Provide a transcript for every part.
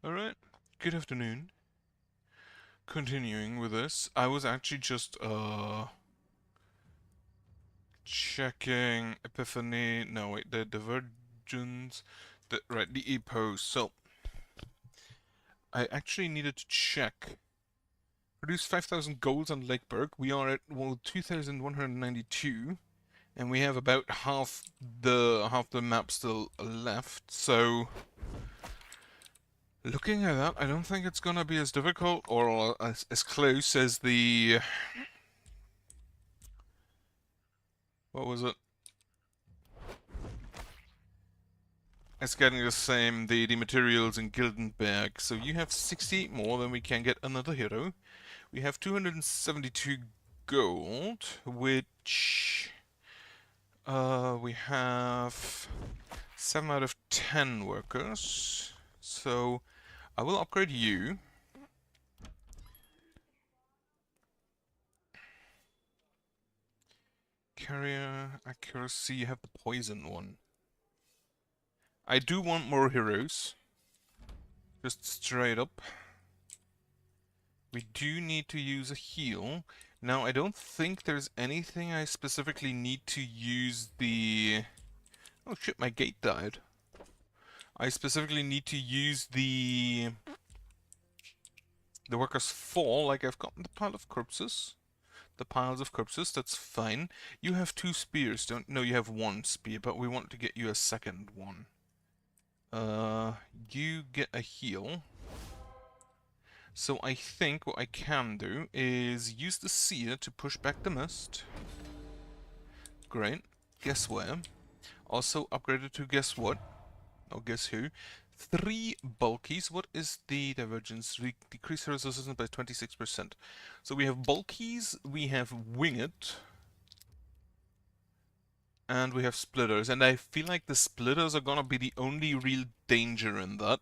Alright, good afternoon. Continuing with this, I was actually just checking Epiphany. No, wait, the Divergence. Right, the E-pose. So, I actually needed to check. Produce 5,000 golds on Lakeburg. We are at, well, 2,192, and we have about half the map still left. So, looking at that, I don't think it's gonna be as difficult or as close as the what was it? It's getting the same, the materials in Gildenberg. So you have 68 more, then we can get another hero. We have 272 gold, which we have 7 out of 10 workers. So I will upgrade you. Carrier, accuracy, you have the poison one. I do want more heroes. Just straight up. We do need to use a heal. Now, I don't think there's anything I specifically need to use the... Oh shit, my gate died. I specifically need to use the workers for, like I've gotten the pile of corpses. The piles of corpses, that's fine. You have 2 spears, don't... No, you have 1 spear, but we want to get you a second one. You get a heal. So I think what I can do is use the seer to push back the mist. Great. Guess where? Also upgraded to guess what? Oh, guess who? 3 bulkies. What is the divergence? We decrease her resistance by 26%. So we have bulkies, we have winged, and we have splitters. And I feel like the splitters are gonna be the only real danger in that.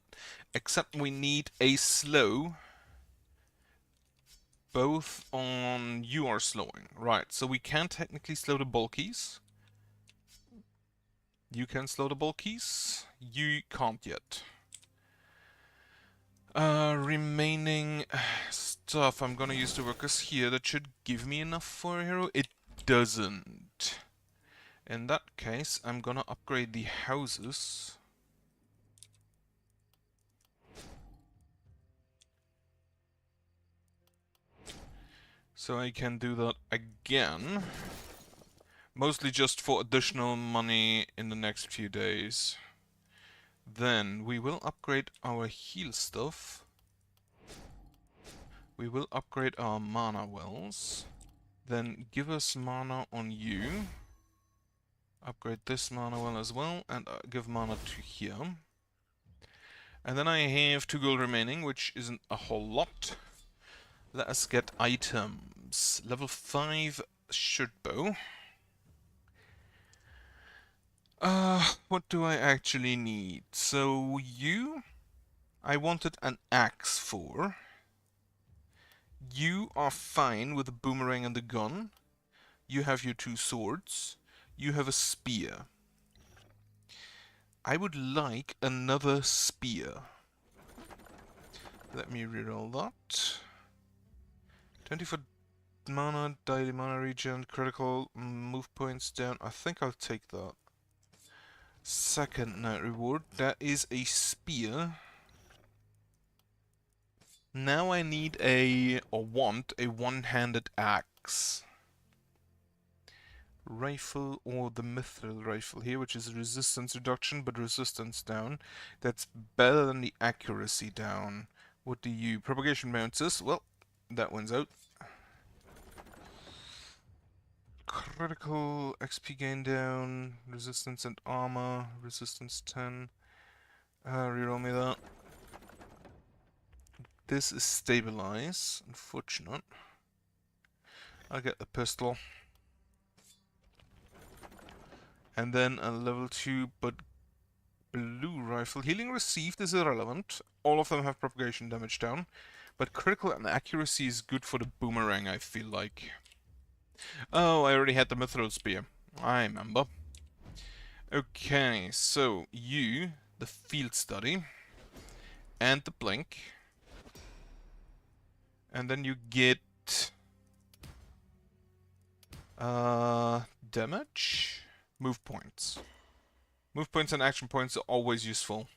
Except we need a slow. Both on you are slowing. Right, so we can technically slow the bulkies. You can slow the bulkies. You can't yet. Remaining stuff. I'm gonna use the workers here. That should give me enough for a hero. It doesn't. In that case, I'm gonna upgrade the houses. So I can do that again. Mostly just for additional money in the next few days. Then we will upgrade our heal stuff. We will upgrade our mana wells. Then give us mana on you. Upgrade this mana well as well, and give mana to here. And then I have 2 gold remaining, which isn't a whole lot. Let us get items. Level 5 shirt bow. What do I actually need? So you, I wanted an axe for. You are fine with the boomerang and the gun. You have your 2 swords. You have a spear. I would like another spear. Let me reroll that. 24 mana, daily mana regen, critical, move points down. I think I'll take that. Second night reward. That is a spear. Now I need want a one-handed axe. Rifle or the mithril rifle here, which is resistance reduction but resistance down. That's better than the accuracy down. What do you... Propagation bounces. Well, that one's out. Critical XP gain down, resistance and armor, resistance 10. Reroll me that. This is stabilize, unfortunate. I'll get the pistol. And then a level 2 but blue rifle. Healing received is irrelevant. All of them have propagation damage down. But critical and accuracy is good for the boomerang, I feel like. Oh, I already had the mithril spear. I remember. Okay, so you, the field study. and the blink. And then you get damage, move points. Move points and action points are always useful.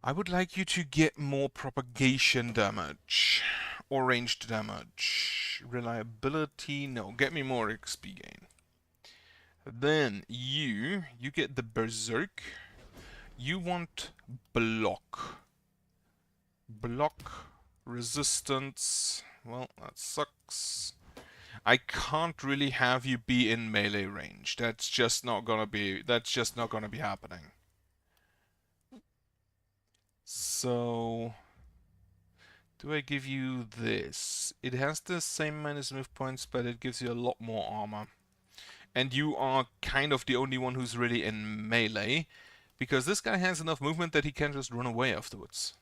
I would like you to get more propagation damage or ranged damage. Reliability, no, get me more XP gain. Then you get the Berserk. You want block. Block, resistance. Well, that sucks. I can't really have you be in melee range. That's just not gonna be happening. So do I give you this? It has the same minus move points, but it gives you a lot more armor. And you are kind of the only one who's really in melee, because this guy has enough movement that he can just run away afterwards.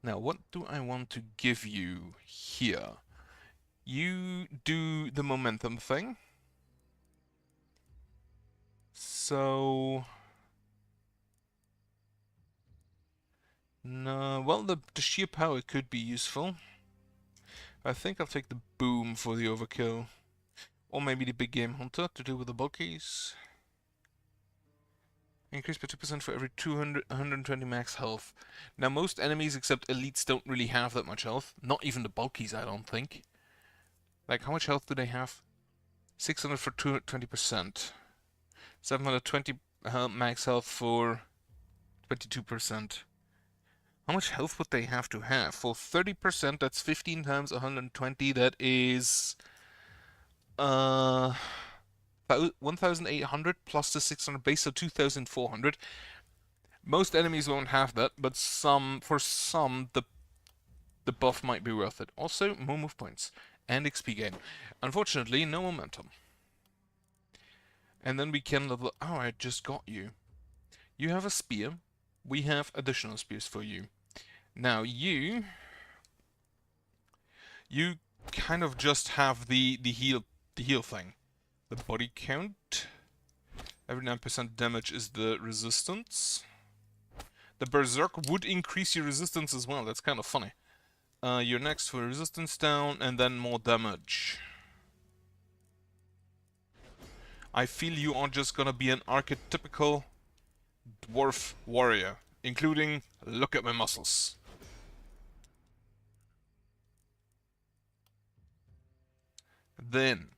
Now, what do I want to give you here? You do the momentum thing. So... no, well, the sheer power could be useful. I think I'll take the boom for the overkill. Or maybe the big game hunter to do with the bulkies. Increase by 2% for every 120 max health. Now, most enemies except elites don't really have that much health. Not even the bulkies, I don't think. Like, how much health do they have? 600 for 20%. 720 max health for 22%. How much health would they have to have? For 30%, that's 15 times 120. That is 1,800 plus the 600 base, so 2,400. Most enemies won't have that, but for some, the buff might be worth it. Also, more move points and XP gain. Unfortunately, no momentum. And then we can level... oh, I just got you. You have a spear. We have additional spears for you. Now, you kind of just have the heal thing. The body count. Every 9% damage is the resistance. The Berserk would increase your resistance as well. That's kind of funny. You're next for resistance down and then more damage. I feel you are just gonna be an archetypical dwarf warrior, including look at my muscles. Then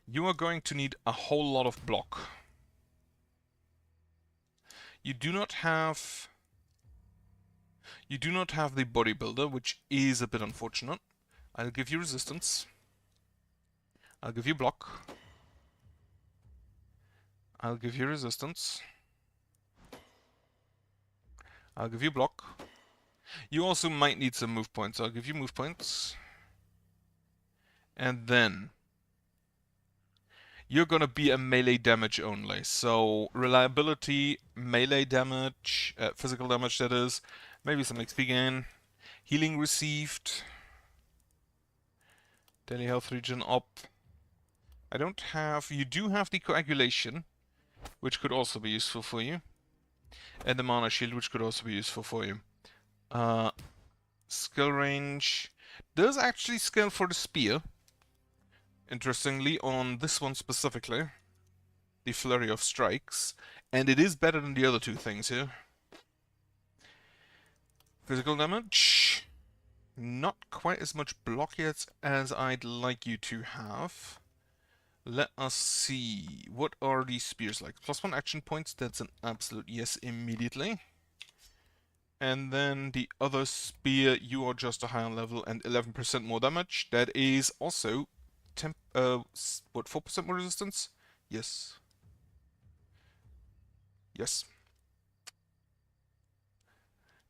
you are going to need a whole lot of block. You do not have the bodybuilder, which is a bit unfortunate. I'll give you resistance. I'll give you block. I'll give you resistance. I'll give you block. You also might need some move points. I'll give you move points. And then you're gonna be a melee damage only. So reliability, melee damage, physical damage that is, maybe some XP gain, healing received, daily health regen up. I don't have... you do have the coagulation, which could also be useful for you. And the mana shield, which could also be useful for you. Skill range. There's actually skill for the spear. Interestingly, on this one specifically. The flurry of strikes. And it is better than the other two things here. Physical damage. Not quite as much block yet as I'd like you to have. Let us see. What are these spears like? +1 action points. That's an absolute yes immediately. And then the other spear, you are just a higher level and 11% more damage. That is also 4% more resistance? Yes. Yes.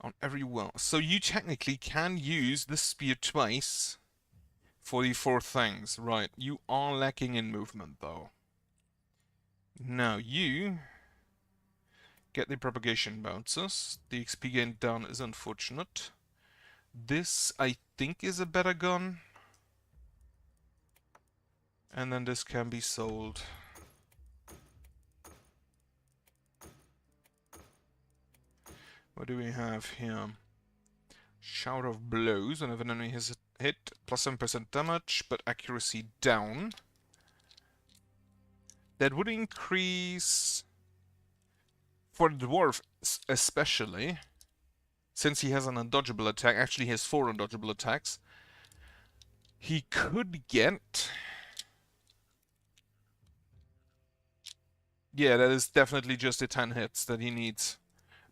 On every well. So you technically can use this spear twice for the 4 things. Right. You are lacking in movement though. Now you get the propagation bounces. The XP gain down is unfortunate. This, I think, is a better gun. And then this can be sold. What do we have here? Shower of blows. Whenever an enemy has hit, plus 7% damage, but accuracy down. That would increase for the dwarf especially, since he has an undodgeable attack. Actually, he has 4 undodgeable attacks. He could get... Yeah, that is definitely just the 10 hits that he needs.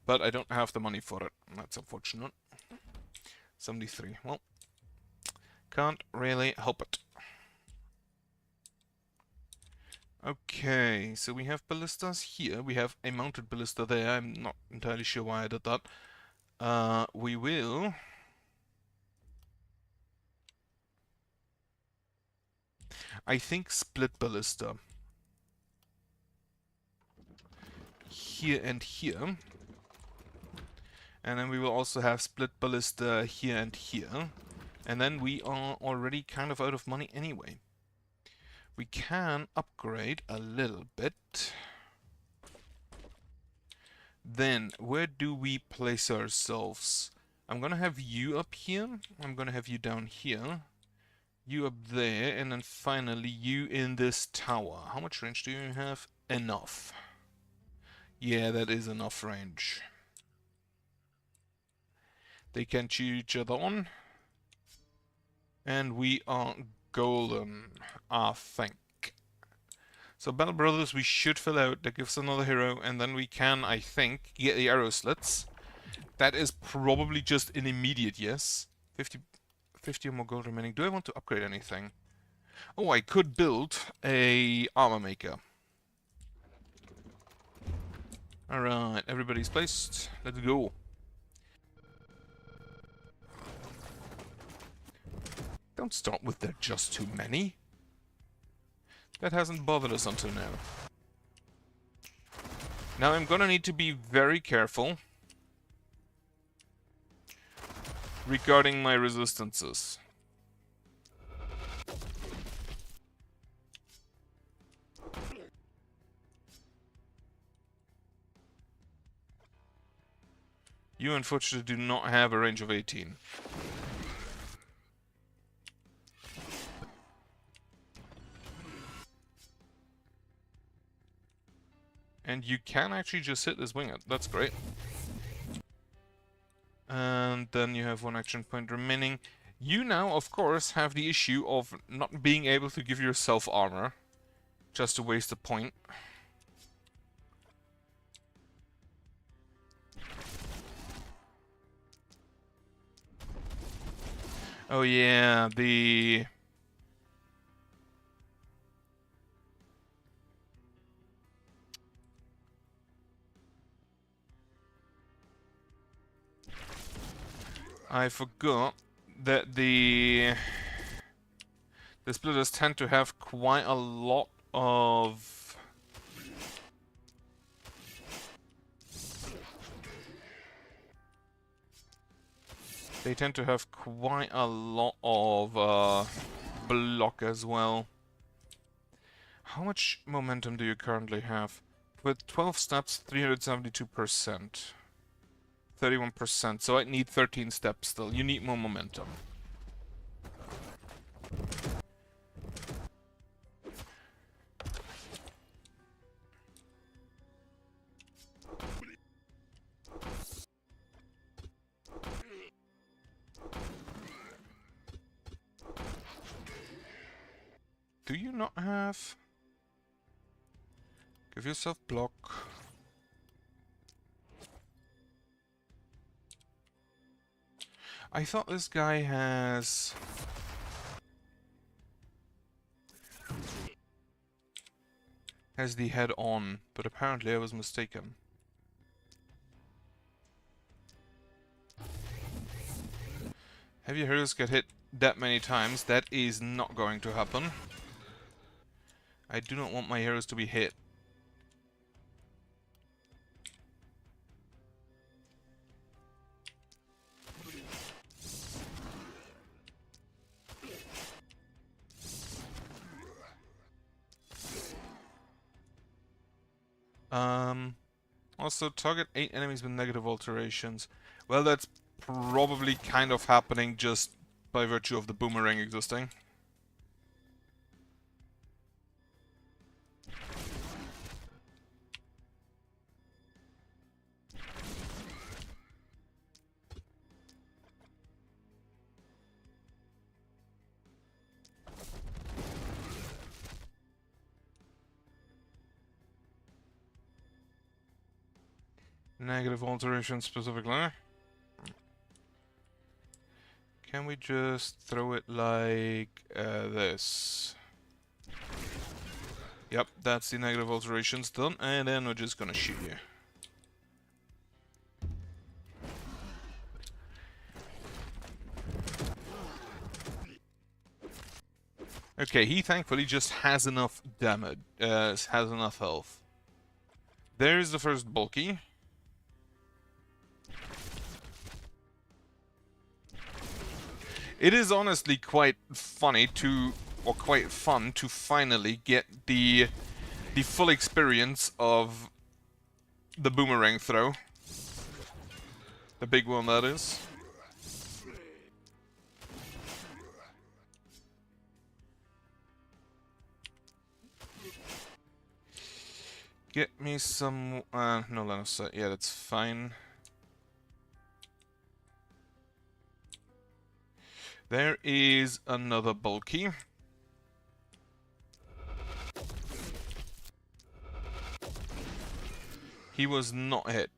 But I don't have the money for it. That's unfortunate. 73. Well, can't really help it. Okay, so we have ballistas here. We have a mounted ballista there. I'm not entirely sure why I did that. We will... I think split ballista. Here and here. And then we will also have split ballista here and here. And then we are already kind of out of money anyway. We can upgrade a little bit. Then, where do we place ourselves? I'm gonna have you up here. I'm gonna have you down here. You up there. And then finally you in this tower. How much range do you have? Enough. Yeah, that is enough range. They can cheer each other on. And we are golden, I think. So Battle Brothers we should fill out. That gives another hero. And then we can, I think, get the arrow slits. That is probably just an immediate yes. 50 or more gold remaining. Do I want to upgrade anything? Oh, I could build a armor maker. Alright, everybody's placed. Let's go. Don't start with there just too many. That hasn't bothered us until now. Now I'm gonna need to be very careful regarding my resistances. You unfortunately do not have a range of 18. And you can actually just hit this wing. That's great. And then you have 1 action point remaining. You now, of course, have the issue of not being able to give yourself armor. Just to waste a point. Oh yeah, the... I forgot that the splitters tend to have quite a lot of... They tend to have quite a lot of block as well. How much momentum do you currently have? With 12 steps, 372%. 31%, so I need 13 steps still. You need more momentum. Do you not have... Give yourself block. I thought this guy has... the head on, but apparently I was mistaken. Have your heroes get hit that many times? That is not going to happen. I do not want my heroes to be hit. Also, target 8 enemies with negative alterations. Well, that's probably kind of happening just by virtue of the boomerang existing. Negative alteration specifically. Can we just throw it like this? Yep, that's the negative alterations done, and then we're just gonna shoot you. Okay, he thankfully just has enough damage, has enough health. There's the first bulky. It is honestly quite funny to, or quite fun to finally get the full experience of the boomerang throw. The big one, that is. Get me some... no line of sight. Yeah, that's fine. There is another bulky. He was not hit.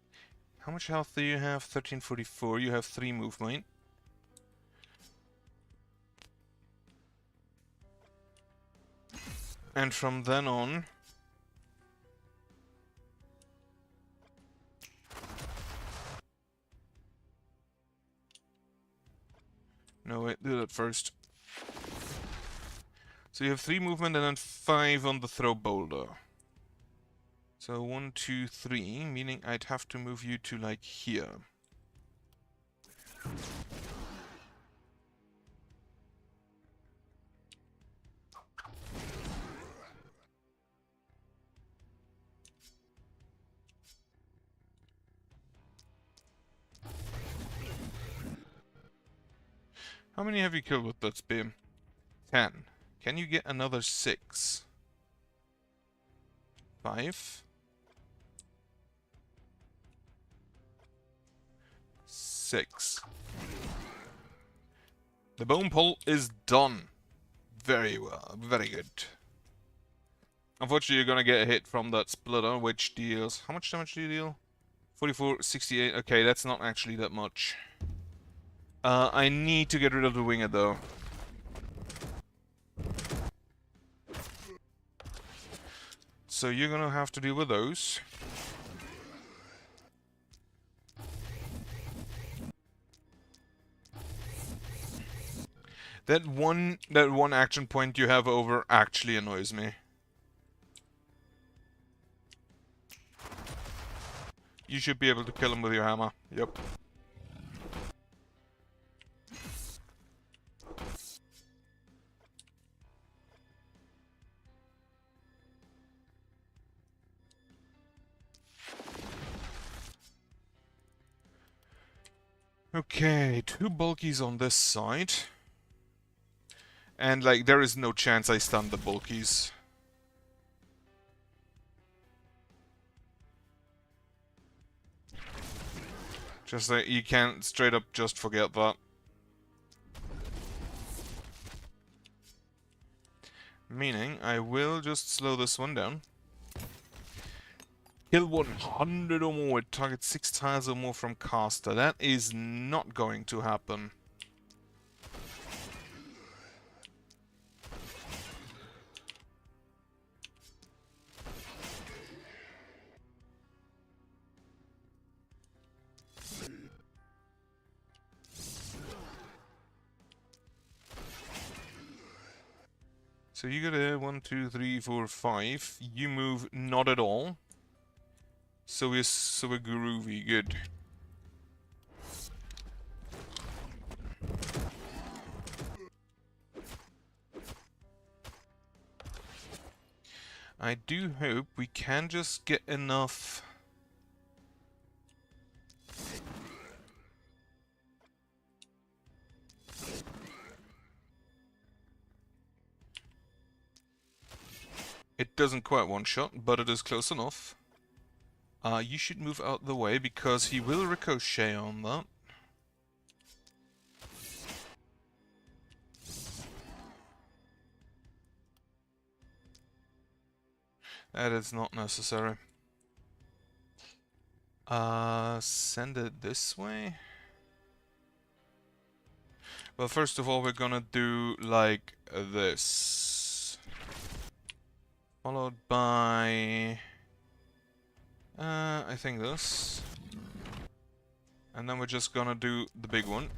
How much health do you have? 1344. You have 3 movement. And from then on... No, wait, do that first. So you have 3 movement and then 5 on the throw boulder. So 1, 2, 3, meaning I'd have to move you to like here. How many have you killed with that spear? 10. Can you get another 6? 5? 6. The bone pull is done. Very well. Very good. Unfortunately, you're gonna get a hit from that splitter, which deals... How much damage do you deal? 44, 68. Okay, that's not actually that much. I need to get rid of the winger, though. So you're gonna have to deal with those. That one action point you have over actually annoys me. You should be able to kill him with your hammer. Yep. Okay, 2 bulkies on this side. And, like, there is no chance I stun the bulkies. Just like, you can't straight up just forget that. Meaning, I will just slow this one down. Kill 100 or more, target 6 tiles or more from caster. That is not going to happen. So you got a 1, 2, 3, 4, 5. You move not at all. So we're groovy, good. I do hope we can just get enough It doesn't quite one-shot, but it is close enough. You should move out the way, because he will ricochet on that. That is not necessary. Send it this way. Well, first of all, we're gonna do like this. Followed by... I think this. And then we're just gonna do the big one.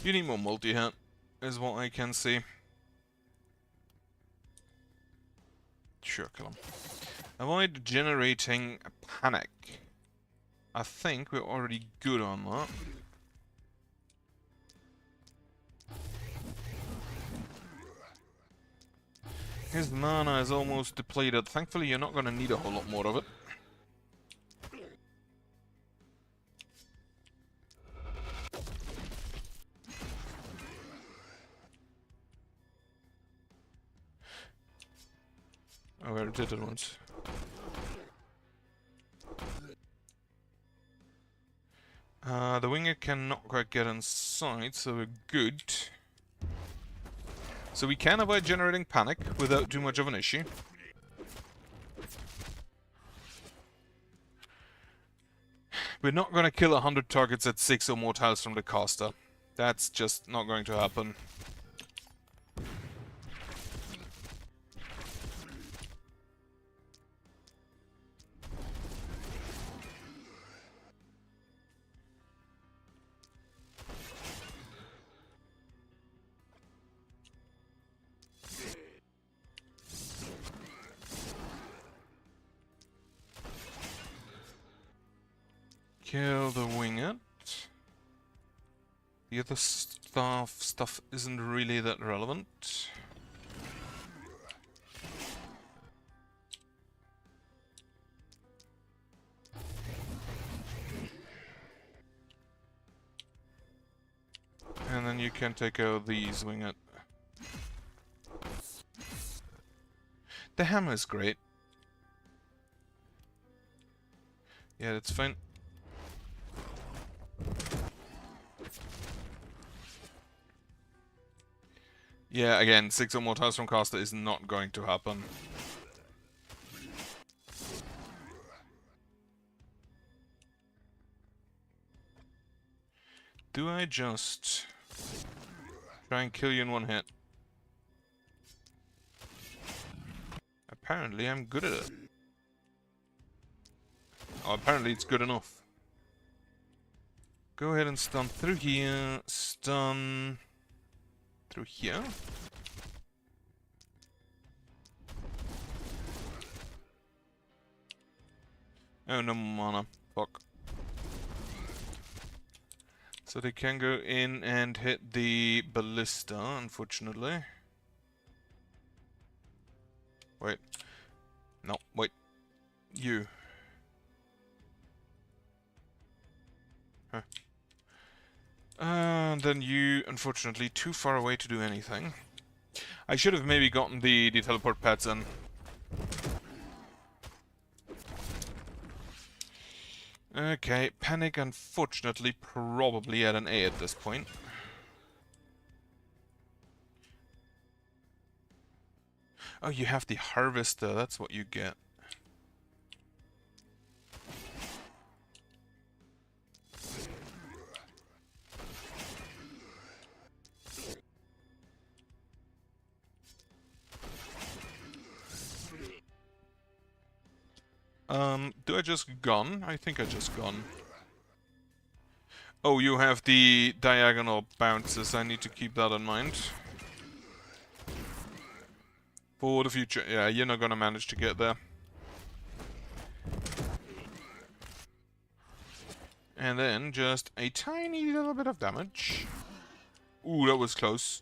You need more multi-hit, is what I can see. Sure, kill him. Avoid generating a panic. I think we're already good on that. His mana is almost depleted. Thankfully, you're not going to need a whole lot more of it. Oh, I already did it once. The winger cannot quite get inside, so we're good. So we can avoid generating panic without too much of an issue. We're not going to kill 100 targets at 6 or more tiles from the caster. That's just not going to happen. Kill the winged. The other stuff isn't really that relevant. And then you can take out these winged. The hammer is great. Yeah, that's fine. Yeah, again, 6 or more tiles from caster is not going to happen. Do I just try and kill you in one hit? Apparently I'm good at it. Oh, apparently it's good enough. Go ahead and stun through here, stun through here. Oh, no mana. Fuck. So they can go in and hit the ballista, unfortunately. Wait. No, wait. You. Huh. And then you, unfortunately, too far away to do anything. I should have maybe gotten the teleport pads in. Okay, panic unfortunately probably at an A at this point. Oh, you have the harvester, that's what you get. Do I just gun? I think I just gun. Oh, you have the diagonal bounces. I need to keep that in mind. For the future. Yeah, you're not gonna manage to get there. And then just a tiny little bit of damage. Ooh, that was close.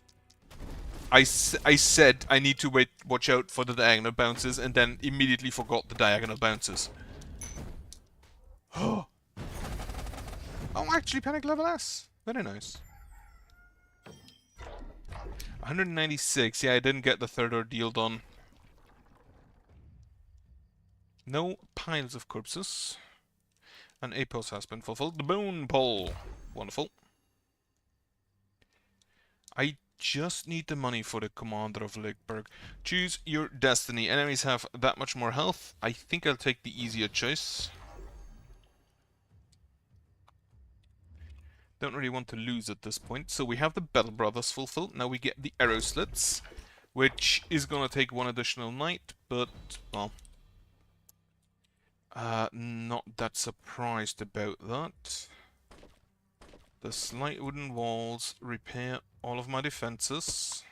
I said I need to watch out for the diagonal bounces, and then immediately forgot the diagonal bounces. Oh, actually, panic level S. Very nice. 196. Yeah, I didn't get the third ordeal done. No piles of corpses. An APOS has been fulfilled. The bone pole. Wonderful. I just need the money for the commander of Lakeburg. Choose your destiny. Enemies have that much more health. I think I'll take the easier choice. Don't really want to lose at this point. So we have the Battle Brothers fulfilled. Now we get the arrow slits, which is gonna take one additional night, but, well, not that surprised about that. The slight wooden walls repair all of my defenses.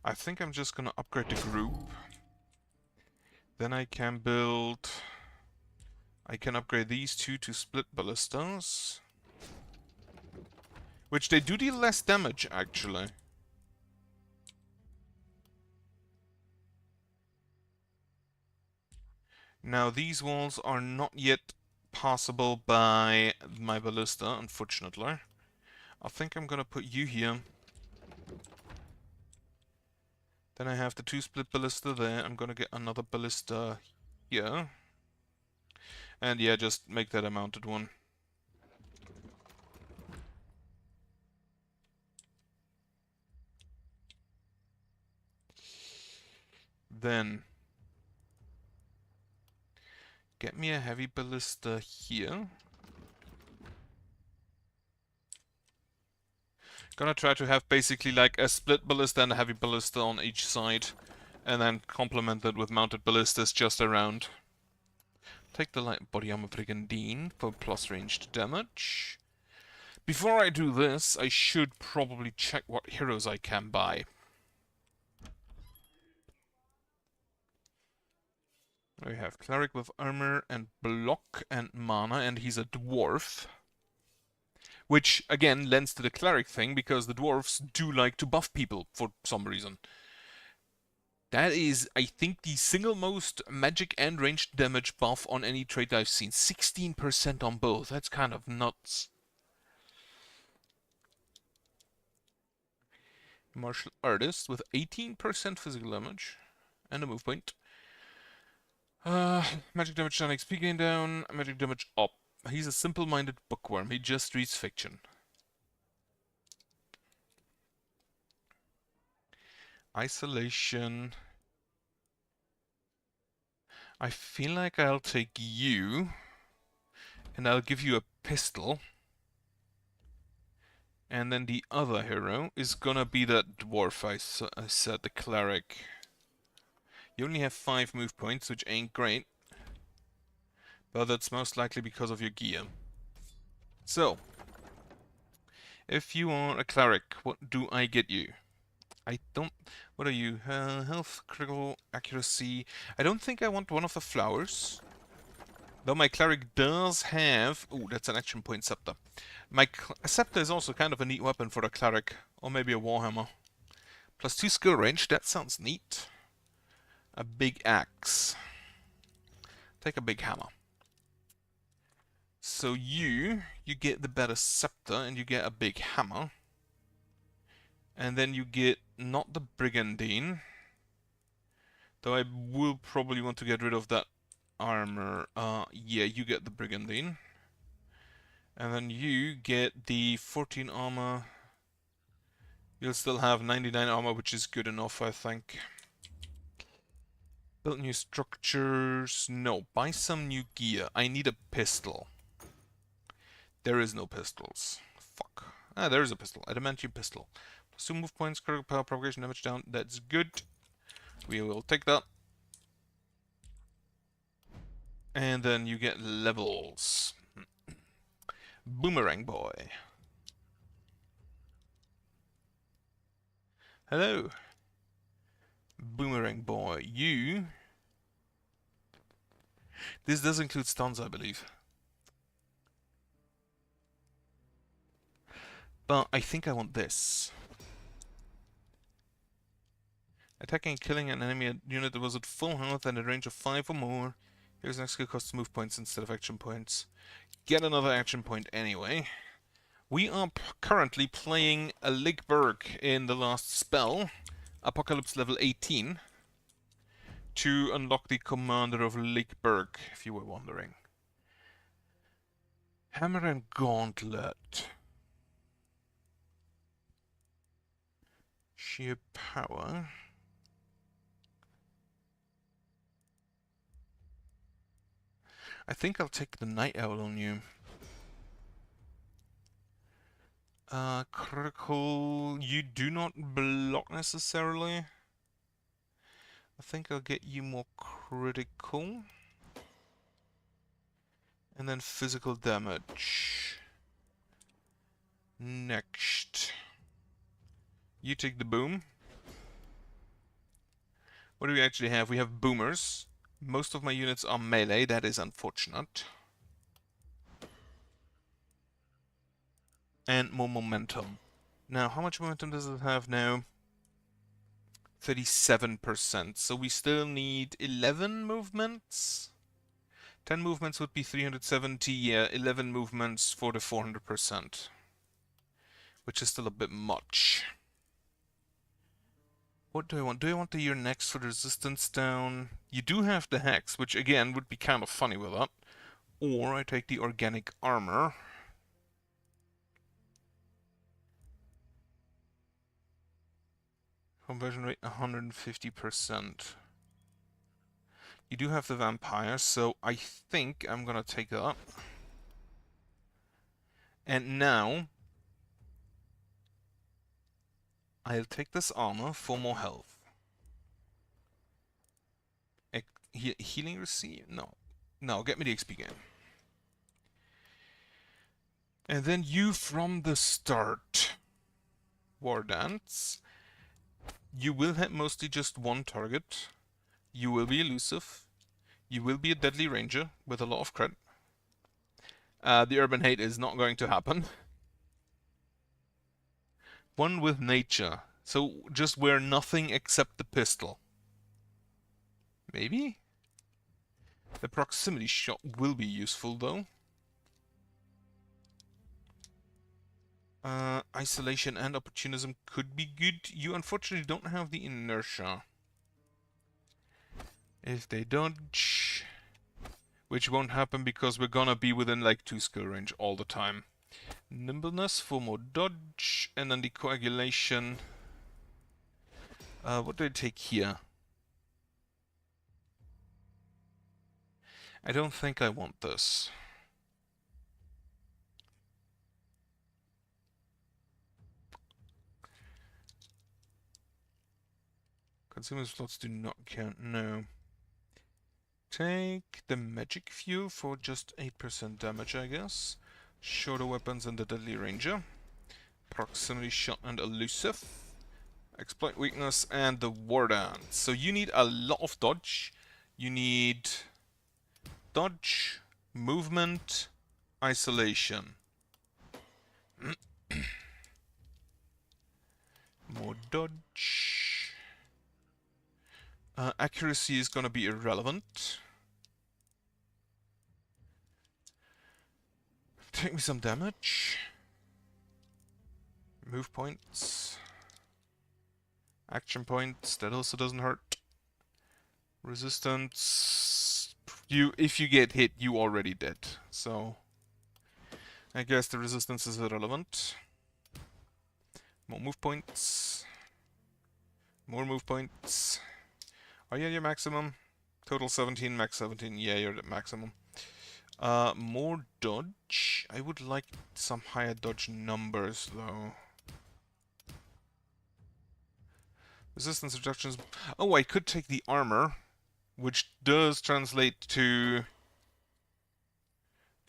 I think I'm just gonna upgrade the group. Then I can build... I can upgrade these two to split ballistas. Which they do deal less damage, actually. Now, these walls are not yet passable by my ballista, unfortunately. I think I'm gonna put you here. Then I have the two split ballista there. I'm gonna get another ballista here. And yeah, just make that a mounted one. Then get me a heavy ballista here. Gonna try to have basically like a split ballista and a heavy ballista on each side. And then complement it with mounted ballistas just around. Take the light body armor brigandine for plus ranged damage. Before I do this, I should probably check what heroes I can buy. We have Cleric with armor and block and mana, and he's a dwarf. Which, again, lends to the Cleric thing, because the dwarves do like to buff people for some reason. That is, I think, the single most magic and ranged damage buff on any trait I've seen. 16% on both. That's kind of nuts. Martial Artist with 18% physical damage and a move point. Magic damage down, XP gain down, magic damage up. He's a simple-minded bookworm. He just reads fiction. Isolation. I feel like I'll take you, and I'll give you a pistol. And then the other hero is gonna be that dwarf I said, the cleric. You only have 5 move points, which ain't great. But that's most likely because of your gear. So, if you are a cleric, what do I get you? I don't... What are you? Health, critical, accuracy... I don't think I want one of the flowers. Though my cleric does have... Ooh, that's an action point scepter. My scepter is also kind of a neat weapon for a cleric. Or maybe a warhammer. Plus 2 skill range, that sounds neat. A big axe. Take a big hammer. So you get the better scepter and you get a big hammer. And then you get not the brigandine. Though I will probably want to get rid of that armor. Yeah, you get the brigandine. And then you get the 14 armor. You'll still have 99 armor, which is good enough, I think. Build new structures. No, buy some new gear. I need a pistol. There is no pistols. Fuck. Ah, there is a pistol. Adamantium pistol. Plus 2 move points, critical power, propagation damage down. That's good. We will take that. And then you get levels. Boomerang boy. Hello. Boomerang boy. You... This does include stuns, I believe. But I think I want this. Attacking and killing an enemy unit that was at full health and a range of 5 or more. Here's an skill costs move points instead of action points. Get another action point anyway. We are currently playing a Lakeburg in the last spell, Apocalypse level 18, to unlock the Commander of Lakeburg, if you were wondering. Hammer and Gauntlet. Sheer power. I think I'll take the Night Owl on you. Critical. You do not block necessarily. I think I'll get you more critical. And then physical damage. Next. You take the boom. What do we actually have? We have boomers. Most of my units are melee, that is unfortunate. And more momentum. Now, how much momentum does it have now? 37%. So we still need 11 movements? 10 movements would be 370, yeah, 11 movements for the 400%. Which is still a bit much. What do I want? Do I want the year next for the resistance down? You do have the hex, which again would be kind of funny with that. Or I take the organic armor. Conversion rate 150%. You do have the vampire, so I think I'm gonna take that. And now I'll take this armor for more health. Healing receive? No. No, get me the XP game. And then you from the start. War Dance. You will have mostly just one target. You will be elusive. You will be a deadly ranger with a lot of crit. The Urban Hate is not going to happen. One with nature. So just wear nothing except the pistol. Maybe? The proximity shot will be useful though. Isolation and opportunism could be good. You unfortunately don't have the inertia. If they dodge, which won't happen because we're gonna be within like 2 skill range all the time. Nimbleness for more dodge, and then the coagulation. What do I take here? I don't think I want this. Consuming slots do not count, no. Take the magic fuel for just 8% damage, I guess. Shorter weapons and the deadly ranger. Proximity shot and elusive. Exploit weakness and the war dance. So you need a lot of dodge. You need dodge, movement, isolation. More dodge. Accuracy is gonna be irrelevant. Take me some damage. Move points. Action points, that also doesn't hurt. Resistance. If you get hit, you already dead. So I guess the resistance is irrelevant. More move points. More move points. Are you at your maximum? Total 17, max 17. Yeah, you're at maximum. More dodge. I would like some higher dodge numbers, though. Resistance reductions. Oh, I could take the armor, which does translate to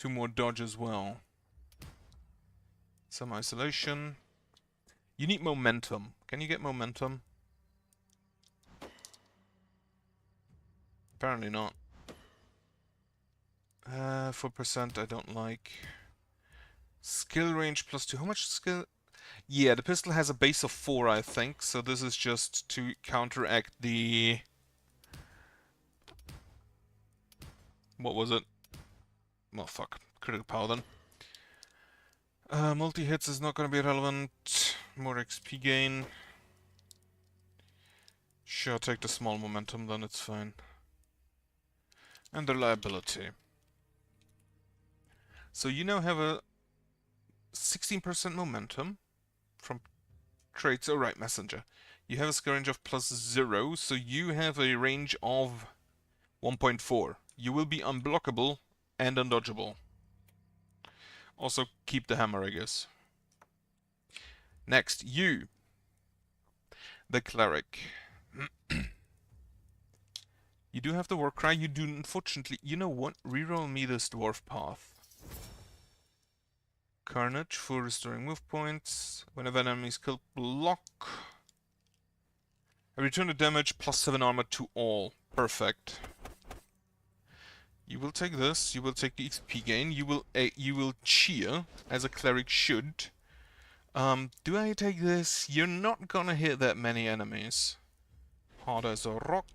more dodge as well. Some isolation. You need momentum. Can you get momentum? Apparently not. 4% I don't like. Skill range +2. How much skill? Yeah, the pistol has a base of 4, I think. So this is just to counteract the What was it? Well, fuck. Critical power then. Multi-hits is not gonna be relevant. More XP gain. Sure, take the small momentum, then it's fine. And the reliability. So you now have a 16% momentum from traits. Oh, right, messenger. You have a skill range of +0, so you have a range of 1.4. You will be unblockable and undodgeable. Also, keep the hammer, I guess. Next, you. The cleric. You do have the war cry. You do, unfortunately... You know what? Reroll me this dwarf path. Carnage for restoring move points. Whenever an enemy is killed, block. I return the damage +7 armor to all. Perfect. You will take this. You will take the XP gain. You will cheer, as a cleric should. Do I take this? You're not gonna hit that many enemies. Hard as a rock.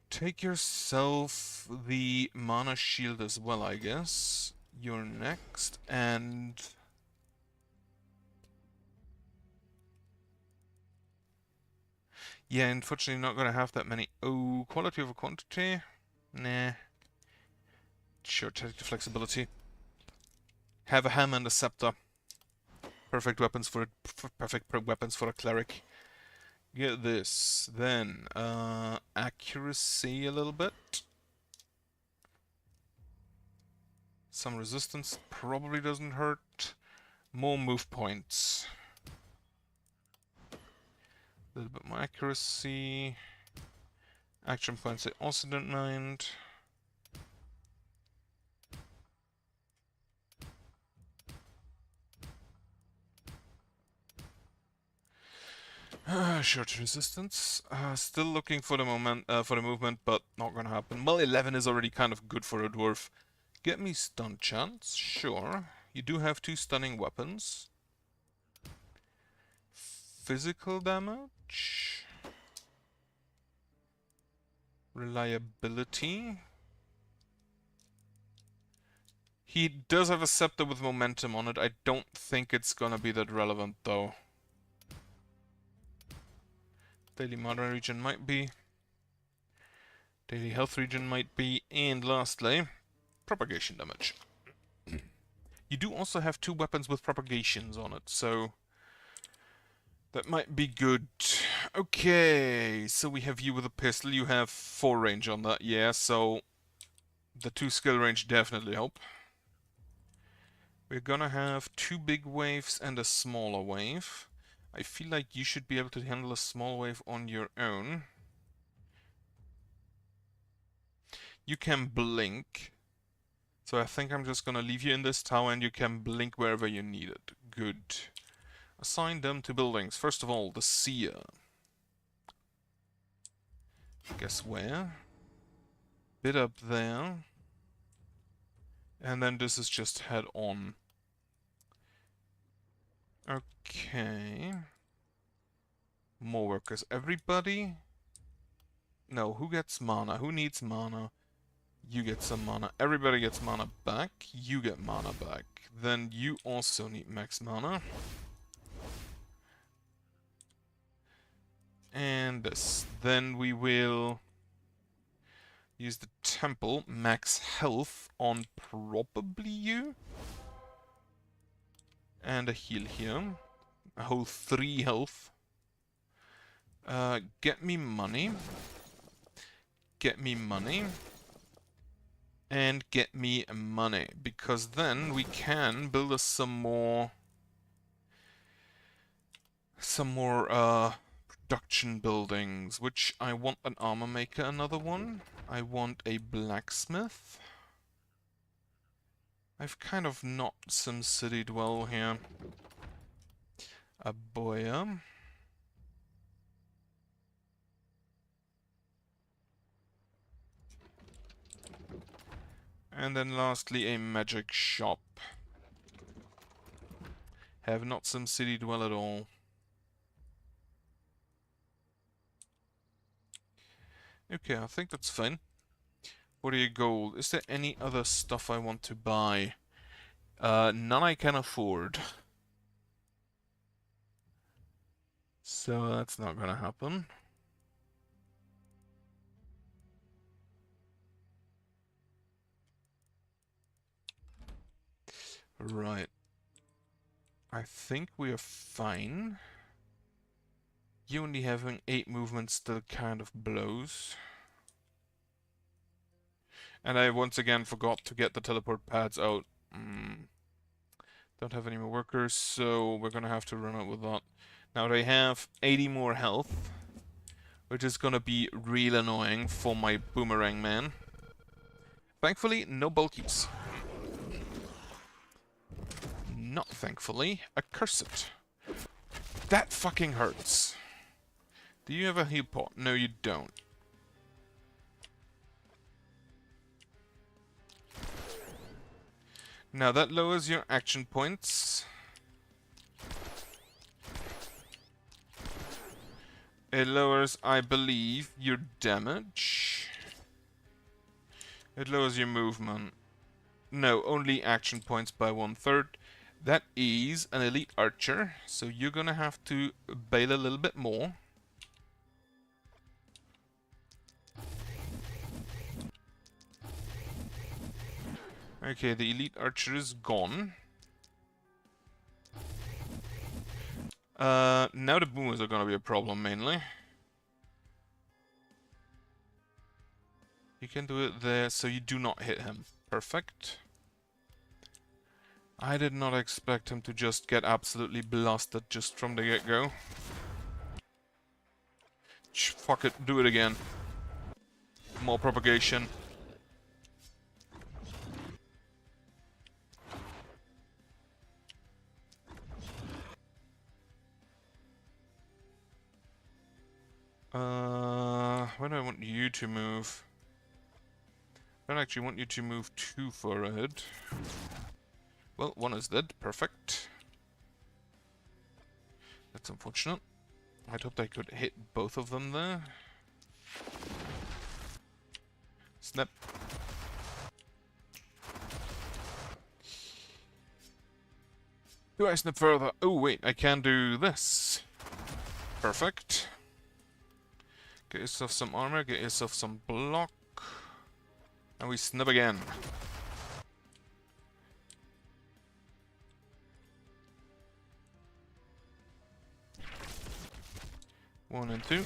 Take yourself the mana shield as well, I guess. You're next, and... Yeah, unfortunately not gonna have that many. Oh, quality over quantity? Nah. Sure, take the flexibility. Have a hammer and a scepter. Perfect weapons for a cleric. Get this. Then, accuracy a little bit. Some resistance probably doesn't hurt. More move points. A little bit more accuracy. Action points I also don't mind. Short resistance. Still looking for the movement, but not gonna happen. Well, 11 is already kind of good for a dwarf. Get me stun chance, sure. You do have 2 stunning weapons. Physical damage. Reliability. He does have a scepter with momentum on it. I don't think it's gonna be that relevant, though. Daily mana regen might be. Daily health regen might be. And lastly, propagation damage. You do also have 2 weapons with propagations on it, so that might be good. Okay, so we have you with a pistol. You have 4 range on that, yeah, so the 2 skill range definitely help. We're gonna have 2 big waves and a smaller wave. I feel like you should be able to handle a small wave on your own. You can blink. So I think I'm just gonna leave you in this tower and you can blink wherever you need it. Good. Assign them to buildings. First of all, the seer. Guess where? Bit up there. And then this is just head on. Okay. More workers. Everybody? No, who gets mana? Who needs mana? You get some mana. Everybody gets mana back. You get mana back. Then you also need max mana. And this. Then we will use the temple. Max health on probably you. And a heal here. A whole 3 health. Get me money. Get me money. And get me money. Because then we can build us some more production buildings, which I want an armor maker, another one. I want a blacksmith. I've kind of not SimCity'd well here. A boya. And then lastly a magic shop. Have not SimCity'd well at all. Okay, I think that's fine. 48 gold. Is there any other stuff I want to buy? None I can afford. So that's not gonna happen. Right. I think we are fine. You only having 8 movements still kind of blows. And I once again forgot to get the teleport pads out. Don't have any more workers, so we're gonna have to run out with that. Now they have 80 more health, which is gonna be real annoying for my boomerang man. Thankfully, no bulkies. Not thankfully, accursed. That fucking hurts. Do you have a heal pot? No, you don't. Now that lowers your action points. It lowers, I believe, your damage. It lowers your movement. No, only action points by 1/3. That is an elite archer, so you're gonna have to bail a little bit more. Okay, the elite archer is gone. Now the boomers are gonna be a problem, mainly. You can do it there, so you do not hit him. Perfect. I did not expect him to just get absolutely blasted just from the get-go. Fuck it, do it again. More propagation. Where do I want you to move? I don't actually want you to move too far ahead. Well, one is dead. Perfect. That's unfortunate. I'd hoped I could hit both of them there. Snap. Do I snap further? Oh, wait, I can do this. Perfect. Get yourself some armor, get yourself some block. And we snap again. One and two.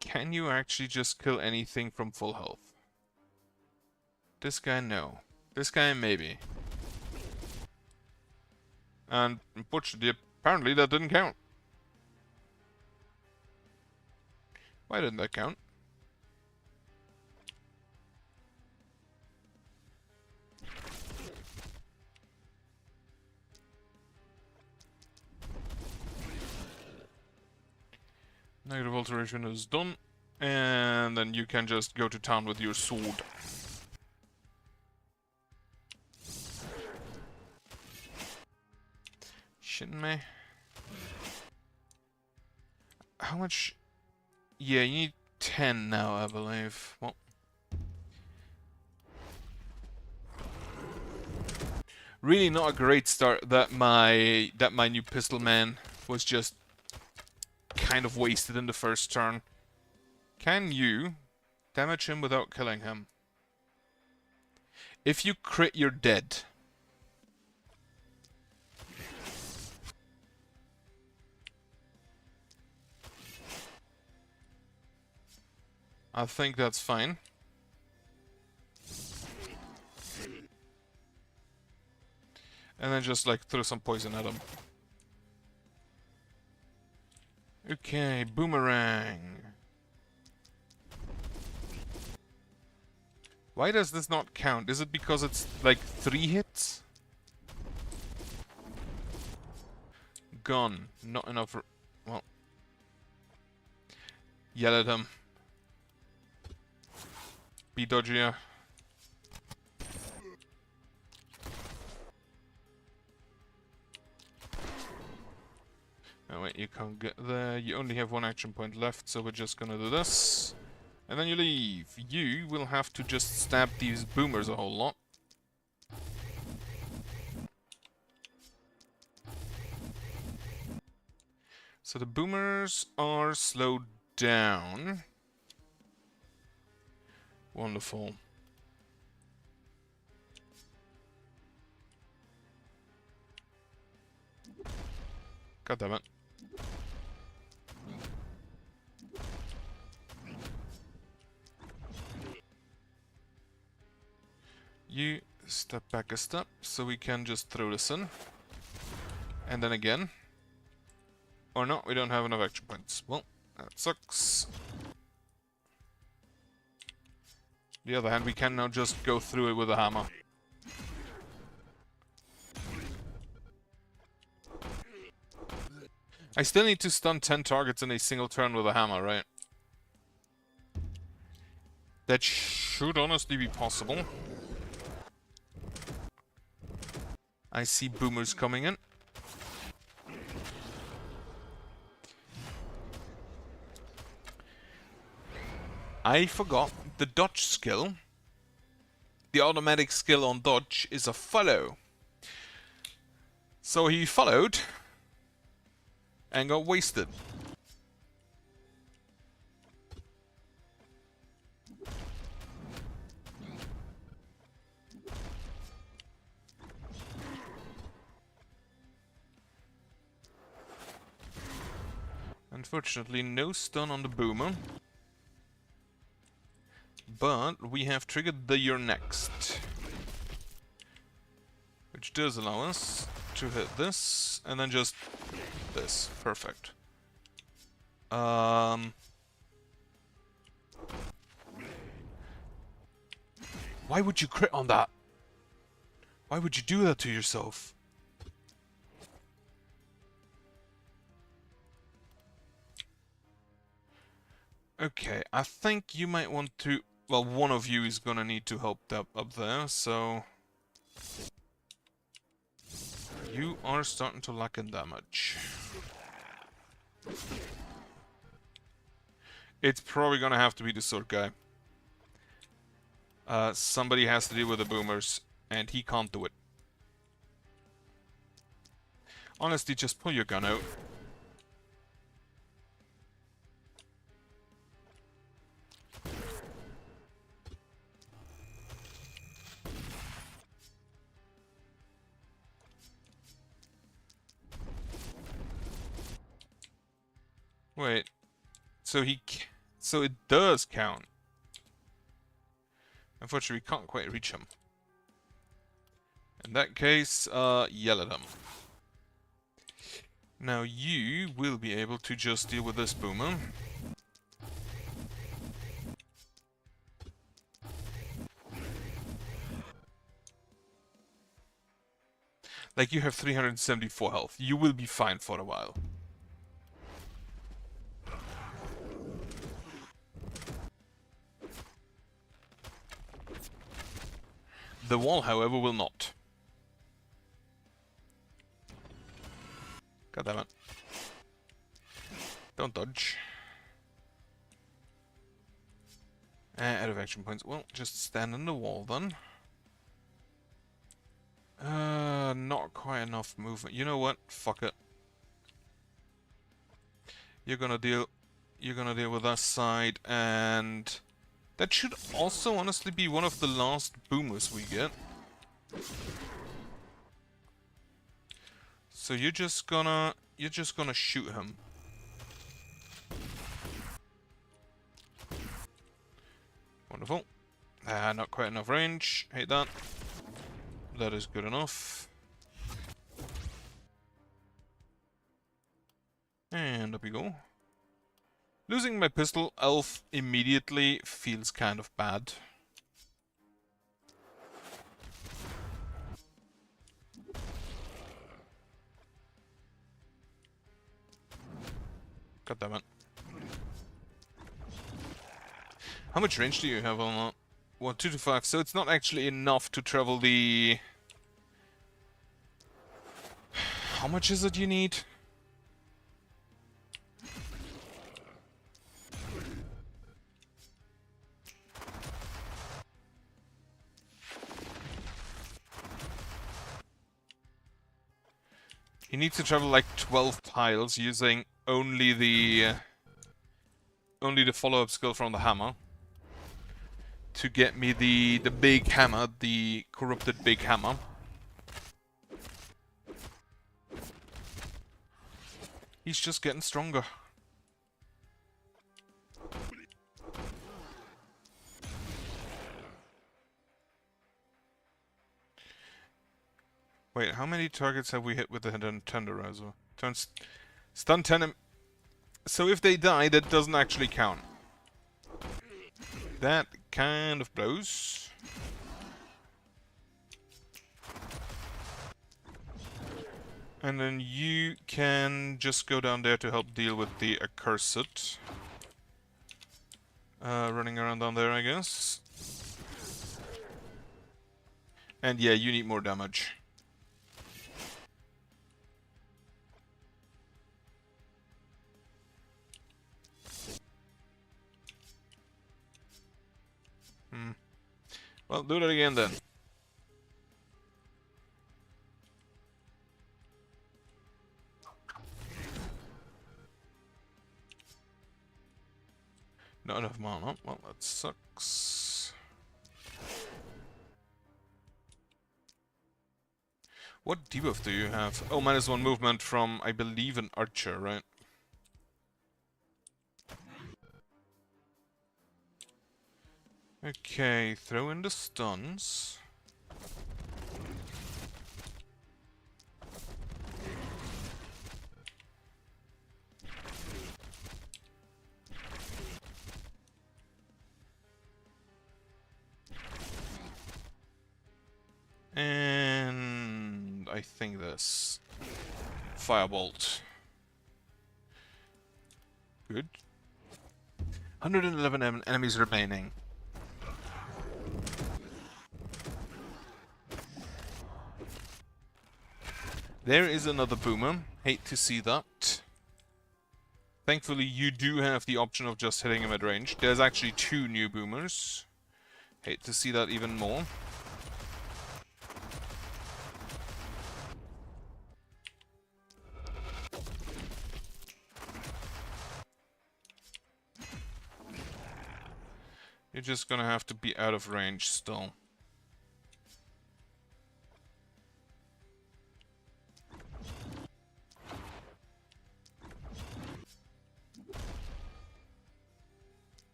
Can you actually just kill anything from full health? This guy, no. This guy, maybe. And unfortunately, apparently that didn't count. Why didn't that count? Negative alteration is done. And then you can just go to town with your sword. Shouldn't me? How much? Yeah, you need 10 now, I believe. Well, really not a great start that my new pistol man was just kind of wasted in the first turn. Can you damage him without killing him? If you crit, you're dead. I think that's fine. And then just like throw some poison at him. Okay, boomerang. Why does this not count? Is it because it's like 3 hits? Gone. Not enough for... Well. Yell at him. Be dodgier. Oh wait, you can't get there. You only have one action point left, so we're just gonna do this. And then you leave. You will have to just stab these boomers a whole lot. So the boomers are slowed down. Wonderful. God damn it. You step back a step so we can just throw this in. And then again. Or not, we don't have enough action points. Well, that sucks. On the other hand, we can now just go through it with a hammer. I still need to stun 10 targets in a single turn with a hammer, right? That should honestly be possible. I see boomers coming in. I forgot the dodge skill. The automatic skill on dodge is a follow. So he followed and got wasted. Unfortunately, no stun on the boomer. But we have triggered the you're next. Which does allow us to hit this, and then just this. Perfect. Why would you crit on that? Why would you do that to yourself? Okay, I think you might want to... Well, one of you is gonna need to help up there, so... You are starting to lack in damage. It's probably gonna have to be the sword guy. Somebody has to deal with the boomers, and he can't do it. Honestly, just pull your gun out. Wait, so so it does count. Unfortunately, we can't quite reach him. In that case, yell at him. Now you will be able to just deal with this boomer. Like, you have 374 health. You will be fine for a while. The wall, however, will not. God damn it. Don't dodge. Out of action points. Well, just stand on the wall then. Not quite enough movement. You know what? Fuck it. You're gonna deal with that side, and that should also honestly be one of the last boomers we get. So you're just gonna shoot him. Wonderful. Not quite enough range. Hate that. That is good enough. And up we go. Losing my pistol elf immediately feels kind of bad. God damn it. How much range do you have on that? 1, 2 to 5, so it's not actually enough to travel the... How much is it you need? He needs to travel like 12 tiles using only the follow-up skill from the hammer to get me the big hammer, the corrupted big hammer. He's just getting stronger. Wait, how many targets have we hit with the tenderizer? Stun 10. So if they die, that doesn't actually count. That kind of blows. And then you can just go down there to help deal with the accursed. Running around down there, I guess. And yeah, you need more damage. Well, do that again then. Not enough mana. Well, that sucks. What debuff do you have? Oh, -1 movement from, I believe, an archer, right? Okay, throw in the stuns. And I think this firebolt. Good. 111 enemies remaining. There is another boomer. Hate to see that. Thankfully, you do have the option of just hitting him at range. There's actually 2 new boomers. Hate to see that even more. You're just gonna have to be out of range still.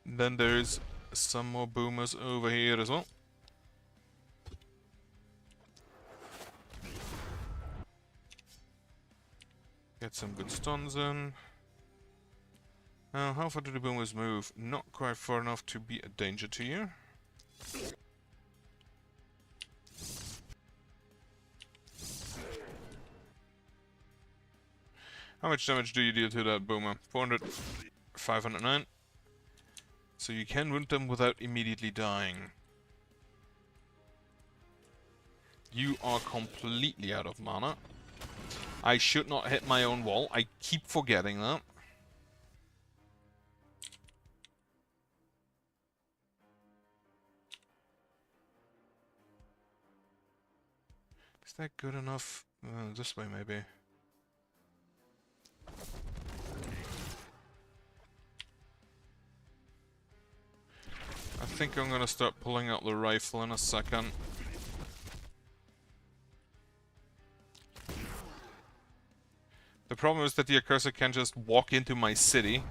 Then there's some more boomers over here as well. Get some good stuns in. Now, how far do the boomers move? Not quite far enough to be a danger to you. How much damage do you deal to that boomer? 400, 509. So you can wound them without immediately dying. You are completely out of mana. I should not hit my own wall. I keep forgetting that. Is that good enough? This way, maybe. I think I'm gonna start pulling out the rifle in a second. The problem is that the Accursed can just walk into my city,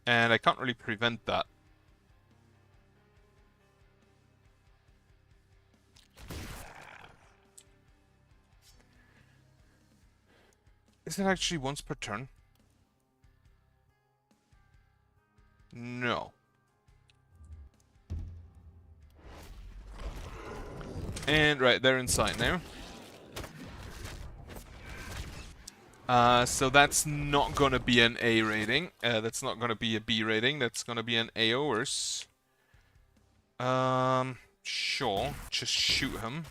and I can't really prevent that. Is it actually once per turn? No. And right, they're inside now. So that's not gonna be an A rating. That's not gonna be a B rating. That's gonna be an AOers. Sure. Just shoot him.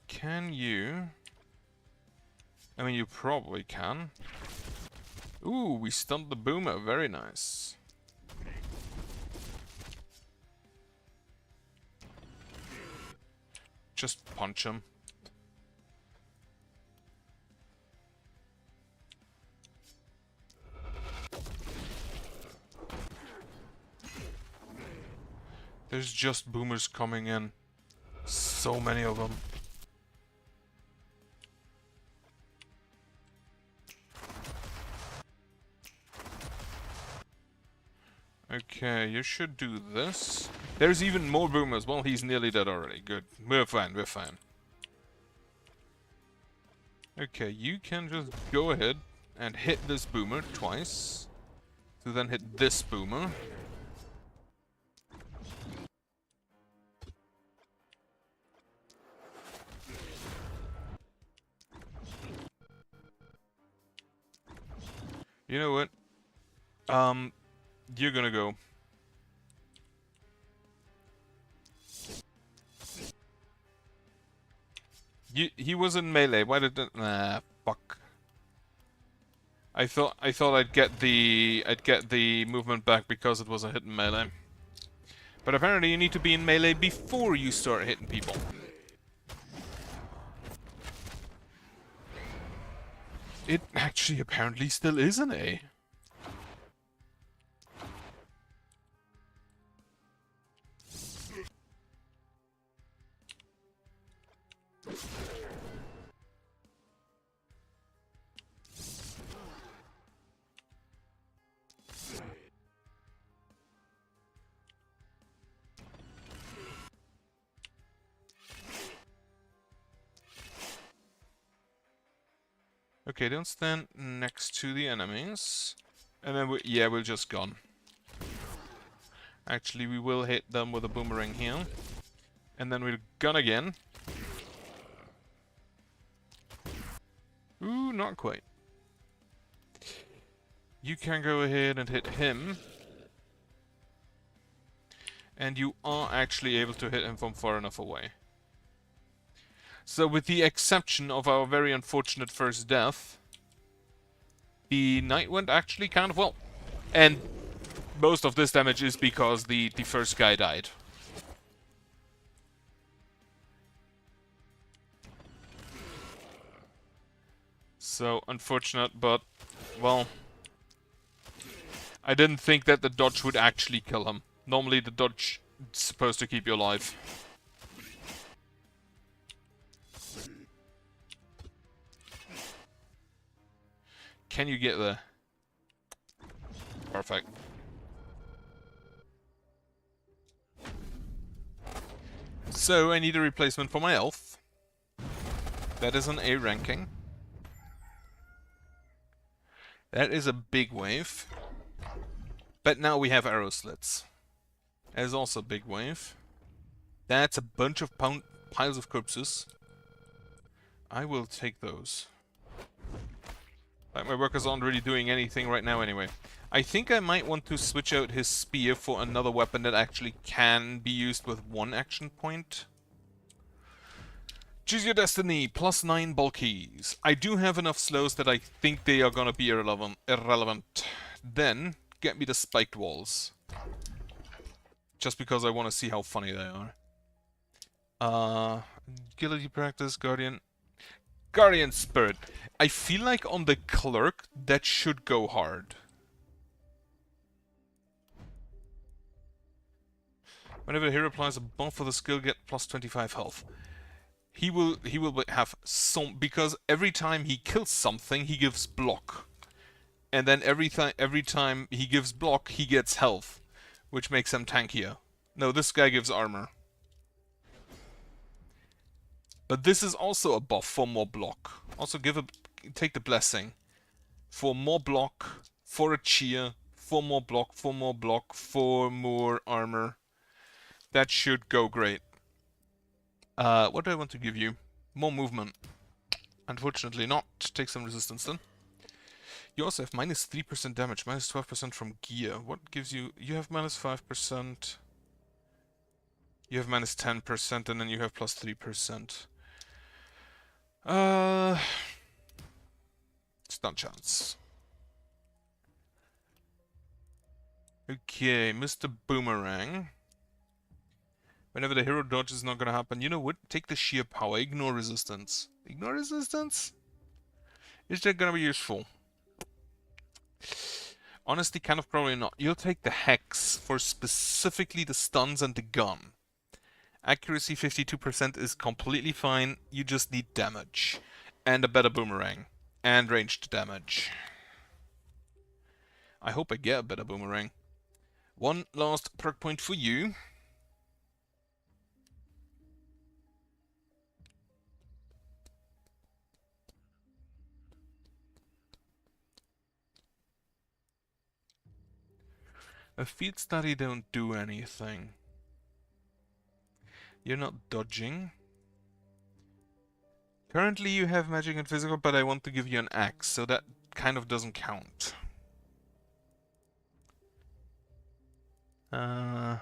Can you? I mean, you probably can. Ooh, we stunned the boomer. Very nice. Just punch him. There's just boomers coming in. So many of them. Okay, you should do this. There's even more boomers. Well, he's nearly dead already. Good. We're fine, we're fine. Okay, you can just go ahead and hit this boomer twice. To then hit this boomer. You know what? You're gonna go. He was in melee. Why did it? Nah, fuck. I thought I'd get the movement back because it was a hit in melee. But apparently you need to be in melee before you start hitting people. It actually apparently still is an A. Okay, don't stand next to the enemies. And then we'll just gun. Actually, we will hit them with a boomerang here. And then we'll gun again. Ooh, not quite. You can go ahead and hit him. And you are actually able to hit him from far enough away. So with the exception of our very unfortunate first death, the night went actually kind of well. And most of this damage is because the first guy died. So unfortunate, but well, I didn't think that the dodge would actually kill him. Normally the dodge is supposed to keep you alive. Can you get there? Perfect. So I need a replacement for my elf. That is an A ranking. That is a big wave. But now we have arrow slits. That is also a big wave. That's a bunch of piles of corpses. I will take those. Like, my workers aren't really doing anything right now anyway. I think I might want to switch out his spear for another weapon that actually can be used with one action point. Choose your destiny, +9 bulkies. I do have enough slows that I think they are gonna be irrelevant. Then, get me the spiked walls. Just because I want to see how funny they are. Agility practice, Guardian Spirit. I feel like on the Clerk, that should go hard. Whenever a hero applies a buff for the skill, get +25 health. He will have some, because every time he kills something, he gives block. And then every time he gives block, he gets health, which makes him tankier. No, this guy gives armor. But this is also a buff for more block. Also take the blessing. For more block, for a cheer, for more block, for more block, for more armor. That should go great. What do I want to give you? More movement. Unfortunately not. Take some resistance then. You also have -3% damage, -12% from gear. What gives you... You have -5%. You have -10%, and then you have +3%. Stunt chance. Okay, Mr. Boomerang. Whenever the hero dodge is not gonna happen, you know what? Take the sheer power. Ignore resistance. Ignore resistance? Is that gonna be useful? Honestly, kind of probably not. You'll take the Hex for specifically the stuns and the gun. Accuracy 52% is completely fine. You just need damage. And a better boomerang. And ranged damage. I hope I get a better boomerang. One last perk point for you. A field study don't do anything. You're not dodging. Currently you have magic and physical, but I want to give you an axe, so that kind of doesn't count. You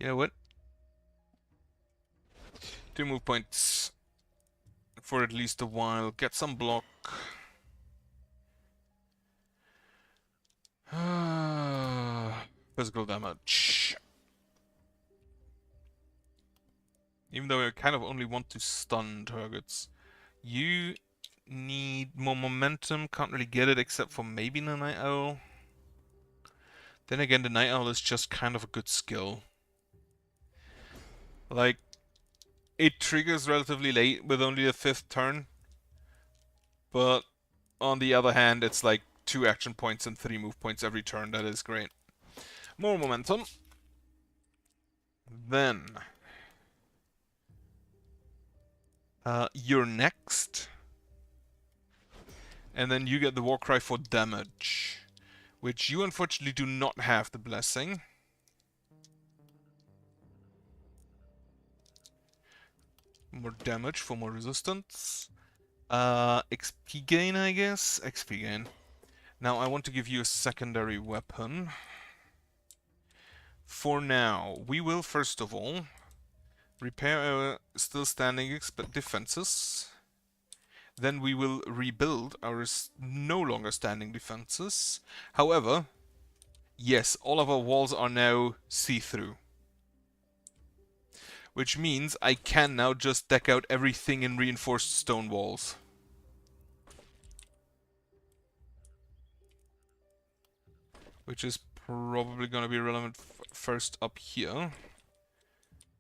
know what? 2 move points for at least a while. Get some block. Physical damage. Even though I kind of only want to stun targets. You need more momentum. Can't really get it except for maybe the Night Owl. Then again, the Night Owl is just kind of a good skill. Like, it triggers relatively late with only the 5th turn. But on the other hand, it's like 2 action points and 3 move points every turn. That is great. More momentum. Then you're next. And then you get the Warcry for damage. Which you unfortunately do not have the blessing. More damage for more resistance. XP gain, I guess? XP gain. Now I want to give you a secondary weapon. For now, we will first of all repair our still standing defenses. Then we will rebuild our no longer standing defenses. However, yes, all of our walls are now see-through. Which means I can now just deck out everything in reinforced stone walls. Which is probably going to be relevant first up here.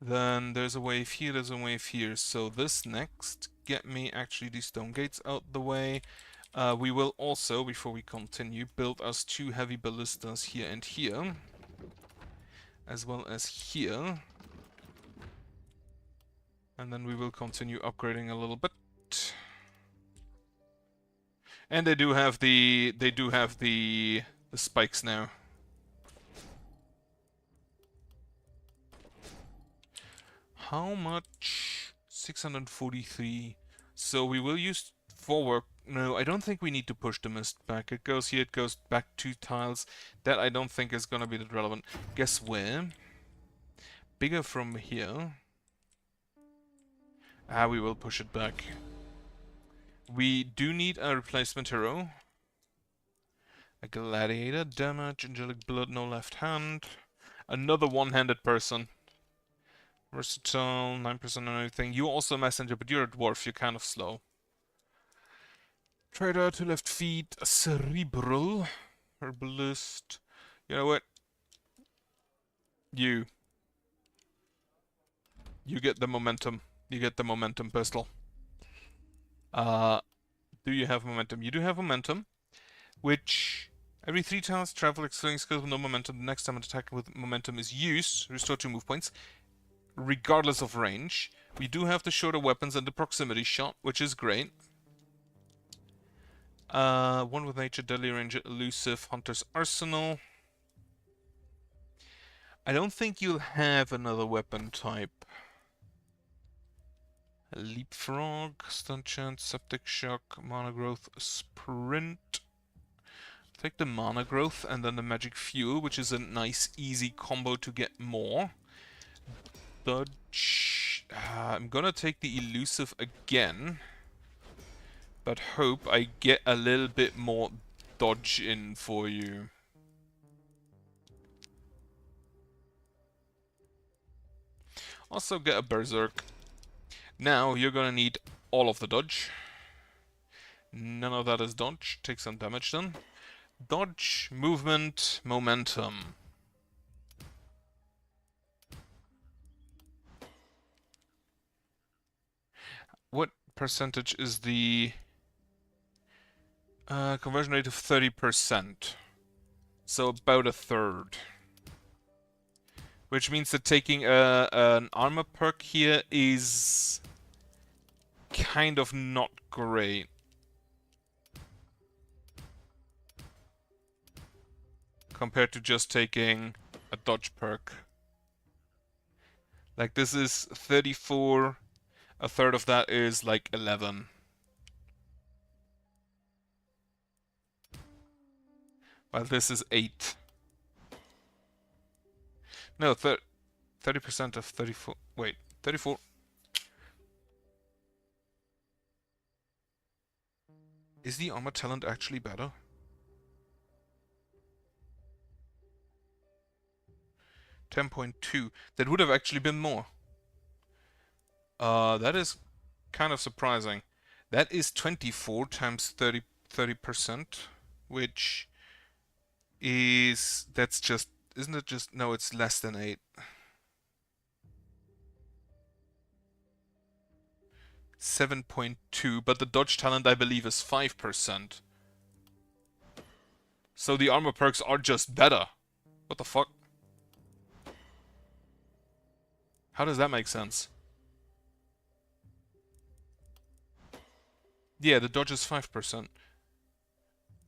Then there's a wave here, there's a wave here. So this next, get me actually these stone gates out the way. We will also, before we continue, build us 2 heavy ballistas here and here. As well as here. And then we will continue upgrading a little bit. And they do have the spikes now. How much? 643. So we will use forward. No, I don't think we need to push the mist back. It goes here, it goes back 2 tiles. That I don't think is gonna be that relevant. Guess where? Bigger from here. We will push it back. We do need a replacement hero. A gladiator, damage, angelic blood, no left hand. Another one-handed person. Versatile, 9% on everything. You're also a messenger, but you're a dwarf, you're kind of slow. Trader, 2 left feet, a cerebral, herbalist. You know what? You get the momentum. You get the momentum pistol. Do you have momentum? You do have momentum, which every 3 times travel excluding skills with no momentum. The next time an attack with momentum is used, restore 2 move points, regardless of range. We do have the shorter weapons and the proximity shot, which is great. 1 with nature, deadly range, elusive, hunter's arsenal. I don't think you'll have another weapon type. Leapfrog, stun chance, septic shock, mana growth, sprint. Take the mana growth and then the magic fuel, which is a nice easy combo to get more. Dodge. I'm gonna take the elusive again. But hope I get a little bit more dodge in for you. Also get a berserk. Now you're gonna need all of the dodge. None of that is dodge. Take some damage then. Dodge, movement, momentum. What percentage is the conversion rate of 30%? So about a third. Which means that taking an armor perk here is kind of not great. Compared to just taking a dodge perk. Like this is 34, a third of that is like 11. While this is 8. No, 30% of 34. Wait, 34. Is the armor talent actually better? 10.2. That would have actually been more. That is kind of surprising. That is 24 times 30%, which is... that's just... isn't it just... no, it's less than 8. 7.2, but the dodge talent I believe is 5%. So the armor perks are just better. What the fuck? How does that make sense? Yeah, the dodge is 5%.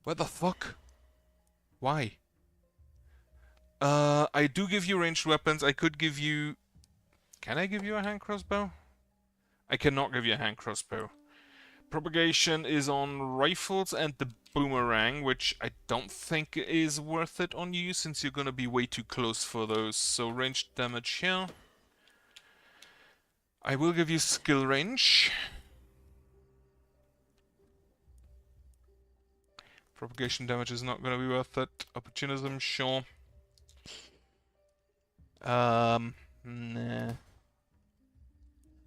What the fuck? Why? I do give you ranged weapons. I could give you... can I give you a hand crossbow? I cannot give you a hand crossbow. Propagation is on rifles and the boomerang, which I don't think is worth it on you, since you're gonna be way too close for those. So ranged damage here. I will give you skill range. Propagation damage is not gonna be worth it. Opportunism, sure. Nah.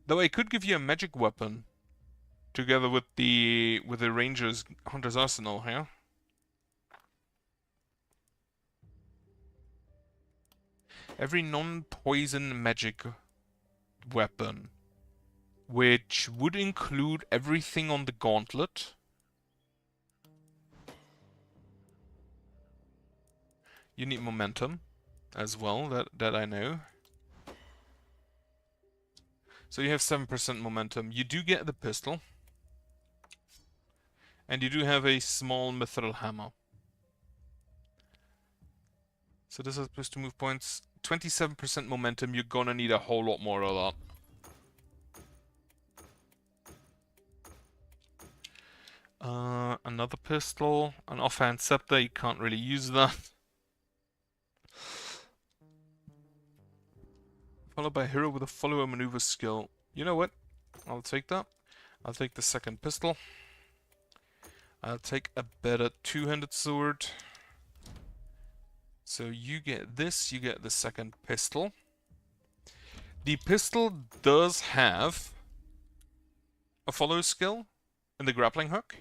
Though I could give you a magic weapon. Together with the Ranger's Hunter's Arsenal here. Every non-poison magic weapon, which would include everything on the gauntlet. You need momentum as well, that I know. So you have 7% momentum. You do get the pistol. And you do have a small mithril hammer. So this is supposed to move points. 27% momentum, you're gonna need a whole lot more of that. Another pistol, an offhand scepter, you can't really use that. Followed by a hero with a follower maneuver skill. You know what? I'll take that. I'll take the second pistol. I'll take a better two-handed sword. So you get this, you get the second pistol. The pistol does have a follow skill in the grappling hook.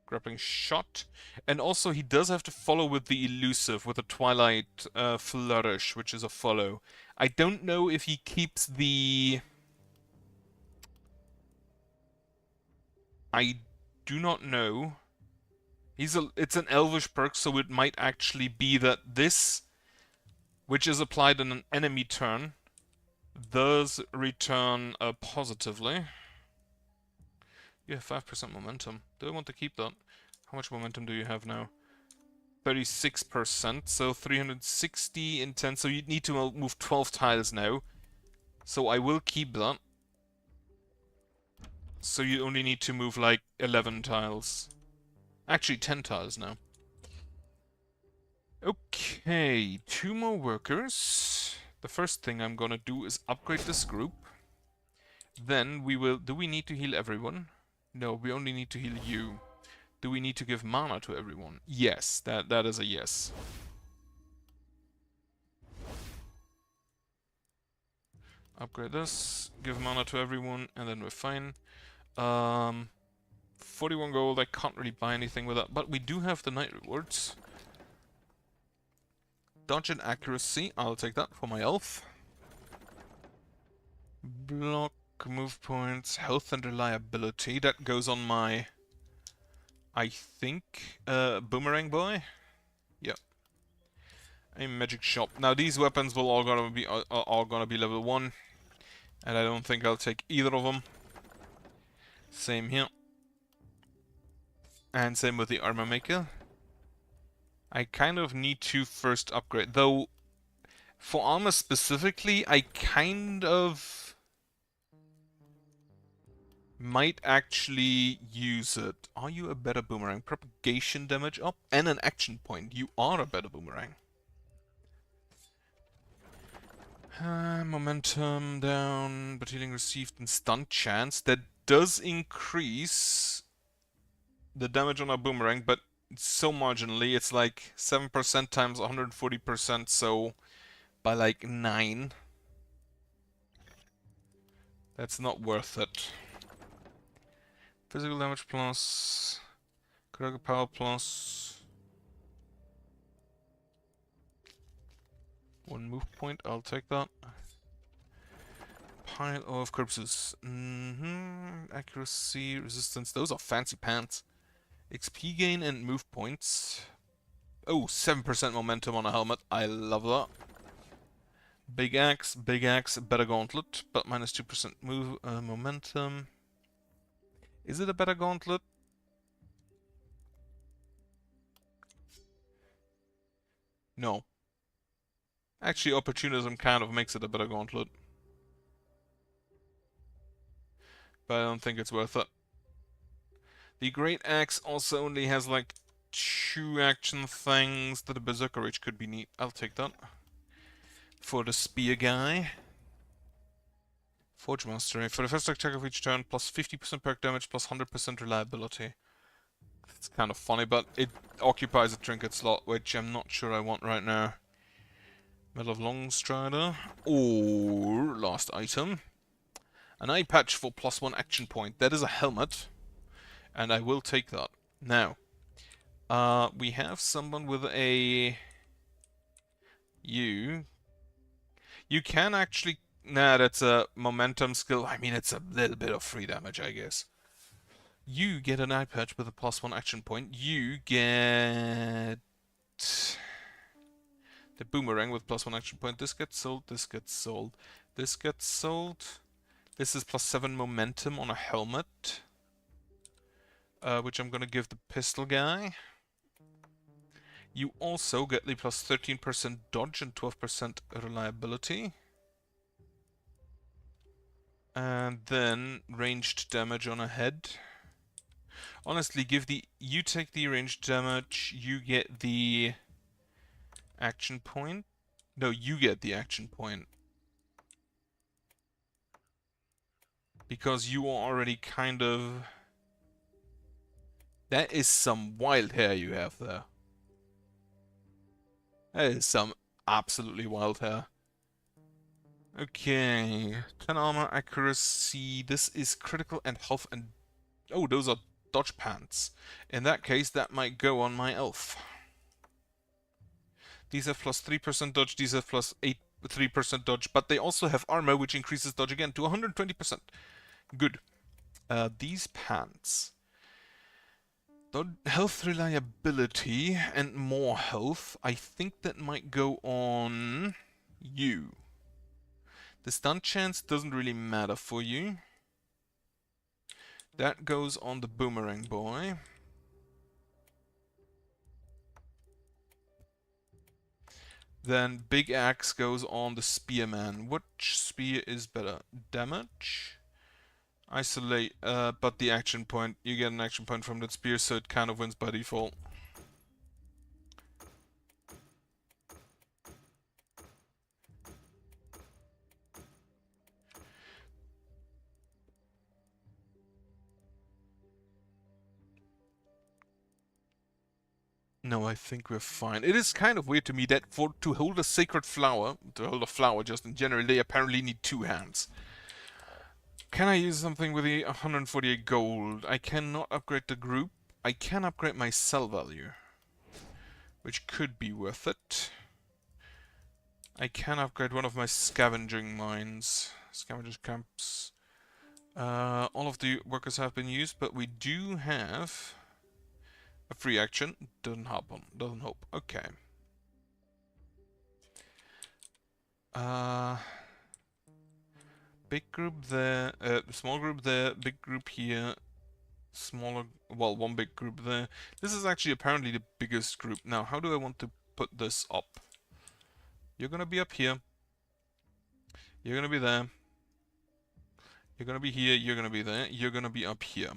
Grappling shot. And also he does have to follow with the elusive, with the Twilight Flourish, which is a follow. I don't know if he keeps the... I do not know. It's an elvish perk, so it might actually be that this, which is applied on an enemy turn, does return positively. You have 5% momentum. Do I want to keep that? How much momentum do you have now? 36%, so 360 in 10, so you need to move 12 tiles now. So I will keep that. So you only need to move like 11 tiles. Actually 10 tiles now. Okay, 2 more workers. The first thing I'm gonna do is upgrade this group. Then we will... Do we need to heal everyone? No, we only need to heal you. Do we need to give mana to everyone? Yes, that is a yes. Upgrade this, give mana to everyone, and then we're fine. 41 gold, I can't really buy anything with that, but we do have the night rewards. Dodge and accuracy, I'll take that for my elf. Block, move points, health and reliability, that goes on my... I think, boomerang boy? Yep. A magic shop. Now these weapons will all gonna be level 1. And I don't think I'll take either of them. Same here. And same with the armor maker. I kind of need to first upgrade. Though, for armor specifically, I kind of might actually use it. Are you a better boomerang? Propagation damage up and an action point. You are a better boomerang. Momentum down, but healing received and stun chance. That does increase the damage on our boomerang, but so marginally. It's like 7% times 140%, so by like 9. That's not worth it. Physical damage plus, critical power plus 1 move point, I'll take that. Pile of corpses. Accuracy, resistance, those are fancy pants. XP gain and move points. Oh, 7% momentum on a helmet, I love that. Big axe, better gauntlet, but minus 2% move momentum. Is it a better gauntlet? No. Actually, opportunism kind of makes it a better gauntlet. But I don't think it's worth it. The Great Axe also only has like 2 action things that a Berserker Rage could be neat. I'll take that. For the Spear guy. Forge Mastery. For the first attack of each turn, plus 50% perk damage, plus 100% reliability. It's kind of funny, but it occupies a trinket slot, which I'm not sure I want right now. Medal of Longstrider. Or, last item. An eye patch for plus 1 action point. That is a helmet. And I will take that. Now, we have someone with a... You can actually... Nah, that's a momentum skill. I mean, it's a little bit of free damage, I guess. You get an eye patch with a plus 1 action point. You get... the boomerang with plus 1 action point. This gets sold, this gets sold. This gets sold. This is plus 7 momentum on a helmet. Which I'm gonna give the pistol guy. You also get the plus 13% dodge and 12% reliability. And then ranged damage on a head. Honestly, you take the ranged damage, you get the action point. No, you get the action point. Because you are already kind of... That is some wild hair you have there. That is some absolutely wild hair. Okay, 10 armor, accuracy, this is critical and health and... Oh, those are dodge pants. In that case, that might go on my elf. These have plus 3% dodge, these have plus 3% dodge, but they also have armor, which increases dodge again to 120%. Good. These pants. Health reliability and more health. I think that might go on you. The stun chance doesn't really matter for you. That goes on the boomerang boy. Then big axe goes on the spearman. Which spear is better? Damage? Isolate, but the action point. You get an action point from that spear, so it kind of wins by default. No, I think we're fine. It is kind of weird to me that to hold a sacred flower, to hold a flower just in general, they apparently need 2 hands. Can I use something with the 148 gold? I cannot upgrade the group. I can upgrade my sell value, which could be worth it. I can upgrade one of my scavenging mines. Scavengers camps. All of the workers have been used, but we do have a free action. Doesn't happen. Doesn't hope. Okay. Big group there. Small group there. Big group here. Smaller. Well, one big group there. This is actually apparently the biggest group. Now, how do I want to put this up? You're gonna be up here. You're gonna be there. You're gonna be here. You're gonna be there. You're gonna be up here.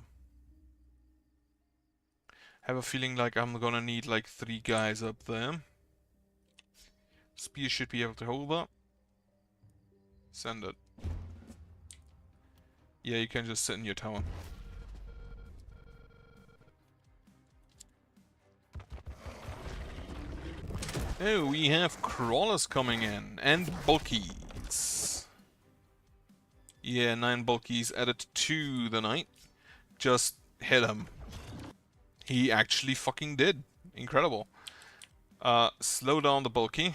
Have a feeling like I'm gonna need like 3 guys up there. Spear should be able to hold that. Send it. Yeah, you can just sit in your tower. Oh, we have crawlers coming in. And bulkies. Yeah, 9 bulkies added to the night. Just hit him. He actually fucking did. Incredible. Slow down the bulky.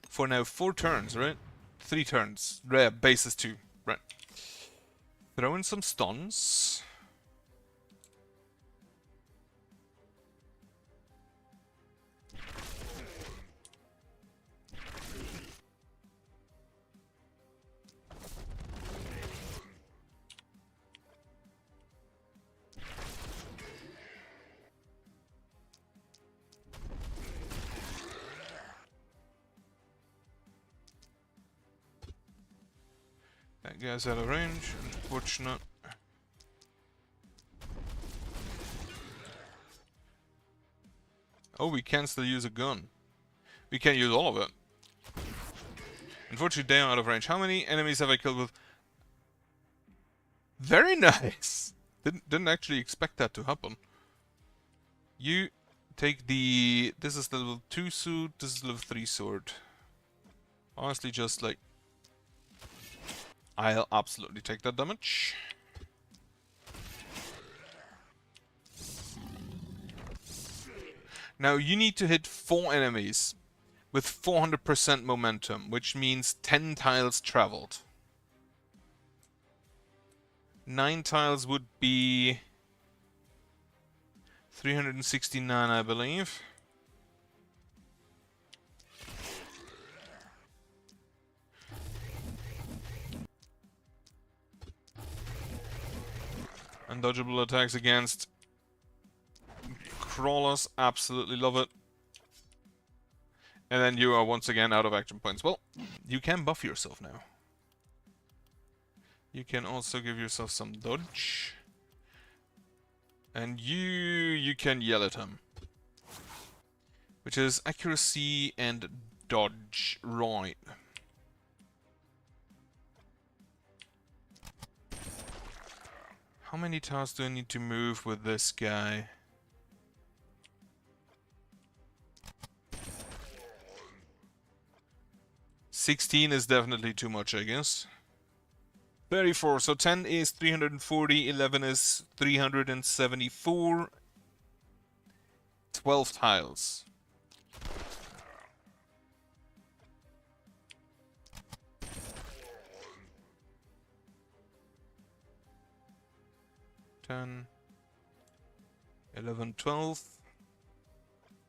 For now 4 turns, right? 3 turns. Rare, base is 2. Right. Throw in some stuns. That guy's out of range, unfortunate. Oh, we can still use a gun. We can't use all of it. Unfortunately, they are out of range. How many enemies have I killed with? Very nice! Didn't actually expect that to happen. You take the... This is the level 2 suit, this is the level 3 sword. Honestly, just like... I'll absolutely take that damage. Now you need to hit 4 enemies with 400% momentum, which means 10 tiles traveled. 9 tiles would be 369, I believe. Undodgeable attacks against crawlers, absolutely love it. And then you are once again out of action points. Well, you can buff yourself now. You can also give yourself some dodge. And you can yell at him. Which is accuracy and dodge. Right. How many tiles do I need to move with this guy? $16 is definitely too much, I guess. 34, so 10 is 340, 11 is 374. 12 tiles. $10, 11, 12.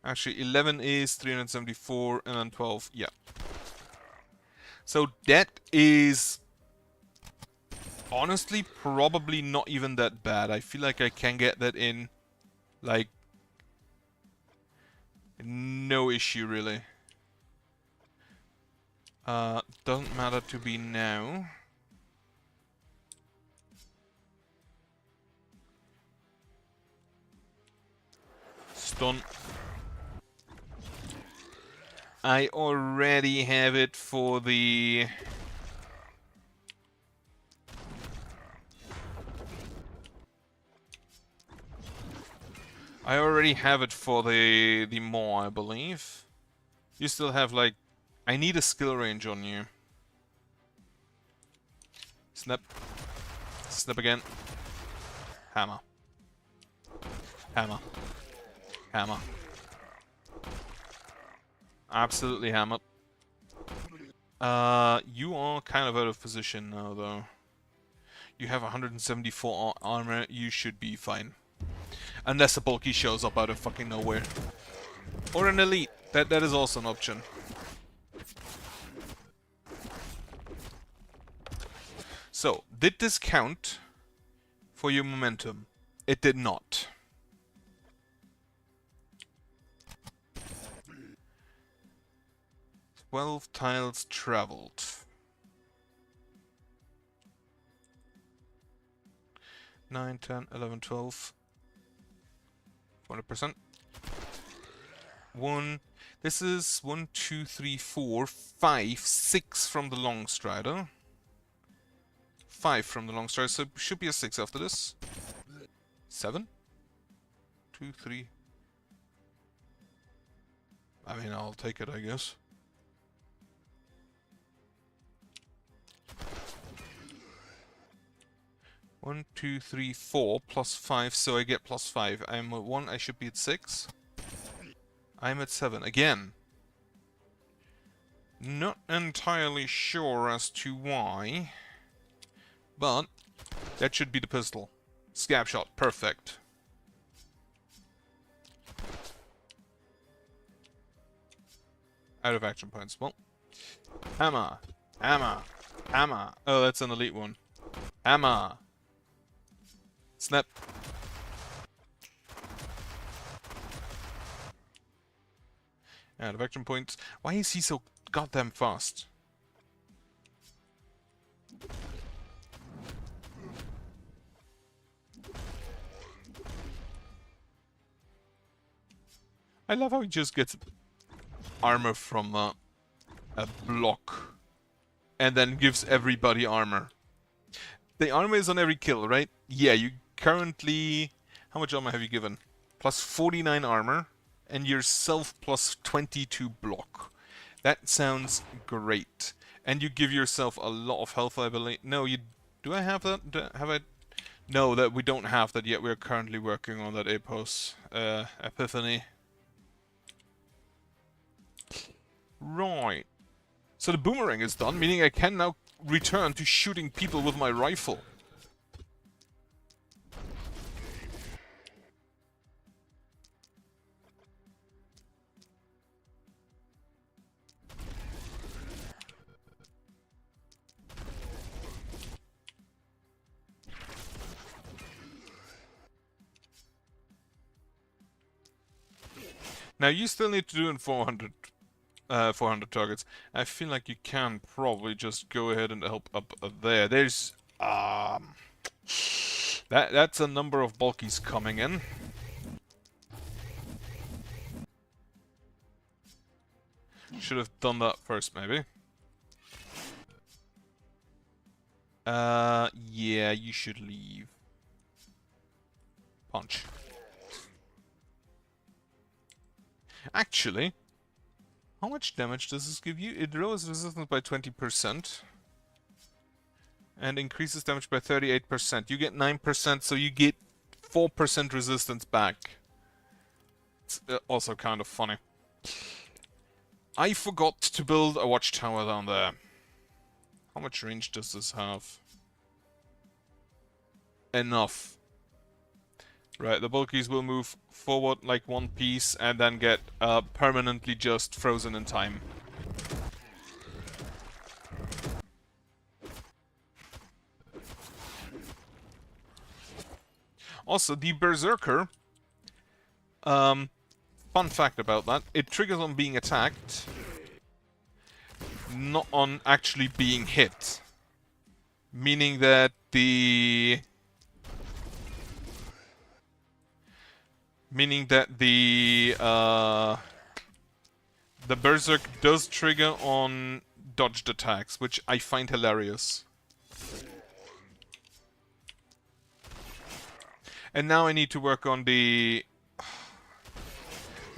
Actually, 11 is 374, and then 12, yeah. So that is honestly probably not even that bad. I feel like I can get that in, like, no issue really. Doesn't matter to be now. Stun. I already have it for the... I already have it for the Maw, I believe. You still have, like... I need a skill range on you. Snap. Snap again. Hammer. Hammer. Hammer. Absolutely hammer. You are kind of out of position now, though. You have 174 armor, you should be fine. Unless a bulky shows up out of fucking nowhere. Or an elite. That is also an option. So, did this count for your momentum? It did not. "12 tiles traveled." 9, 10, 11, 12. 100%. This is 1, 2, 3, 4, 5, 6 from the long strider. 5 from the long strider, so it should be a 6 after this. 7? 2, 3. I mean, I'll take it, I guess. One, 2, 3, 4, plus 5, so I get plus 5. I'm at 1, I should be at 6. I'm at 7. Again. Not entirely sure as to why. But that should be the pistol. Scab shot, perfect. Out of action points. Well, hammer, hammer, hammer. Oh, that's an elite one. Hammer. Snap. Out of action points. Why is he so goddamn fast? I love how he just gets armor from a block and then gives everybody armor. The armor is on every kill, right? Yeah, you currently... How much armor have you given? Plus 49 armor and yourself plus 22 block. That sounds great. And you give yourself a lot of health, I believe. No, you... Do I have that? Have I... No, that we don't have that yet. We're currently working on that Apos Epiphany. Right. So the boomerang is done, meaning I can now return to shooting people with my rifle. Now you still need to do in 400 targets. I feel like you can probably just go ahead and help up there. There's that's a number of bulkies coming in. Should have done that first, maybe. Yeah, you should leave. Punch. Actually, how much damage does this give you? It lowers resistance by 20% and increases damage by 38%. You get 9%, so you get 4% resistance back. It's also kind of funny. I forgot to build a watchtower down there. How much range does this have? Enough. Right, the bulkies will move forward like one piece and then get permanently just frozen in time. Also, the Berserker, fun fact about that, it triggers on being attacked, not on actually being hit. Meaning that the Berserk does trigger on dodged attacks, which I find hilarious. And now I need to work on the...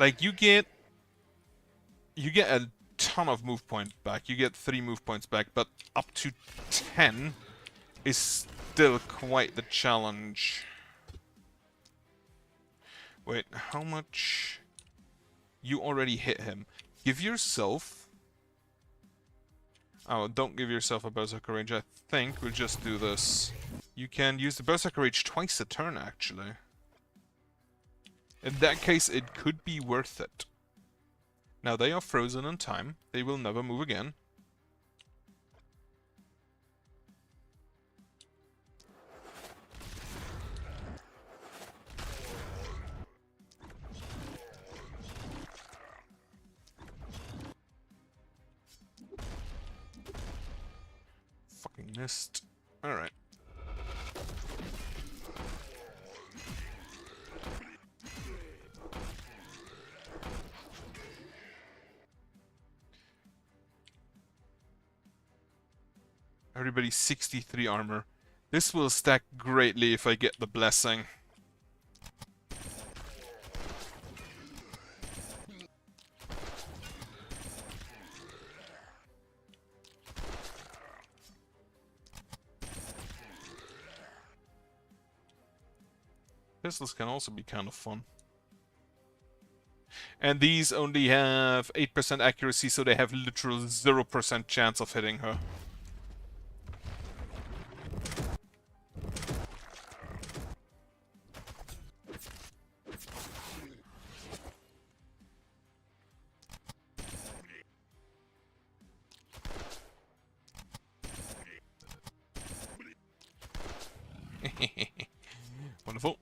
Like, you get a ton of move points back. You get 3 move points back, but up to 10 is still quite the challenge. Wait, how much? You already hit him. Give yourself... Oh, don't give yourself a Berserker Rage. I think we'll just do this. You can use the Berserker Rage twice a turn, actually. In that case, it could be worth it. Now, they are frozen in time. They will never move again. Fucking missed. Alright. Everybody's 63 armor. This will stack greatly if I get the blessing. Pistols can also be kind of fun. And these only have 8% accuracy, so they have literal 0% chance of hitting her. Wonderful.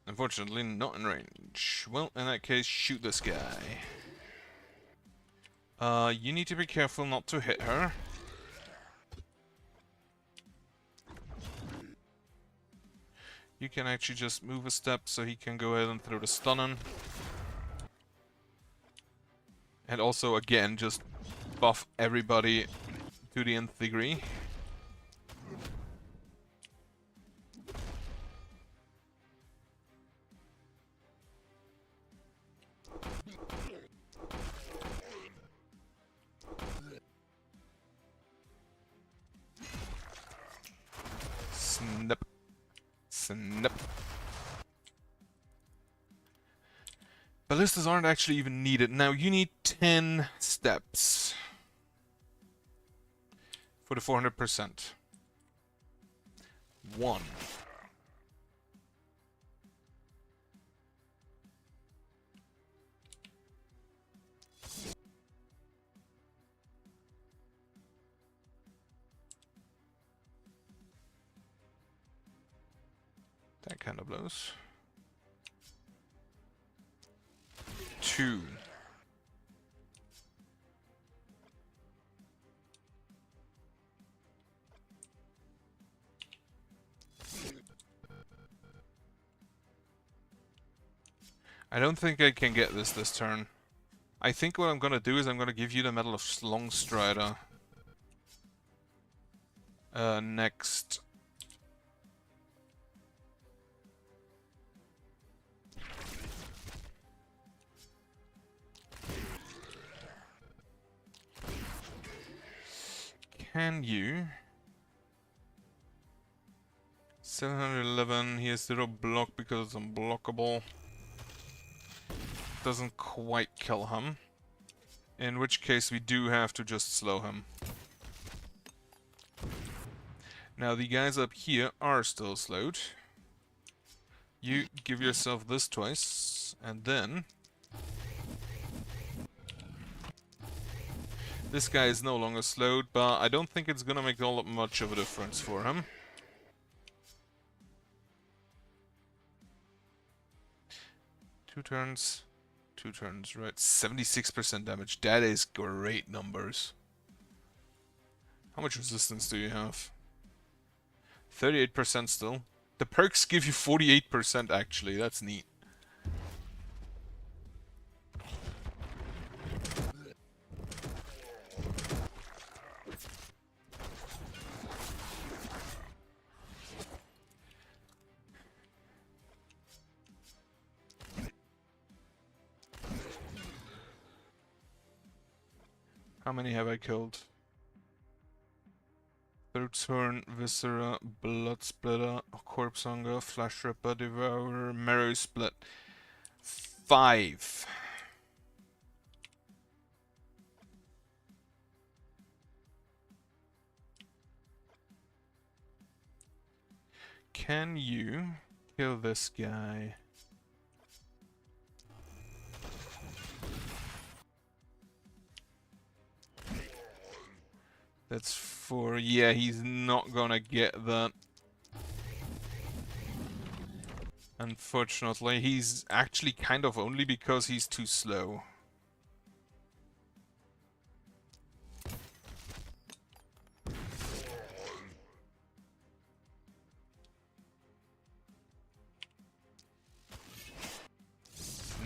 Unfortunately, not in range. Well, in that case, shoot this guy. You need to be careful not to hit her. You can actually just move a step so he can go ahead and throw the stun in. And also, again, just buff everybody to the nth degree. Snip. Snip. Ballistas aren't actually even needed. Now, you need 10 steps for the 400%. 1. That kind of blows. 2. I don't think I can get this turn. I think what I'm gonna do is I'm gonna give you the Medal of Longstrider. Next. Can you? 711, he has 0 block because it's unblockable. Doesn't quite kill him. In which case we do have to just slow him. Now the guys up here are still slowed. You give yourself this twice, and then... This guy is no longer slowed, but I don't think it's gonna make all that much of a difference for him. Two turns, right? 76% damage. That is great numbers. How much resistance do you have? 38% still. The perks give you 48% actually. That's neat. How many have I killed? Throat Horn, Viscera, Blood Splitter, Corpse Hunger, Flesh Ripper, Devourer, Marrow Split. 5. Can you kill this guy? That's 4. Yeah, he's not gonna get that. Unfortunately, he's actually kind of only because he's too slow.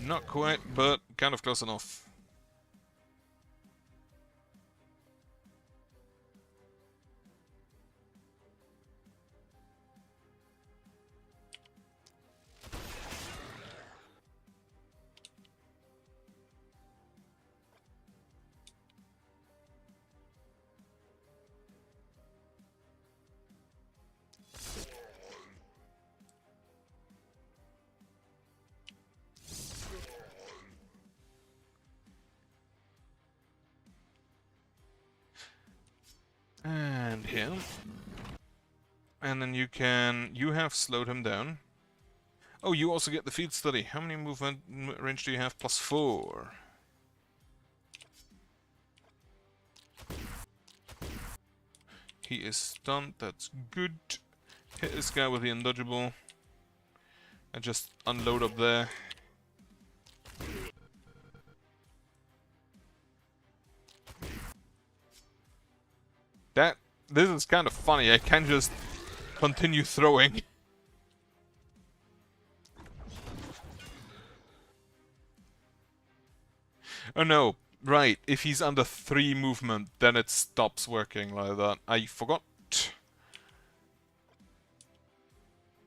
Not quite, but kind of close enough. And him. And then you have slowed him down. Oh, you also get the field study. How many movement range do you have? +4. He is stunned, that's good. Hit this guy with the undodgeable. And just unload up there. This is kind of funny, I can just continue throwing. Oh no, right, if he's under 3 movement, then it stops working like that. I forgot.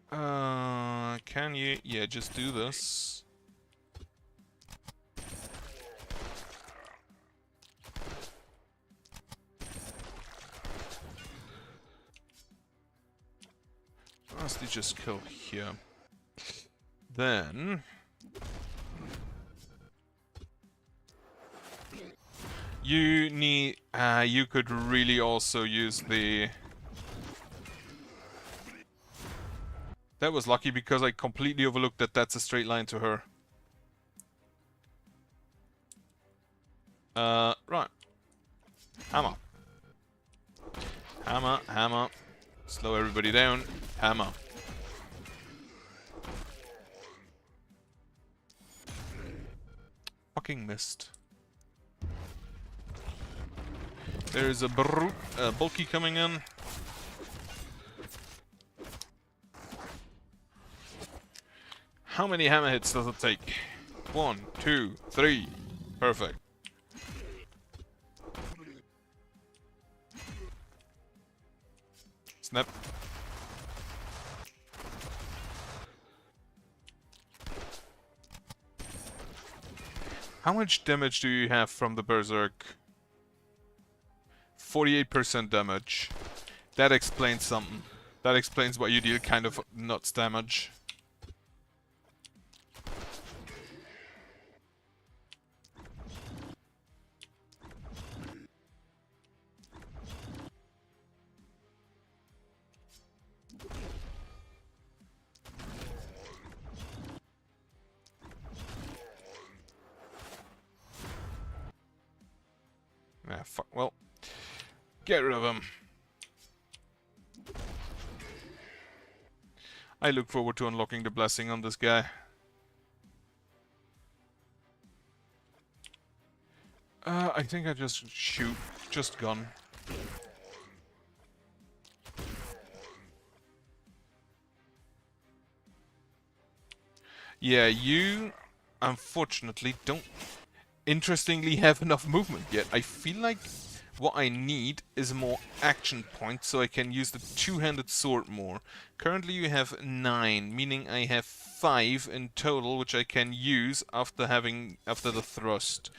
Can you? Yeah, just do this. First, you just kill here. Then you need. You could really also use the. That was lucky because I completely overlooked that that's a straight line to her. Right. Hammer. Hammer, hammer. Slow everybody down. Hammer. Fucking missed. There's a brute, bulky coming in. How many hammer hits does it take? 1, 2, 3. Perfect. Snap. How much damage do you have from the Berserk? 48% damage. That explains something. That explains why you deal kind of nuts damage. Ah, fuck. Well, get rid of him. I look forward to unlocking the blessing on this guy. I think I just shoot. Just gun. Yeah, you unfortunately don't interestingly have enough movement yet. I feel like what I need is more action points so I can use the two-handed sword more. Currently you have 9, meaning I have 5 in total, which I can use after the thrust.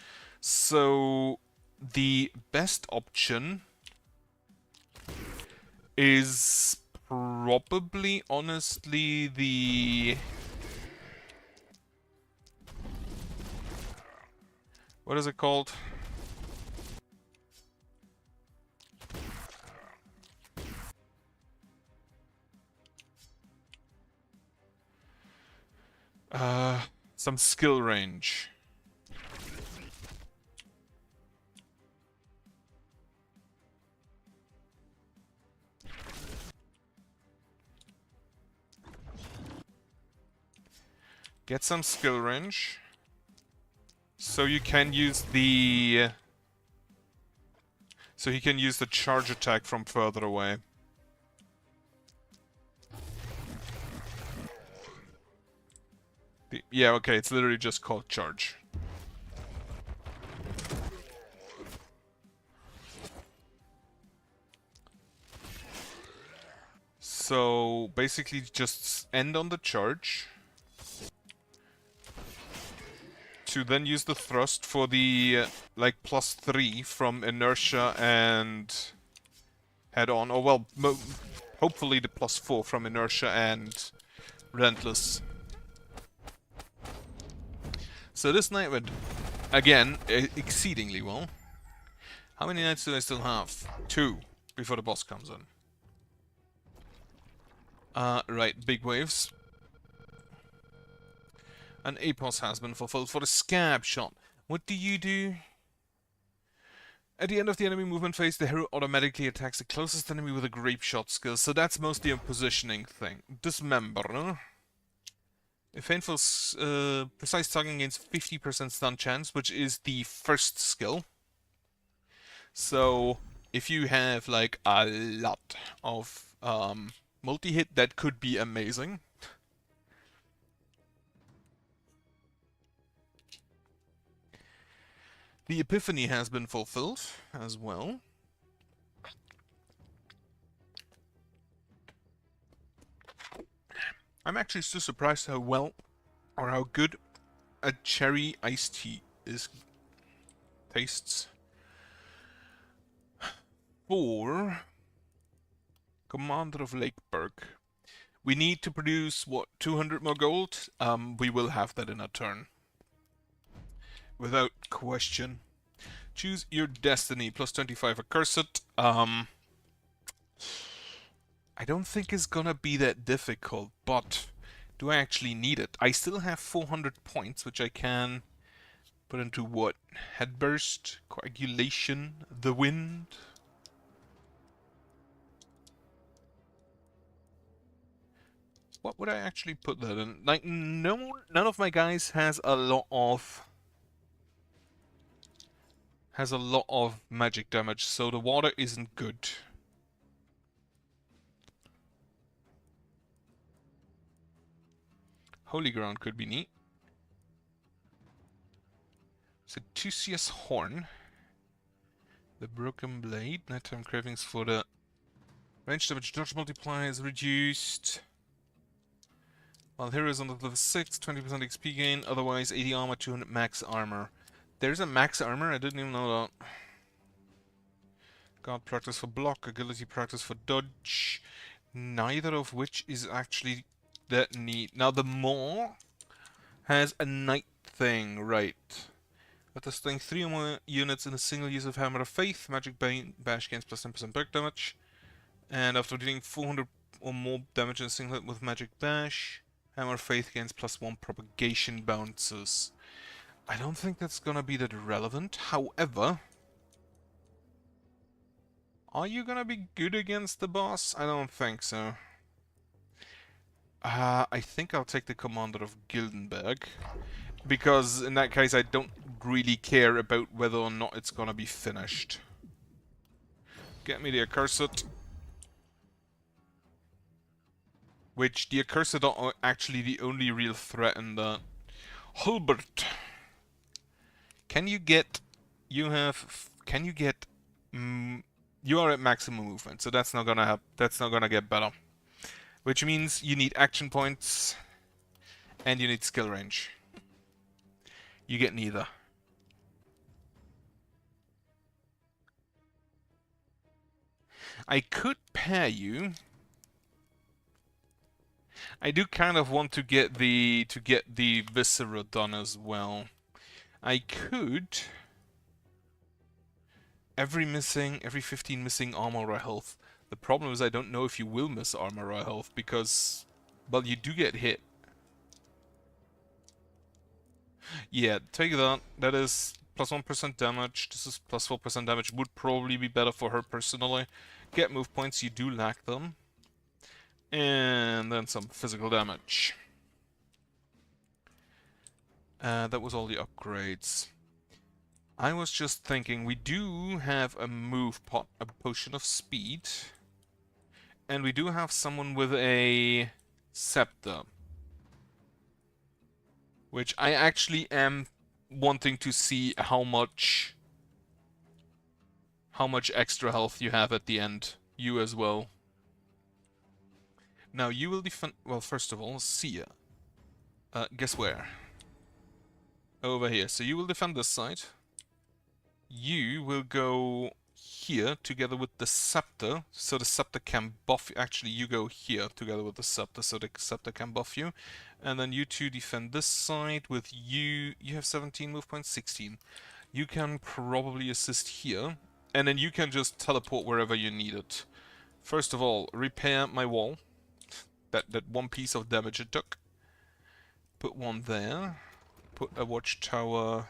So the best option is probably, honestly, the... What is it called? Some skill range. Get some skill range. So you can use the... So he can use the charge attack from further away. Yeah, okay, it's literally just called charge. So basically just end on the charge. To then use the thrust for the, like, +3 from inertia and head on. Or, well, hopefully the +4 from inertia and relentless. So this knight went, again, exceedingly well. How many knights do I still have? 2, before the boss comes in. Right, big waves. An APOS has been fulfilled for the scab shot. What do you do? At the end of the enemy movement phase, the hero automatically attacks the closest enemy with a grape shot skill, so that's mostly a positioning thing. Dismember. A painful, precise targeting gains 50% stun chance, which is the first skill. So, if you have, like, a lot of multi-hit, that could be amazing. The Epiphany has been fulfilled as well. I'm actually still surprised how well or how good a cherry iced tea tastes. For Commander of Lakeburg, we need to produce, what, 200 more gold? We will have that in a turn. Without question. Choose your destiny, +25 accursed. I don't think it's gonna be that difficult, but do I actually need it? I still have 400 points, which I can put into what? Headburst, coagulation, the wind. What would I actually put that in? Like, no, none of my guys has a lot of magic damage, so the water isn't good. Holy Ground could be neat. Seducious Horn. The Broken Blade. Nighttime Cravings for the range damage dodge multiplier is reduced. While hero is on the level 6, 20% XP gain. Otherwise, 80 armor, 200 max armor. There's a max armor? I didn't even know that. God practice for block, agility practice for dodge. Neither of which is actually that neat. Now the Maw has a night thing, right. After slaying 3 or more units in a single use of Hammer of Faith, Magic Bash gains +10% back damage. And after dealing 400 or more damage in a single hit with Magic Bash, Hammer of Faith gains +1 propagation bounces. I don't think that's gonna be that relevant. However, are you gonna be good against the boss? I don't think so. I think I'll take the Commander of Gildenberg. Because in that case I don't really care about whether or not it's gonna be finished. Get me the Accursed. Which, the Accursed are actually the only real threat in that. Hulbert! Can you get... You have... Can you get... you are at maximum movement, so that's not gonna help. That's not gonna get better. Which means you need action points, and you need skill range. You get neither. I could pair you. I do kind of want to get the Viscera done as well. I could every 15 missing armor or health. The problem is I don't know if you will miss armor or health because, well, you do get hit. Yeah, take that. That is plus 1% damage. This is plus 4% damage. Would probably be better for her personally. Get move points, you do lack them. And then some physical damage. That was all the upgrades. I was just thinking, we do have a move pot, a potion of speed. And we do have someone with a scepter. Which I actually am wanting to see how much extra health you have at the end. You as well. Now you will defend. Well, first of all, see ya. Guess where? Over here. So you will defend this side. You will go here together with the scepter, so the scepter can buff you. Actually, you go here together with the scepter, so the scepter can buff you. And then you two defend this side with you. You have 17 move points, 16. You can probably assist here, and then you can just teleport wherever you need it. First of all, repair my wall. That one piece of damage it took. Put one there. Put a watchtower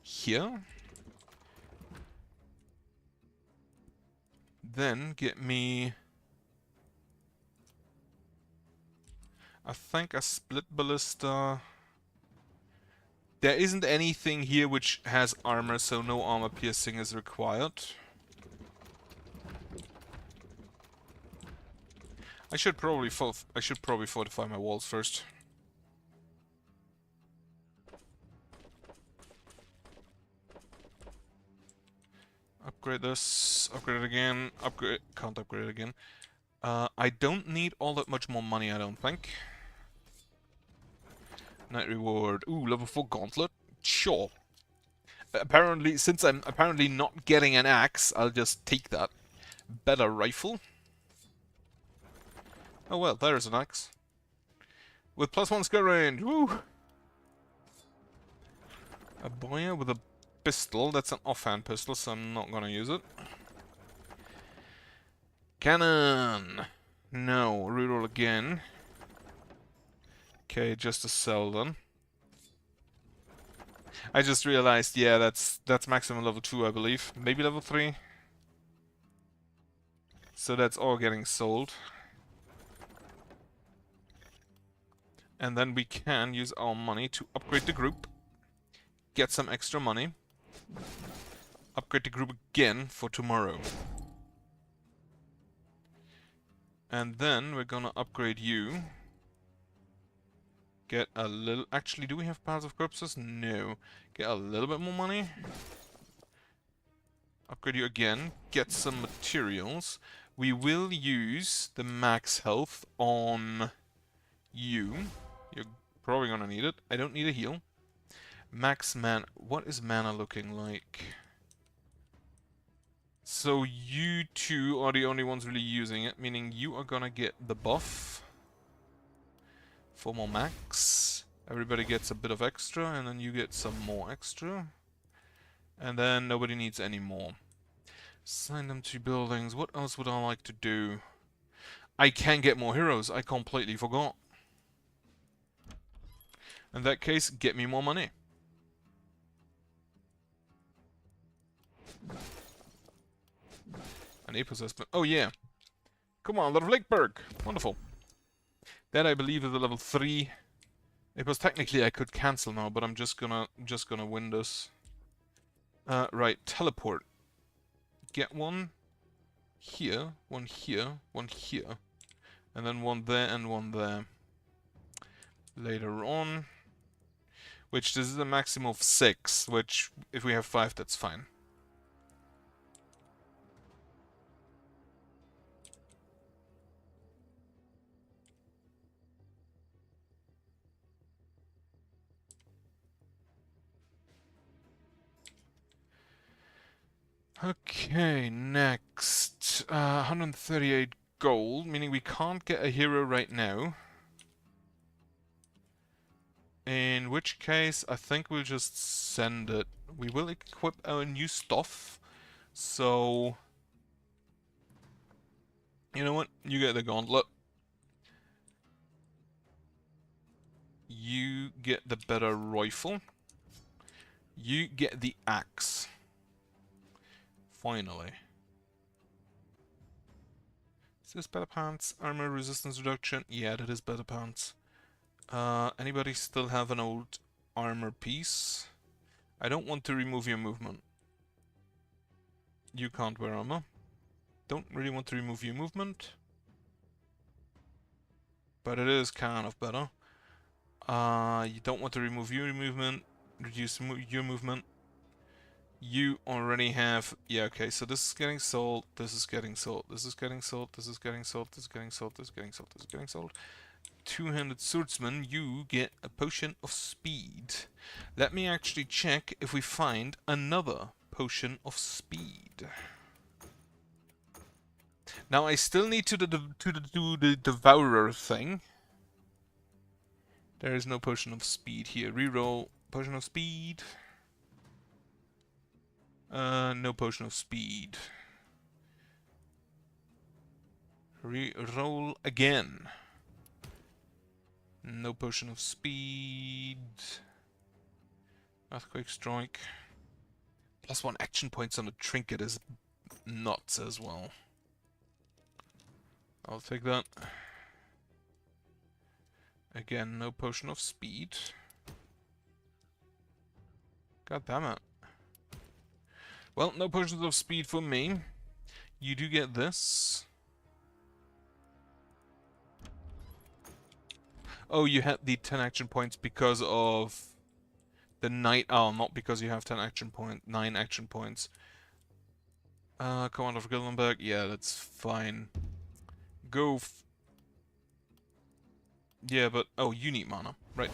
here. Then get me, I think, a split ballista. There isn't anything here which has armor, so no armor piercing is required. I should probably fortify my walls first. Upgrade this, upgrade it again, can't upgrade it again. I don't need all that much more money, I don't think. Night reward, ooh, level 4 gauntlet, sure. Apparently, since I'm apparently not getting an axe, I'll just take that. Better rifle. Oh well, there's an axe. With +1 skill range, woo! A boya with a pistol, that's an offhand pistol, so I'm not gonna use it. Cannon! No, reroll again. Okay, just a cell then. I just realized, yeah, that's maximum level 2, I believe. Maybe level 3. So that's all getting sold. And then we can use our money to upgrade the group. Get some extra money. Upgrade the group again for tomorrow. And then we're gonna upgrade you. Get a little... Actually, do we have piles of corpses? No. Get a little bit more money. Upgrade you again. Get some materials. We will use the max health on you. You're probably gonna need it. I don't need a heal. Max mana. What is mana looking like? So you two are the only ones really using it, meaning you are gonna get the buff for more max. Everybody gets a bit of extra, and then you get some more extra. And then nobody needs any more. Assign them to buildings. What else would I like to do? I can get more heroes. I completely forgot. In that case, get me more money. An apossessment. Oh yeah. Come on, Lord of Lakeburg. Wonderful. That I believe is a level 3. Because technically I could cancel now, but I'm just gonna win this. Right, teleport. Get one here, one here, one here. And then one there and one there. Later on. Which this is a maximum of 6, which if we have 5 that's fine. Okay, next. 138 gold, meaning we can't get a hero right now. In which case, I think we'll just send it. We will equip our new stuff. So, you know what? You get the gauntlet. You get the better rifle. You get the axe. Finally. Is this better pants? Armor resistance reduction? Yeah, that is better pants. Anybody still have an old armor piece? I don't want to remove your movement. You can't wear armor. Don't really want to remove your movement. But it is kind of better. You don't want to remove your movement. Reduce your movement. You already have... Yeah, okay, so this is getting sold. This is getting sold. This is getting sold. This is getting sold. This is getting sold. This is getting sold. This is getting sold. Two-handed swordsman, you get a potion of speed. Let me actually check if we find another potion of speed. Now I still need to do the devourer thing. There is no potion of speed here. Reroll potion of speed. No potion of speed. Reroll again. No potion of speed. Earthquake strike. +1 action points on the trinket is nuts as well. I'll take that. Again, no potion of speed. God damn it. Well, no potions of speed for me. You do get this. Oh, you had the 10 action points because of the night. Oh, not because you have 10 action points. 9 action points. Commander of Gillenberg. Yeah, that's fine. Go. Yeah, but oh, you need mana, right?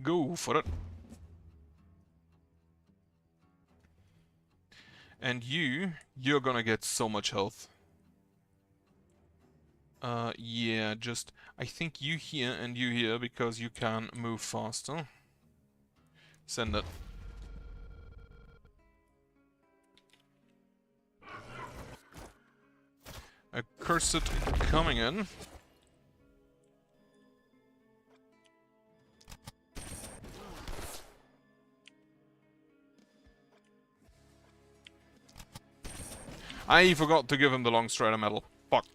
Go for it. And you're gonna get so much health. Yeah, just I think you here and you here because you can move faster. Send it. Accursed coming in. I forgot to give him the long strider medal. Fuck.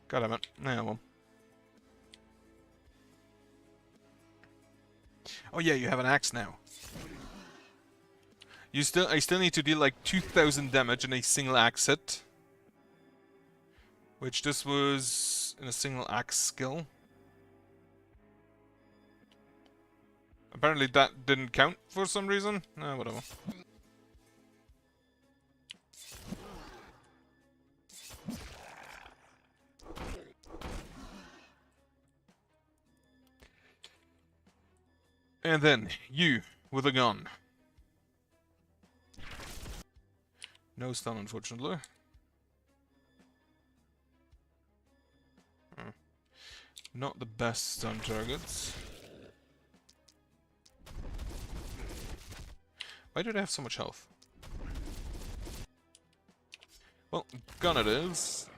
God damn it. Yeah, well. Oh yeah, you have an axe now. I still need to deal like 2000 damage in a single axe hit. Which this was in a single axe skill. Apparently that didn't count for some reason. Whatever. And then, you, with a gun. No stun, unfortunately. Not the best stun targets. Why do they have so much health? Well, gun it is.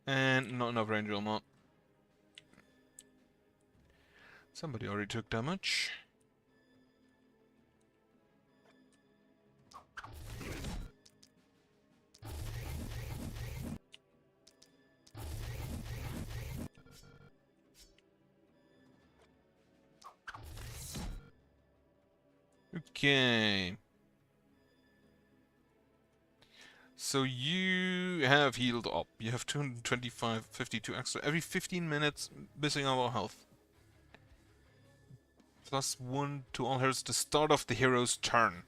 And not enough range armor. Somebody already took damage. Okay. So you have healed up. You have 225, 52 extra. Every 15 minutes, missing our health. +1 to all heroes to start off the hero's turn.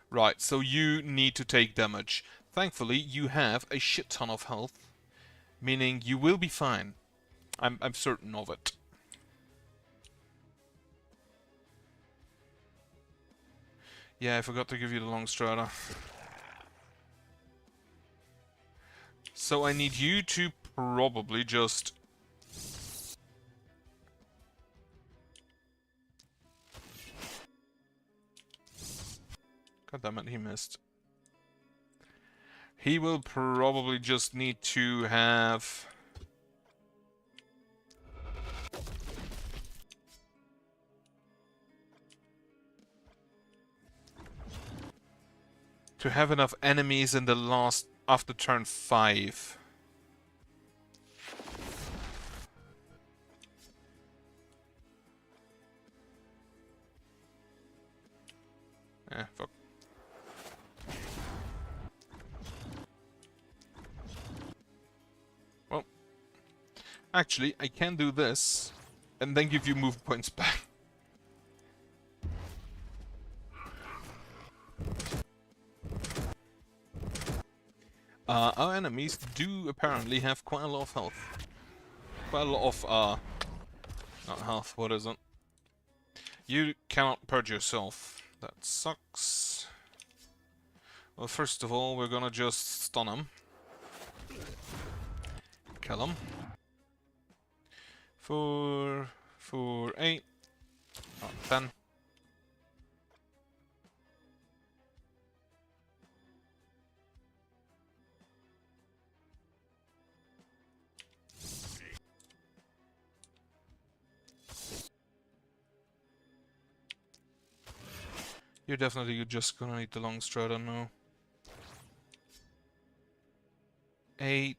Right, so you need to take damage. Thankfully, you have a shit ton of health. Meaning you will be fine. I'm certain of it. Yeah, I forgot to give you the long strata. So I need you to probably just... God damn it, he missed. He will probably just need to have... to have enough enemies in the last... after turn 5. Fuck. Well, actually, I can do this, and then give you move points back. Our enemies do apparently have quite a lot of health. Quite a lot of, not health, what is it? You cannot purge yourself. That sucks. Well, first of all, we're gonna just stun him. Kill him. 4, 8, 10. You're definitely just gonna need the long strata now. 8.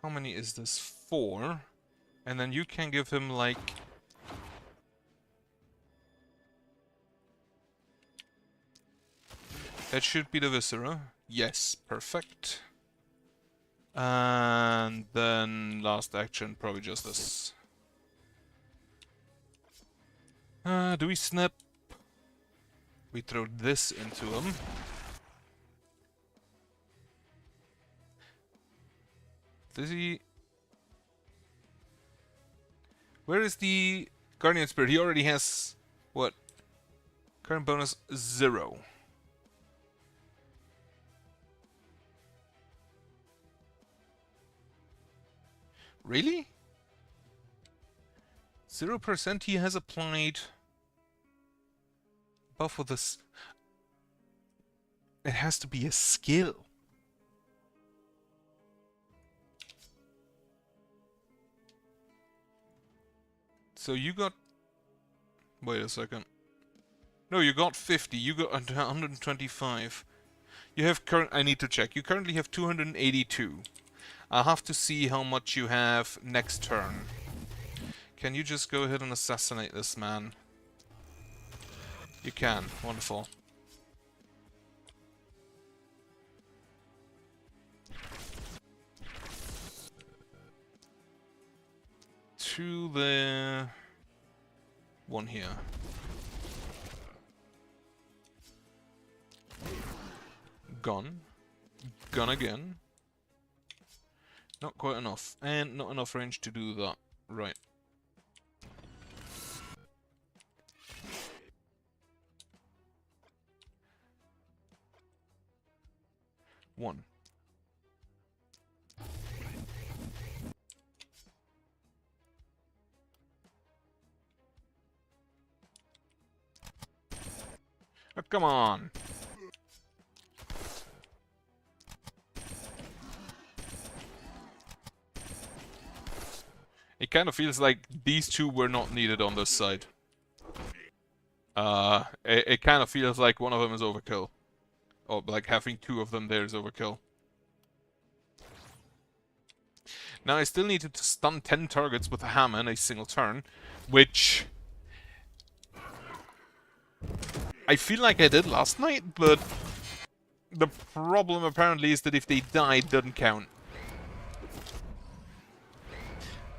How many is this? 4. And then you can give him like... that should be the Viscera. Yes, perfect. And then last action, probably just this. Do we snap? We throw this into him. Does he... where is the Guardian Spirit? He already has... what? Current bonus 0. Really? 0% he has applied... buff with this... it has to be a skill. So you got... wait a second. No, you got 50. You got 125. You have current... I need to check. You currently have 282. I'll have to see how much you have next turn. Can you just go ahead and assassinate this man? You can. Wonderful. To the... one here. Gone. Gone again. Not quite enough. And not enough range to do that. Right. One. Oh, come on! It kind of feels like these two were not needed on this side. It kind of feels like one of them is overkill. Or like having 2 of them there is overkill. Now I still need to stun 10 targets with a hammer in a single turn, which... I feel like I did last night, but the problem apparently is that if they die, it doesn't count.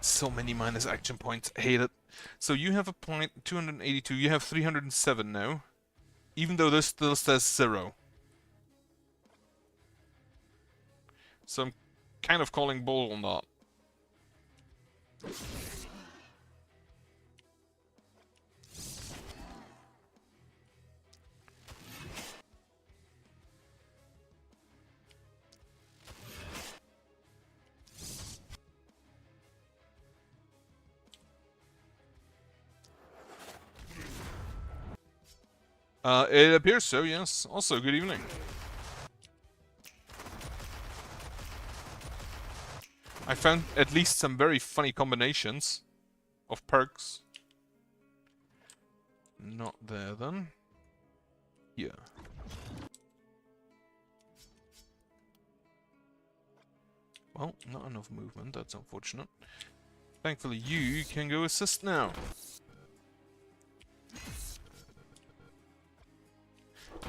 So many minus action points. I hate it. So you have a point 282. You have 307 now, even though this still says 0. So I'm kind of calling bull on that. It appears so, yes. Also, good evening. I found at least some very funny combinations of perks. Not there, then. Here. Well, not enough movement, that's unfortunate. Thankfully, you can go assist now.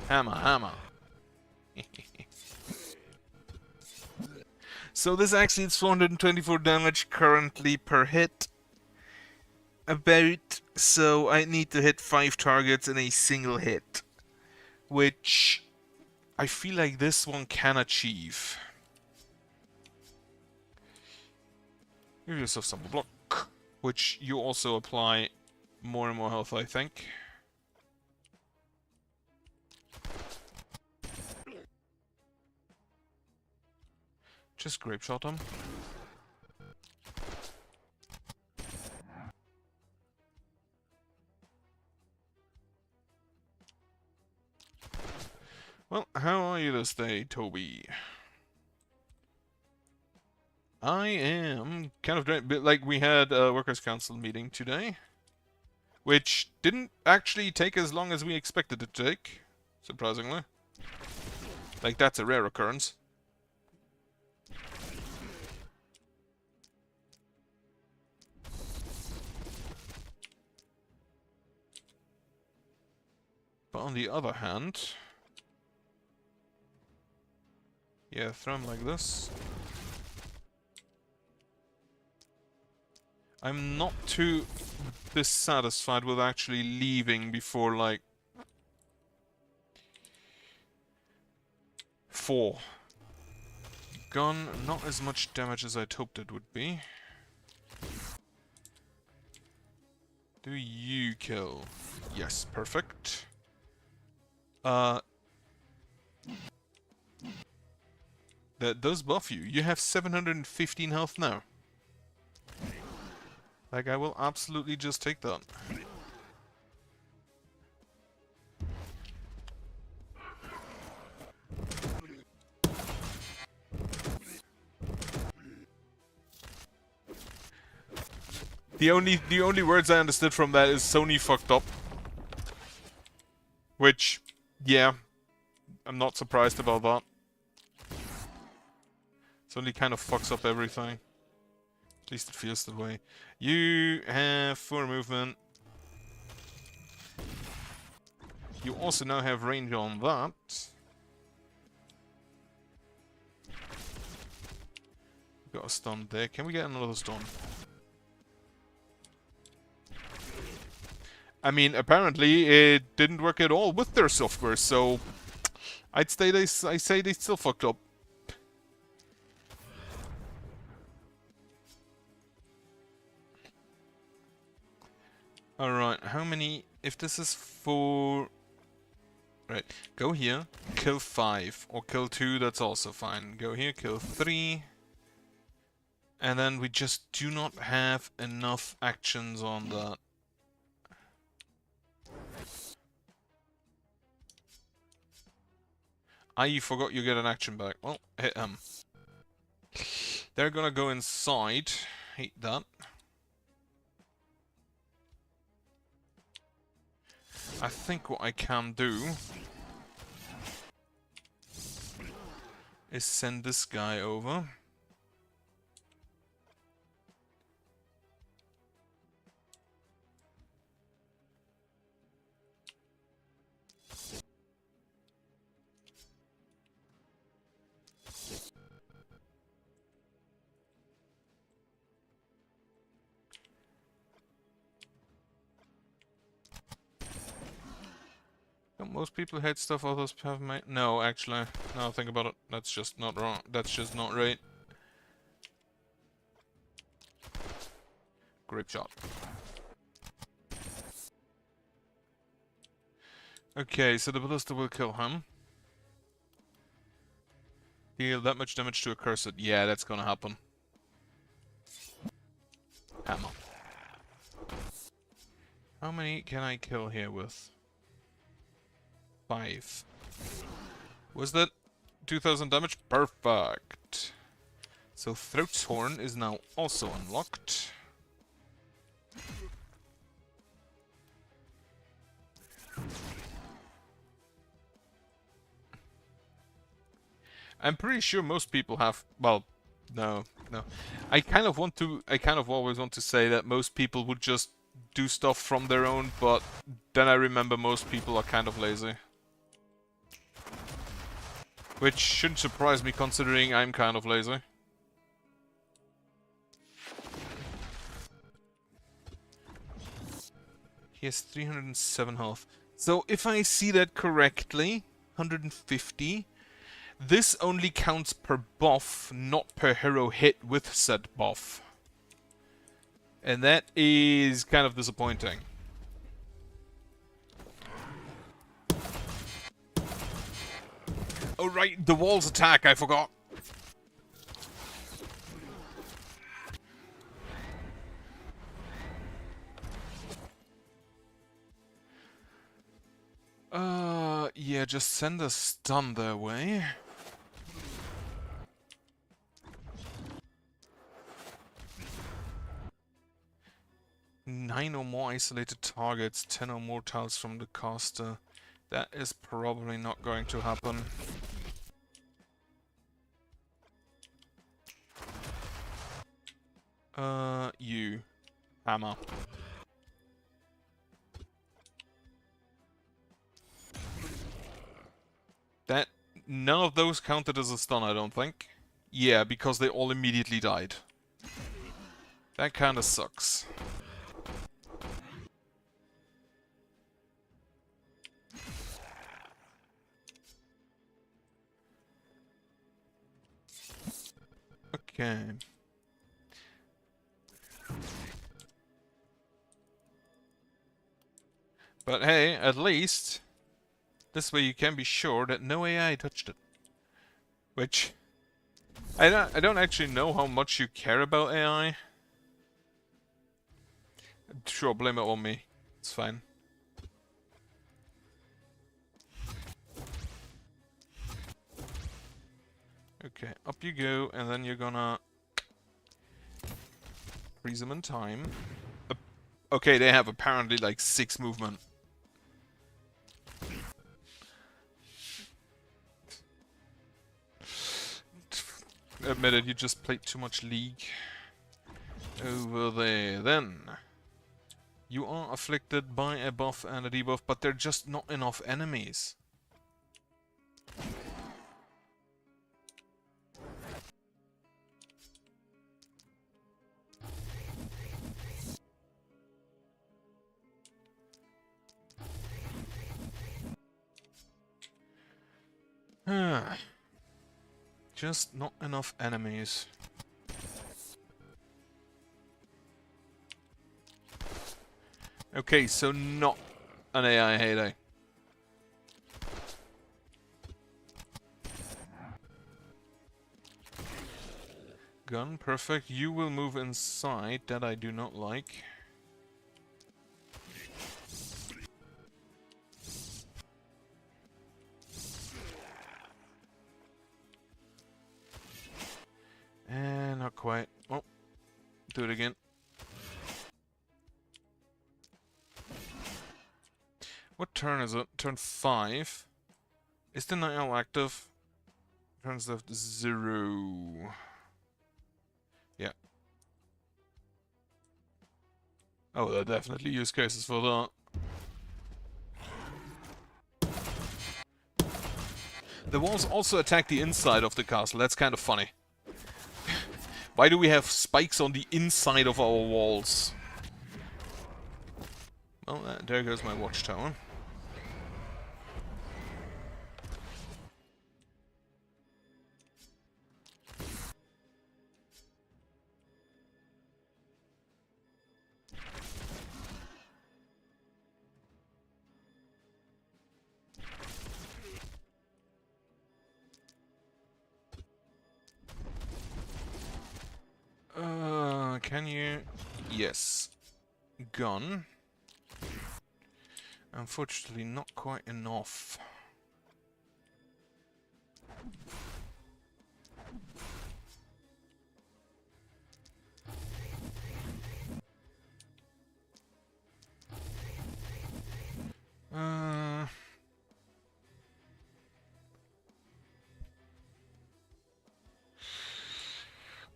Hammer, hammer. So this actually is 424 damage currently per hit. About, so I need to hit 5 targets in a single hit. Which I feel like this one can achieve. Give yourself some block, which you also apply more and more health, I think. Just grape shot him. Well, how are you this day, Toby? I am kind of great, but like we had a workers' council meeting today, which didn't actually take as long as we expected it to take, surprisingly. Like, that's a rare occurrence. But on the other hand... Yeah, throw him like this. I'm not too dissatisfied with actually leaving before, like... 4. Gun, not as much damage as I'd hoped it would be. Do you kill? Yes, perfect. That does buff you. You have 715 health now. Like, I will absolutely just take that. The only words I understood from that is Sony fucked up. Which, yeah, I'm not surprised about that. Sony kind of fucks up everything. At least it feels that way. You have 4 movement. You also now have range on that. Got a stun there. Can we get another stun? I mean, apparently it didn't work at all with their software, so I say they still fucked up. Alright, how many... If this is 4... Right, go here, kill 5, or kill 2, that's also fine. Go here, kill 3. And then we just do not have enough actions on that. You forgot you get an action back. Well, hit him. They're gonna go inside. Hate that. I think what I can do is send this guy over. Don't most people hate stuff others have made? No, actually. Now think about it. That's just not wrong. That's just not right. Grape shot. Okay, so the ballista will kill him. Deal that much damage to a cursed. Yeah, that's gonna happen. Hammer. How many can I kill here with? 5. Was that 2000 damage? Perfect. So Throat's Horn is now also unlocked. I'm pretty sure most people have, well, no. I kind of always want to say that most people would just do stuff from their own, but then I remember most people are kind of lazy. Which shouldn't surprise me considering I'm kind of lazy. He has 307 health. So if I see that correctly, 150. This only counts per buff, not per hero hit with said buff. And that is kind of disappointing. Oh right, the walls attack, I forgot. Yeah, just send a stun their way. Nine or more isolated targets, 10 or more tiles from the caster. That is probably not going to happen. You. Hammer. That... None of those counted as a stun, I don't think. Yeah, because they all immediately died. That kinda sucks. Okay. But hey, at least this way you can be sure that no AI touched it. Which I don't actually know how much you care about AI. Sure, blame it on me. It's fine. Okay, up you go, and then you're gonna freeze them in time. Okay, they have apparently like 6 movement. Admit it, you just played too much League. Over there, then. You are afflicted by a buff and a debuff, but they're just not enough enemies. Just not enough enemies. Okay, so not an AI heyday. Gun, perfect. You will move inside. That I do not like. And not quite. Oh, do it again. What turn is it? Turn 5. Is the night owl active? Turns left 0. Yeah. Oh, there are definitely use cases for that. The walls also attack the inside of the castle. That's kind of funny. Why do we have spikes on the inside of our walls? Well, there goes my watchtower. can you... Yes. Gun. Unfortunately, not quite enough.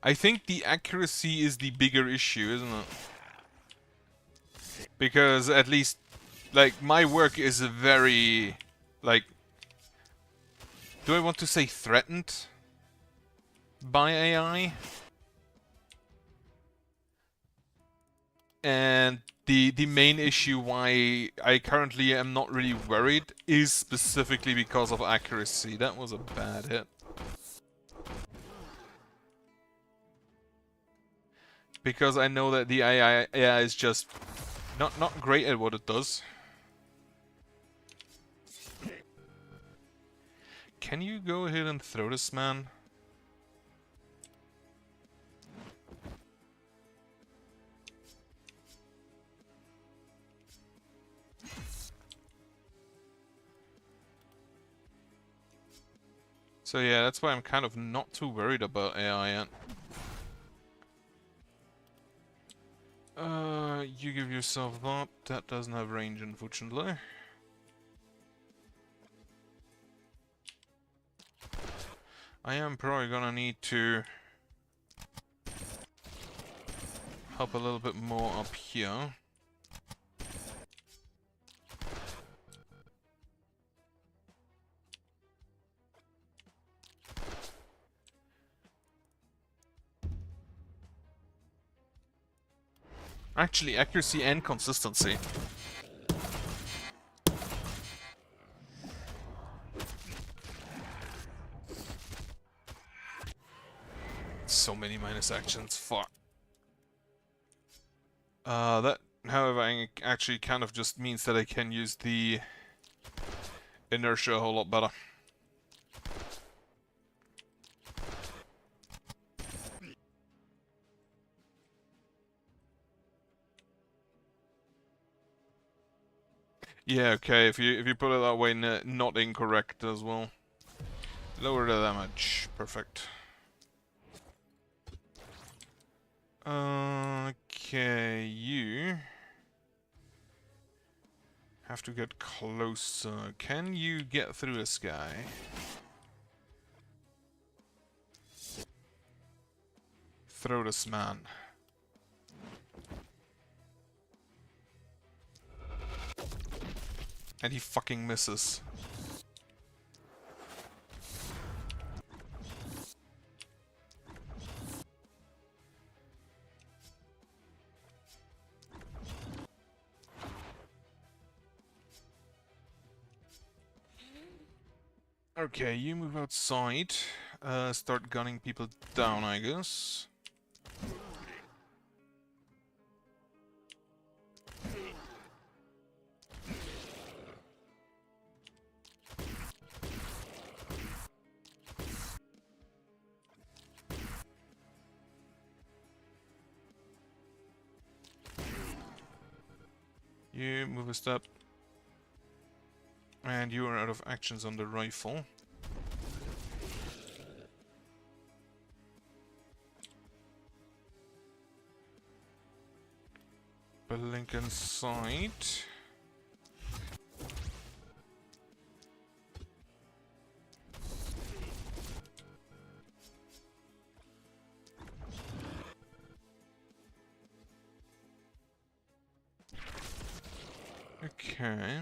I think the accuracy is the bigger issue, isn't it? Because at least, like, my work is very, like... Do I want to say threatened by AI? And the main issue why I currently am not really worried is specifically because of accuracy. That was a bad hit. Because I know that the AI is just not great at what it does. Can you go ahead and throw this man? So yeah, that's why I'm kind of not too worried about AI yet. You give yourself that. That doesn't have range, unfortunately. I am probably gonna need to help a little bit more up here. Actually, accuracy and consistency. So many minus actions, fuck. That, however, actually kind of just means that I can use the inertia a whole lot better. Yeah, okay, if you put it that way, not incorrect as well. Lower the damage, perfect. Okay, you have to get closer. Can you get through this guy? Throw this man. And he fucking misses. Okay, you move outside. Start gunning people down, I guess. You move a step. And you are out of actions on the rifle. Blink inside. Okay.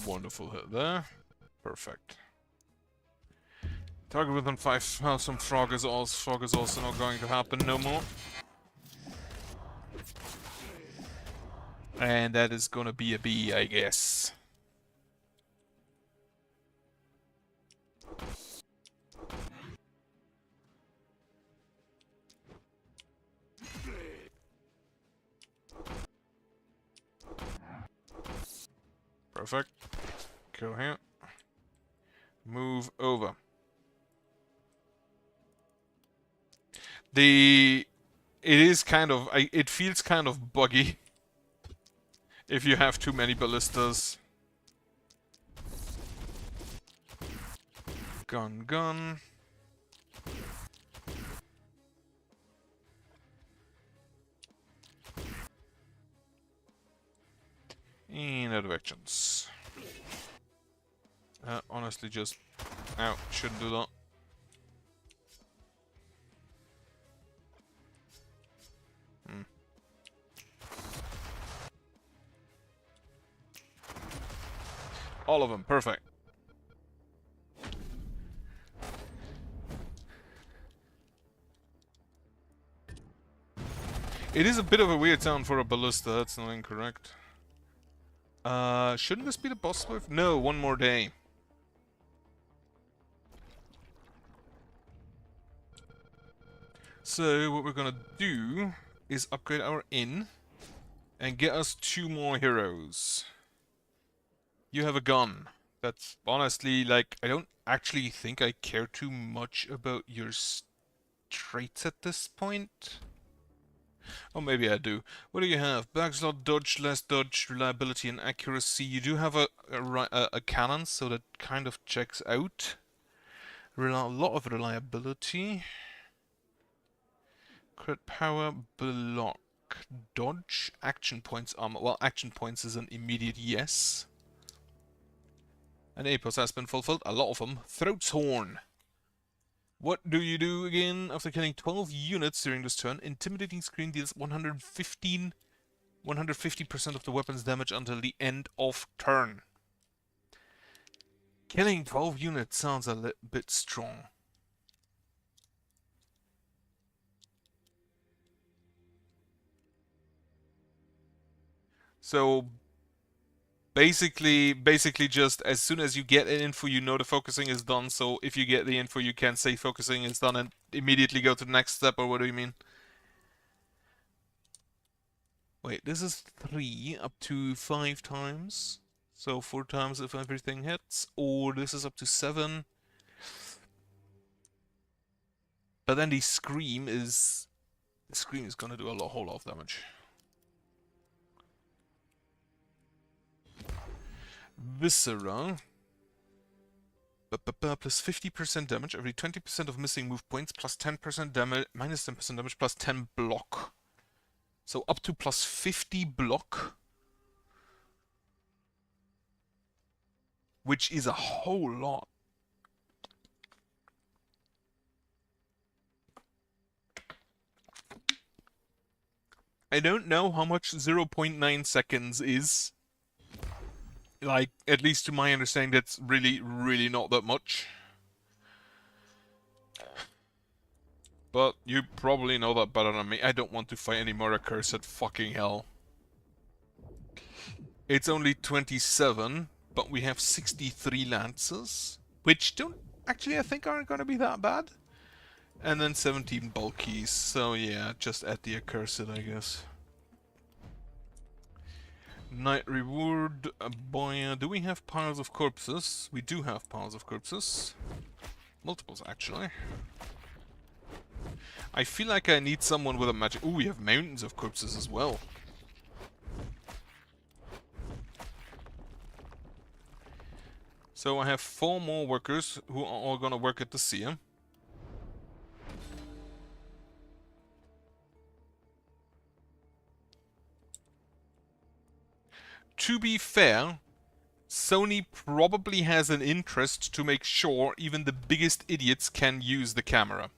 Wonderful hit there. Perfect. Target within 5,000 frog is also not going to happen no more. And that is gonna be a B, I guess. Perfect. Go here. Move over. It is kind of, it feels kind of buggy if you have too many ballistas. Gun. In other directions. Honestly, just... Ow, shouldn't do that. All of them, perfect. It is a bit of a weird sound for a ballista, that's not incorrect. Shouldn't this be the boss wave? No, one more day. So, what we're gonna do is upgrade our inn and get us 2 more heroes. You have a gun. That's honestly, like, I don't actually think I care too much about your traits at this point. Or maybe I do. What do you have? Backslot, dodge, less dodge, reliability and accuracy. You do have a cannon, so that kind of checks out. A lot of reliability. Crit power, block, dodge, action points, armor. Well, action points is an immediate yes. An APOS has been fulfilled, a lot of them. Throat's Horn. What do you do again? After killing 12 units during this turn, Intimidating Screen deals 150% of the weapon's damage until the end of turn. Killing 12 units sounds a little bit strong. So basically just as soon as you get an info, you know the focusing is done. So if you get the info, you can say focusing is done and immediately go to the next step, or what do you mean? Wait, this is 3 up to 5 times. So 4 times if everything hits. Or this is up to 7. But then the Scream is gonna do a whole lot of damage. Viscera. Plus 50% damage every 20% of missing move points, plus 10% damage, minus 10% damage, plus 10 block. So up to plus 50 block. Which is a whole lot. I don't know how much 0.9 seconds is. Like, at least to my understanding, that's really, really not that much. But you probably know that better than me. I don't want to fight any more accursed fucking hell. It's only 27, but we have 63 lances, which don't actually, I think, aren't gonna be that bad. And then 17 bulkies, so yeah, just add the accursed, I guess. Night reward, boy, do we have piles of corpses? We do have piles of corpses. Multiples, actually. I feel like I need someone with a magic... Ooh, we have mountains of corpses as well. So I have 4 more workers who are all gonna work at the seer. To be fair, Sony probably has an interest to make sure even the biggest idiots can use the camera.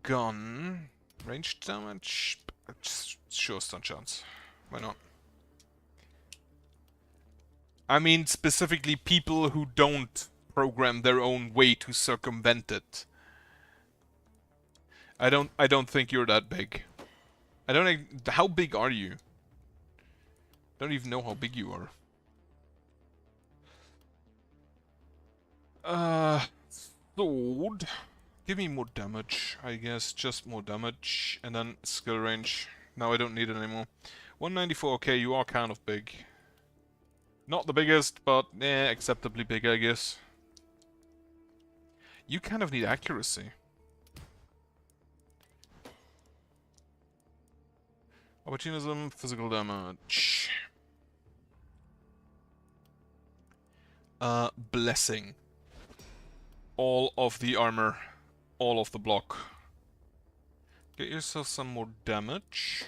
Gun. Range damage. Sure, stun chance. Why not? I mean, specifically people who don't program their own way to circumvent it. I don't think you're that big. I don't... How big are you? I don't even know how big you are. Sword. Give me more damage, I guess. Just more damage. And then skill range. Now I don't need it anymore. 194, okay, you are kind of big. Not the biggest, but acceptably big, I guess. You kind of need accuracy. Opportunism, physical damage. Blessing. All of the armor. All of the block. Get yourself some more damage.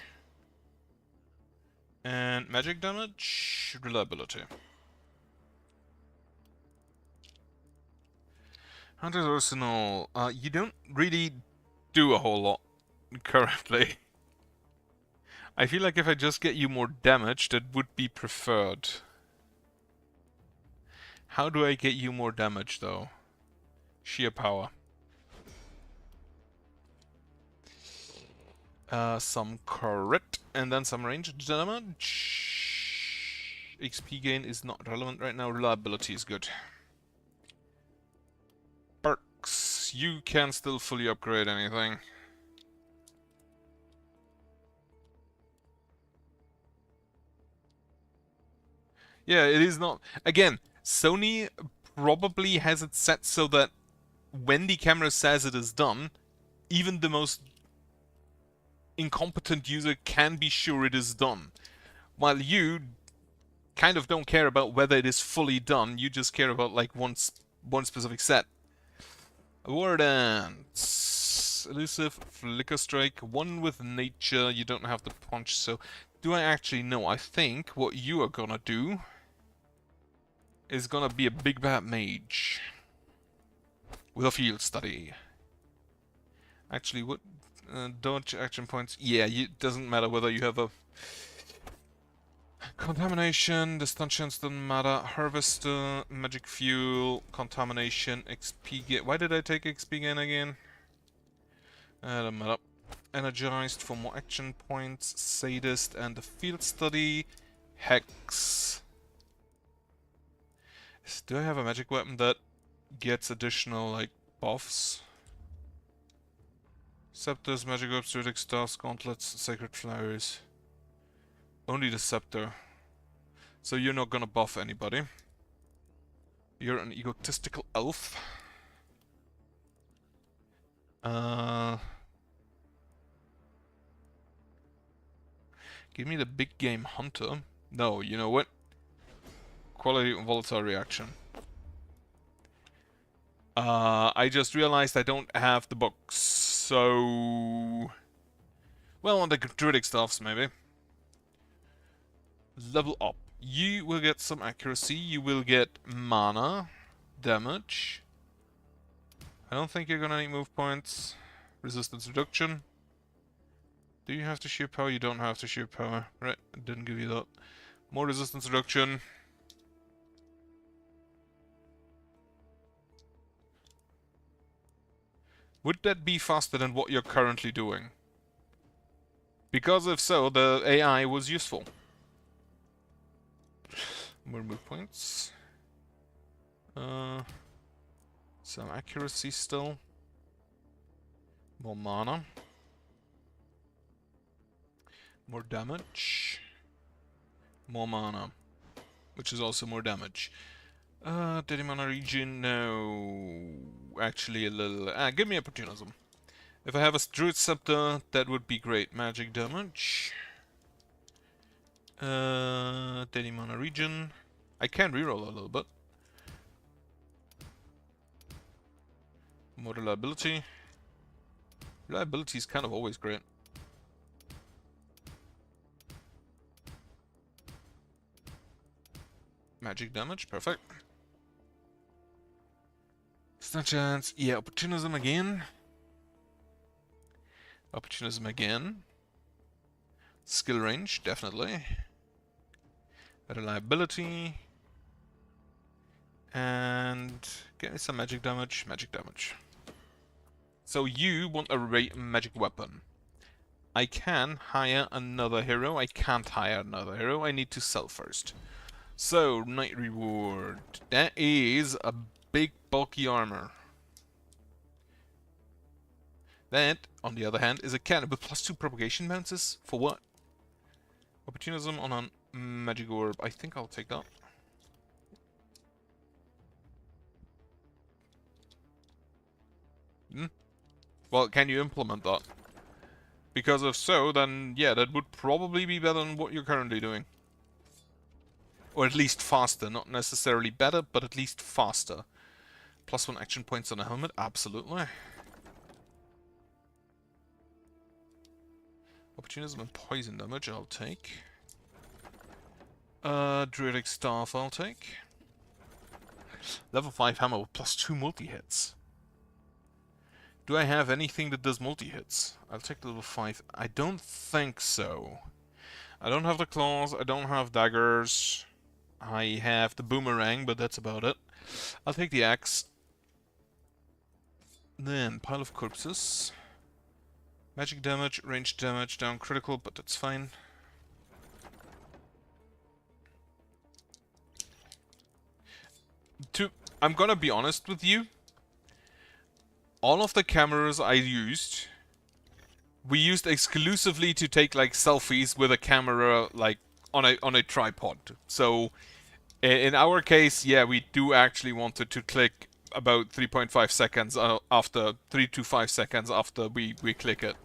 And magic damage, reliability. Hunter's Arsenal. You don't really do a whole lot currently. I feel like if I just get you more damage, that would be preferred. How do I get you more damage, though? Sheer power. Some crit, and then some range damage. XP gain is not relevant right now. Reliability is good. Perks. You can still fully upgrade anything. Yeah, it is not... Again, Sony probably has it set so that when the camera says it is done, even the most incompetent user can be sure it is done. While you kind of don't care about whether it is fully done, you just care about like one specific set. Wardance. Elusive, Flicker Strike, one with nature, you don't have the punch, so... Do I actually know? I think what you are gonna do is gonna be a big bad mage. With a field study. Actually, what... dodge action points? Yeah, it doesn't matter whether you have a... Contamination, the stun chance doesn't matter. Harvester, magic fuel, contamination, XP gain. Why did I take XP gain again? Doesn't matter. Energized for more action points, sadist, and the field study. Hex. Do I have a magic weapon that gets additional, like, buffs? Scepters, magic orbs, druidic staffs, gauntlets, sacred flowers. Only the scepter. So you're not gonna buff anybody. You're an egotistical elf. Give me the big game hunter. No, you know what? Quality volatile reaction. I just realized I don't have the books, so... Well, on the druidic staffs, maybe. Level up. You will get some accuracy, you will get mana, damage. I don't think you're gonna need move points. Resistance reduction. Do you have to sheer power? You don't have to sheer power. Right, I didn't give you that. More resistance reduction. Would that be faster than what you're currently doing? Because if so, the AI was useful. More move points. Some accuracy still. More mana. More damage. More mana. Which is also more damage. Daily mana region, no. Actually a little... give me opportunism. If I have a druid scepter, that would be great. Magic damage. Daily mana region. I can reroll a little bit. More reliability. Reliability is kind of always great. Magic damage, perfect. Stun chance, yeah, opportunism again. Opportunism again. Skill range, definitely. Reliability. And get me some magic damage, magic damage. So you want a magic weapon. I can hire another hero, I can't hire another hero, I need to sell first. So, Knight Reward. That is a big bulky armor. That, on the other hand, is a cannon with +2 propagation bounces. For what? Opportunism on a magic orb. I think I'll take that. Hmm? Well, can you implement that? Because if so, then yeah, that would probably be better than what you're currently doing. Or at least faster. Not necessarily better, but at least faster. +1 action points on a helmet? Absolutely. Opportunism and poison damage, I'll take. Druidic Staff, I'll take. Level 5 hammer with +2 multi-hits. Do I have anything that does multi-hits? I'll take the level 5. I don't think so. I don't have the claws, I don't have daggers. I have the boomerang, but that's about it. I'll take the axe. Then, pile of corpses. Magic damage, ranged damage, down critical, but that's fine. I'm gonna be honest with you. All of the cameras I used, we used exclusively to take like selfies with a camera like on a tripod. So in our case, yeah, we do actually wanted to click about 3.5 seconds after 3 to 5 seconds after we click it.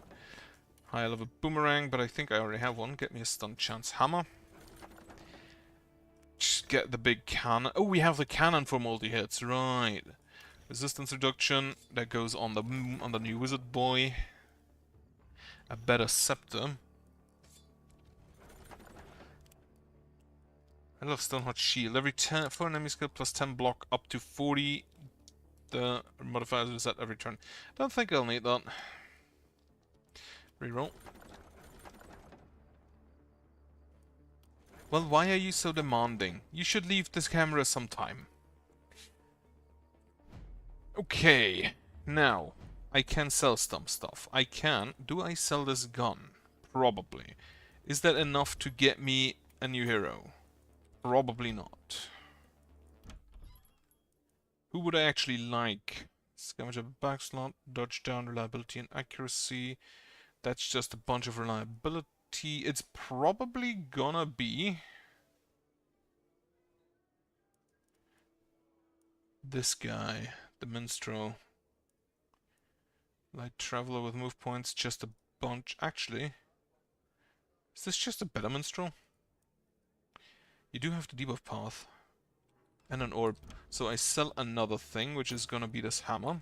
High level boomerang, but I think I already have one. Get me a stun chance hammer. Just get the big cannon. Oh, we have the cannon for multi-hits, right. Resistance reduction, that goes on the new wizard boy. A better scepter. I love Stonehot Shield. Every 10 for an enemy skill +10 block up to 40. The modifiers are set every turn. Don't think I'll need that. Reroll. Well, why are you so demanding? You should leave this camera sometime. Okay, now, I can sell some stuff. I can. Do I sell this gun? Probably. Is that enough to get me a new hero? Probably not. Who would I actually like? Scavenger backslot, dodge down, reliability and accuracy. That's just a bunch of reliability. It's probably gonna be this guy, the minstrel. Light traveler with move points, just a bunch. Actually, is this just a better minstrel? You do have the debuff path. And an orb. So I sell another thing, which is gonna be this hammer.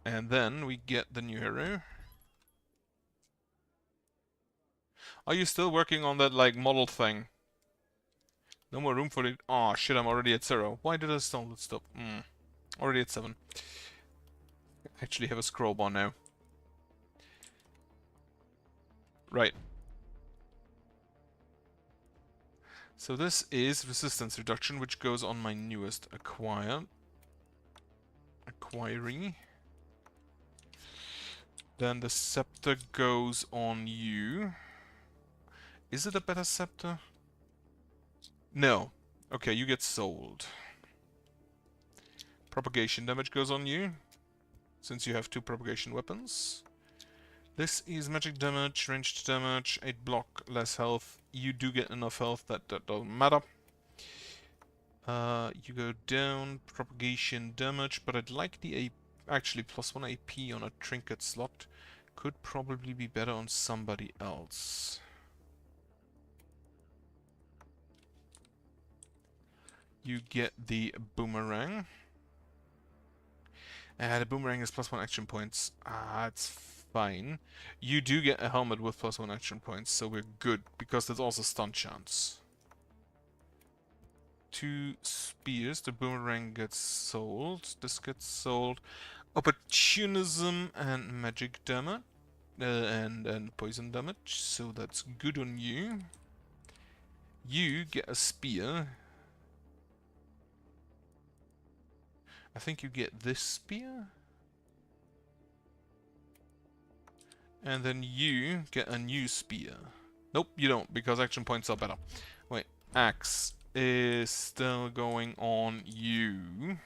And then we get the new hero. Are you still working on that, like, model thing? No more room for it. Oh shit, I'm already at 0. Why did I stop? Already at 7. Actually have a scroll bar now. Right. So this is resistance reduction, which goes on my newest acquiree. Then the scepter goes on you. Is it a better scepter? No. Okay, you get sold. Propagation damage goes on you, since you have 2 propagation weapons. This is magic damage, ranged damage, 8 block, less health. You do get enough health, that doesn't matter. You go down, propagation damage, but I'd like the AP. Actually, +1 AP on a trinket slot could probably be better on somebody else. You get the boomerang. The boomerang is +1 action points. It's fine. You do get a helmet with +1 action points, so we're good, because there's also stun chance. 2 spears. The boomerang gets sold. This gets sold. Opportunism and magic damage. And poison damage, so that's good on you. You get a spear. I think you get this spear. And then you get a new spear. Nope, you don't, because action points are better. Wait, axe is still going on you.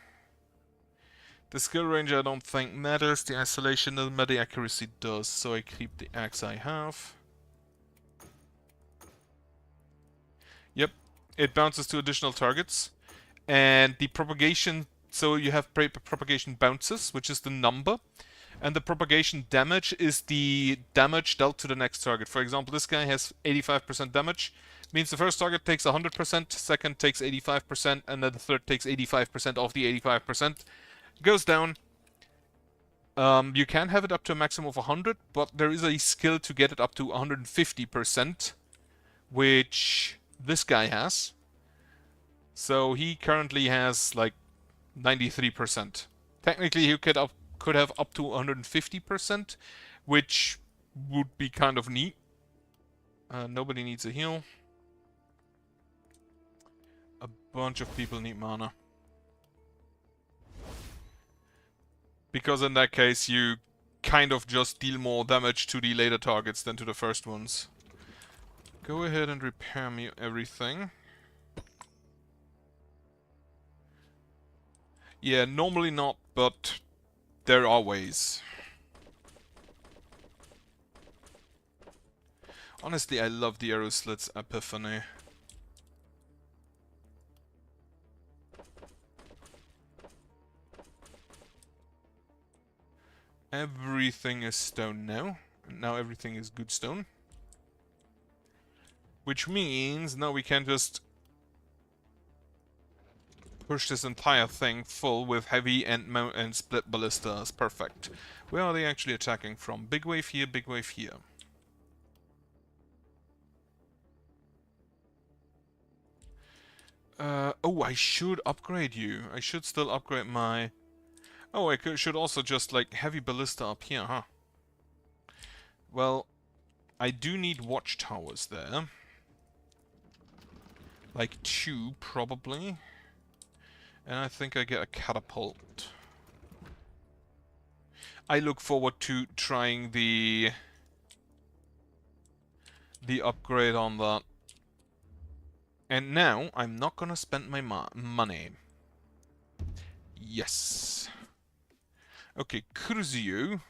The skill range I don't think matters. The isolation doesn't matter. The accuracy does. So I keep the axe I have. Yep. It bounces to additional targets. And the propagation... So you have propagation bounces, which is the number. And the propagation damage is the damage dealt to the next target. For example, this guy has 85% damage. Means the first target takes 100%, second takes 85%, and then the third takes 85% of the 85%. Goes down. You can have it up to a maximum of 100, but there is a skill to get it up to 150%, which this guy has. So he currently has like 93%. Technically, he could have up to 150%, which would be kind of neat. Nobody needs a heal. A bunch of people need mana. Because in that case, you kind of just deal more damage to the later targets than to the first ones. Go ahead and repair me everything. Yeah, normally not, but there are ways. Honestly, I love the arrow slits epiphany. Everything is stone now. Now everything is good stone. Which means now we can just push this entire thing full with heavy and split ballistas. Perfect. Where are they actually attacking from? Big wave here, big wave here. Oh, I should upgrade you. I should still upgrade my... Oh, I should also just, like, heavy ballista up here, huh? Well, I do need watchtowers there. Like 2, probably. And I think I get a catapult. I look forward to trying the upgrade on that. And now, I'm not gonna spend my money. Yes. Okay, Kurzio,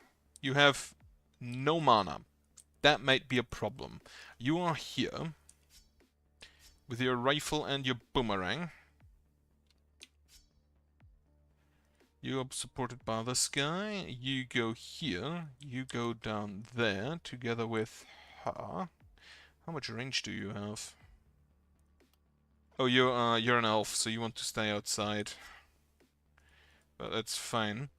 you have no mana. That might be a problem. You are here with your rifle and your boomerang. You are supported by this guy. You go here. You go down there together with her. How much range do you have? Oh, you're an elf, so you want to stay outside. But that's fine.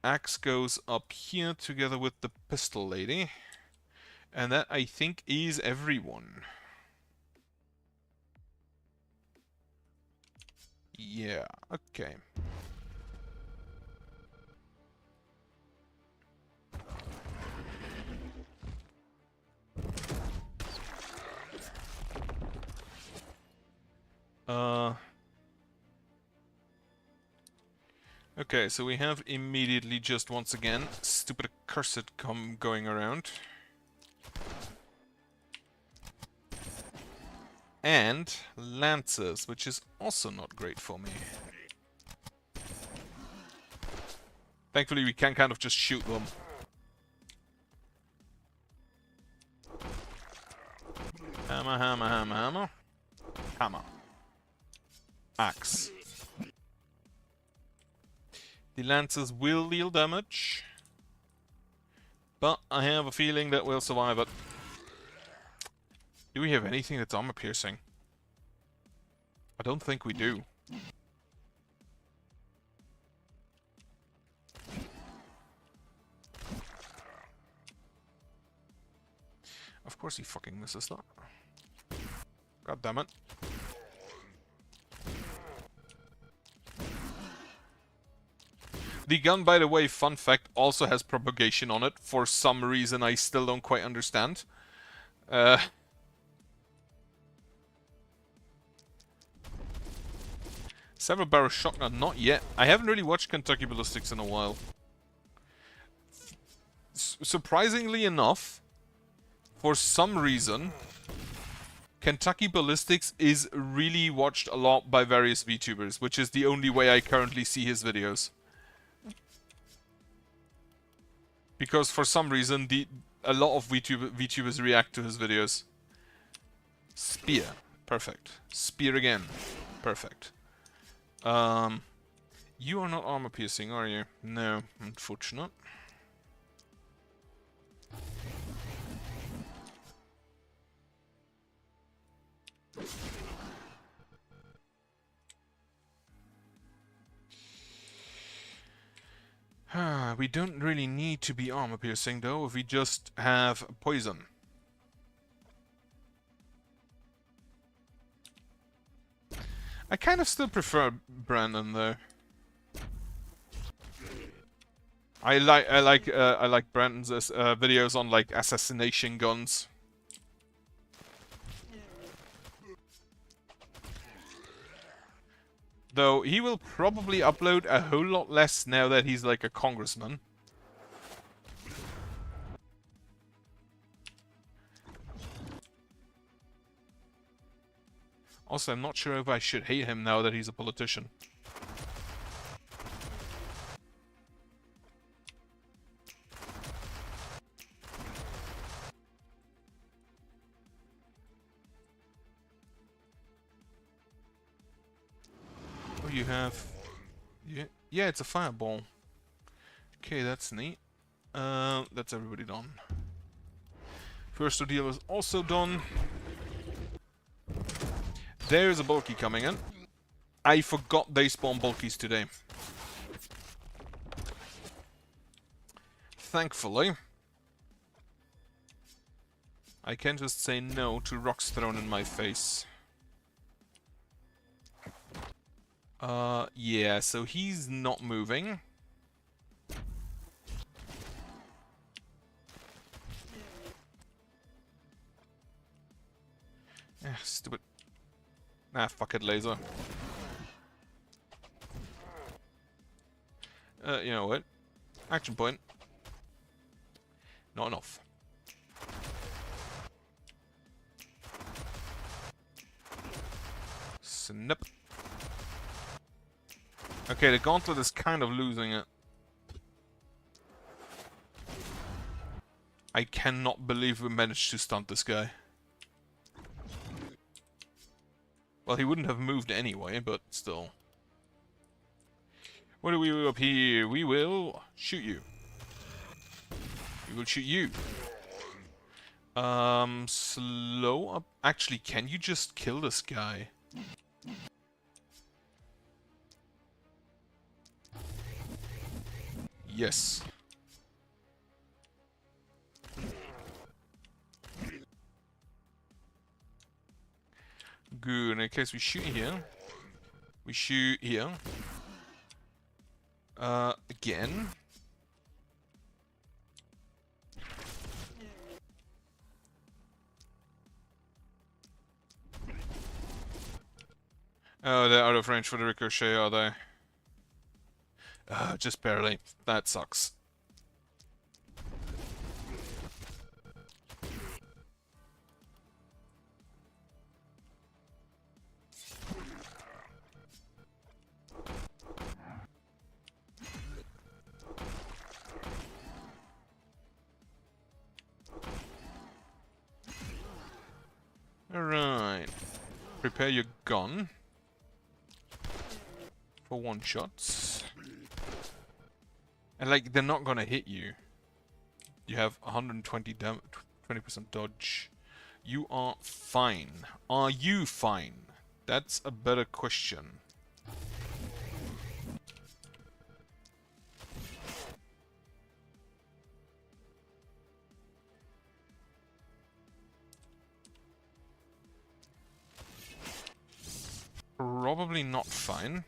Axe goes up here together with the pistol lady. And that, I think, is everyone. Yeah, okay. Okay, so we have immediately just once again stupid accursed going around. And lancers, which is also not great for me. Thankfully we can kind of just shoot them. Hammer, hammer, hammer, hammer. Hammer. Axe. The lancers will deal damage. But I have a feeling that we'll survive it. Do we have anything that's armor piercing? I don't think we do. Of course he fucking misses that. God damn it. The gun, by the way, fun fact, also has propagation on it for some reason I still don't quite understand. Several barrel shotgun, not yet. I haven't really watched Kentucky Ballistics in a while. Surprisingly enough, for some reason, Kentucky Ballistics is really watched a lot by various VTubers, which is the only way I currently see his videos. Because for some reason, a lot of VTubers react to his videos. Spear. Perfect. Spear again. Perfect. You are not armor piercing, are you? No, unfortunate. We don't really need to be armor piercing though, if we just have poison. I kind of still prefer Brandon though. I like Brandon's videos on like assassination guns. Though he will probably upload a whole lot less now that he's like a congressman. Also, I'm not sure if I should hate him now that he's a politician. Oh, you have... Yeah, it's a fireball. Okay, that's neat. That's everybody done. First ordeal is also done. There's a bulky coming in. I forgot they spawn bulkies today. Thankfully, I can just say no to rocks thrown in my face. Yeah, so he's not moving. Stupid. Ah, fuck it, laser. You know what? Action point. Not enough. Snip. Okay, the gauntlet is kind of losing it. I cannot believe we managed to stunt this guy. Well, he wouldn't have moved anyway, but still. What do we do up here? We will shoot you. We will shoot you. Slow up. Actually, can you just kill this guy? Yes. Good. In case we shoot here. We shoot here. Again. Oh, they're out of range for the ricochet, are they? Just barely. That sucks. Alright. Prepare your gun. For one shots. And like, they're not gonna hit you. You have 120 damage, 20% dodge. You are fine. Are you fine? That's a better question. Probably not fine.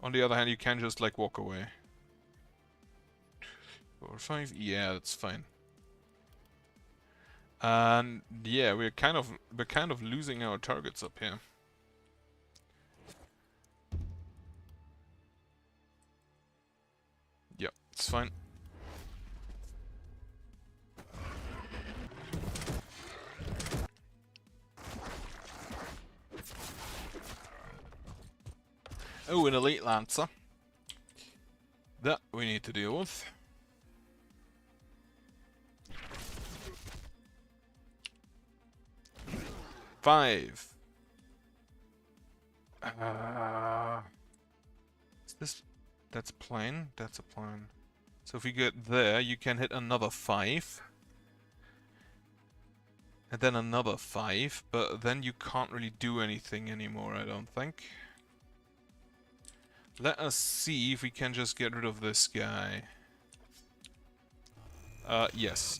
On the other hand, you can just like walk away. 4 or 5? Yeah, that's fine. And yeah, we're kind of losing our targets up here. Yeah, it's fine. Oh, an elite lancer. That we need to deal with. 5. Is this... That's plane? That's a plane. So if you get there, you can hit another 5. And then another 5, but then you can't really do anything anymore, I don't think. Let us see if we can just get rid of this guy. Yes.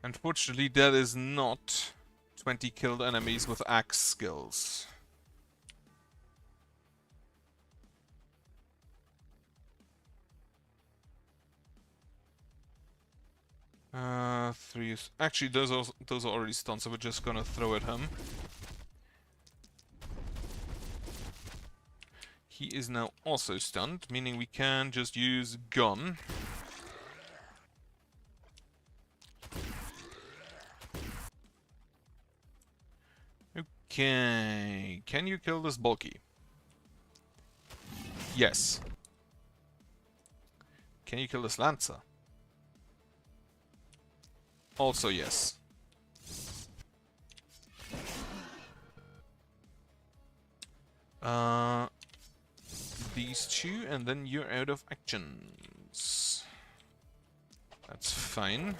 Unfortunately, that is not 20 killed enemies with axe skills. Three is... Actually, those are already stunned, so we're just gonna throw at him. He is now also stunned, meaning we can just use gun. Okay, can you kill this bulky? Yes. Can you kill this lancer? Also yes. These two, and then you're out of actions. That's fine.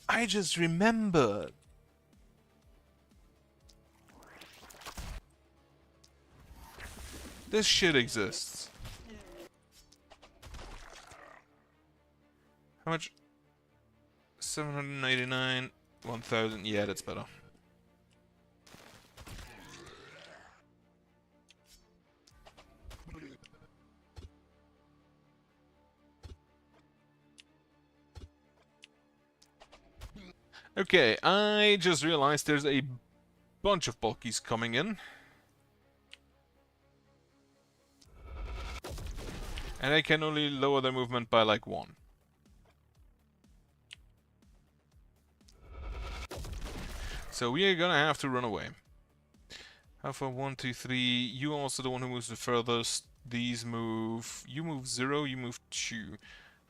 I just remembered. This shit exists. How much? 799, 1000. Yeah, that's better. Okay, I just realized there's a bunch of bulkies coming in. And I can only lower their movement by like 1. So we are gonna have to run away. How far? 1, 2, 3. You are also the one who moves the furthest. These move... You move 0, you move 2.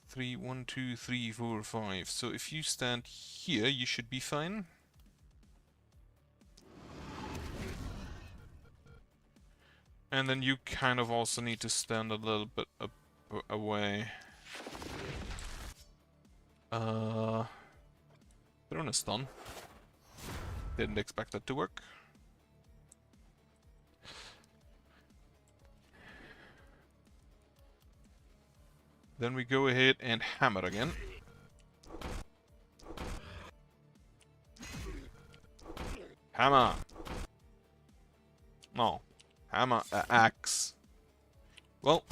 3, 1, 2, 3, 4, 5. So if you stand here, you should be fine. And then you kind of also need to stand a little bit away. Thrown a stun. Didn't expect that to work. Then we go ahead and hammer again. Hammer! No. Hammer, axe. Well.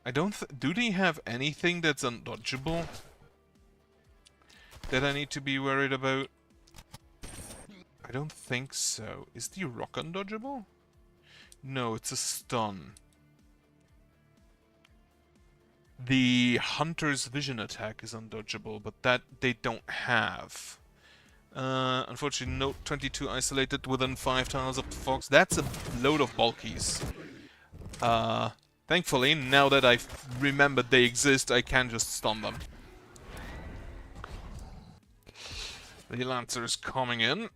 I don't do they have anything that's undodgeable? That I need to be worried about? I don't think so. Is the rock undodgeable? No, it's a stun. The Hunter's Vision attack is undodgeable, but that they don't have. Unfortunately, note 22 isolated within 5 tiles of the fox. That's a load of bulkies. Thankfully, now that I've remembered they exist, I can just stun them. The Lancer is coming in.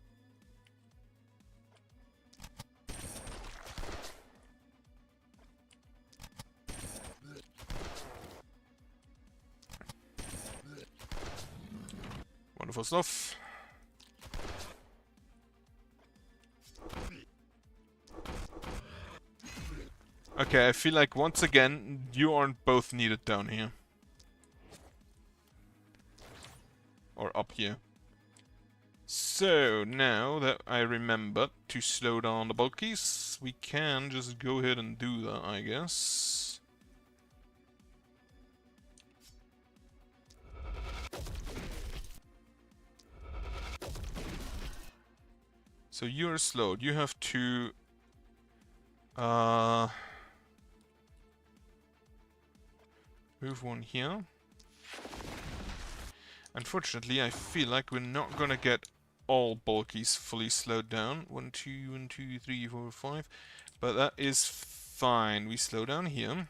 Wonderful stuff. Okay, I feel like once again, you aren't both needed down here. Or up here. So, now that I remember to slow down the bulkies, we can just go ahead and do that, I guess. So you're slowed. You have to... move one here. Unfortunately, I feel like we're not gonna get all bulkies fully slowed down. 1, 2, 1, 2, 3, 4, 5. But that is fine. We slow down here.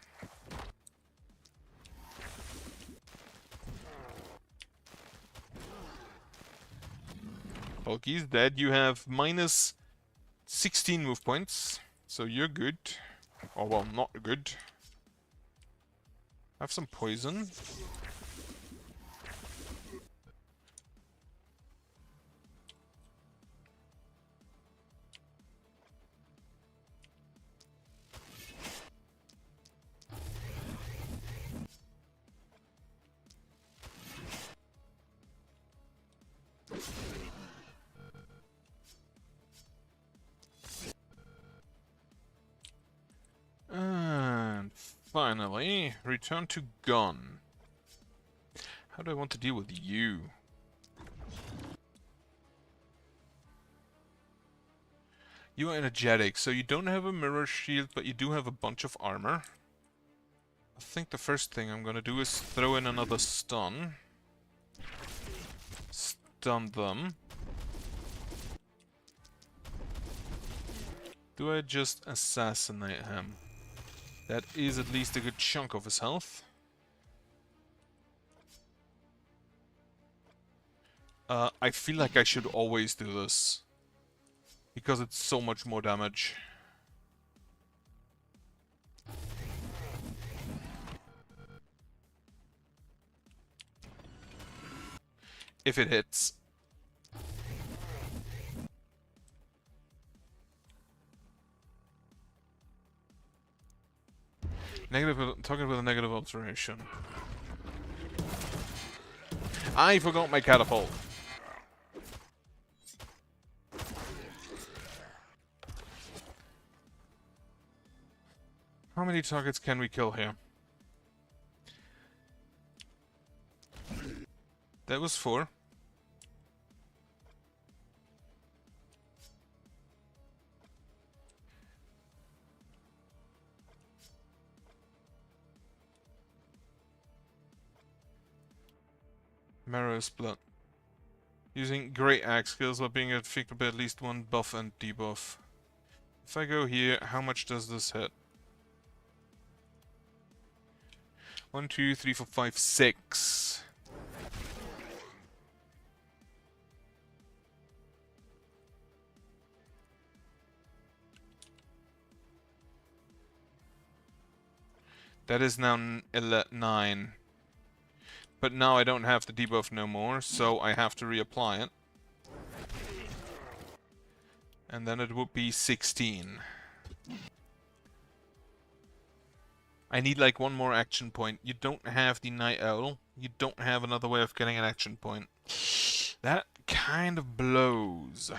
Bulky's dead. You have minus 16 move points. So you're good. Or, well, not good. Have some poison. And finally, return to gun. How do I want to deal with you? You are energetic, so you don't have a mirror shield, but you do have a bunch of armor. I think the first thing I'm gonna do is throw in another stun. Stun them. Do I just assassinate him? That is at least a good chunk of his health. I feel like I should always do this. Because it's so much more damage. If it hits. Talking about a negative alteration. I forgot my catapult. How many targets can we kill here? That was 4. Marrow's blood. Using great axe skills while being affected by at least one buff and debuff. If I go here, how much does this hit? 1, 2, 3, 4, 5, 6. That is now 9. But now I don't have the debuff no more, so I have to reapply it. And then it would be 16. I need like one more action point. You don't have the Night Owl. You don't have another way of getting an action point. That kind of blows.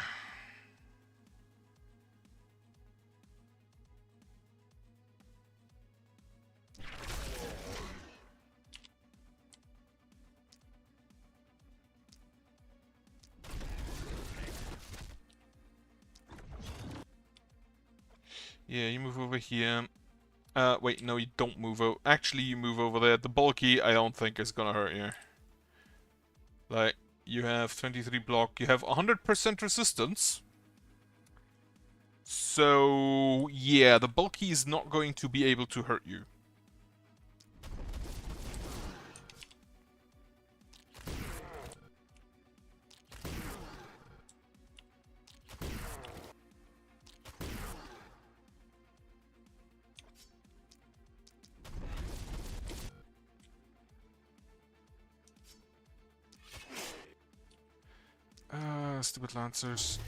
Yeah, you move over here. Wait, no, you don't move over. Actually, you move over there. The bulky, I don't think is gonna hurt you. Like, you have 23 block. You have 100% resistance. So, yeah, the bulky is not going to be able to hurt you. Stupid lancers.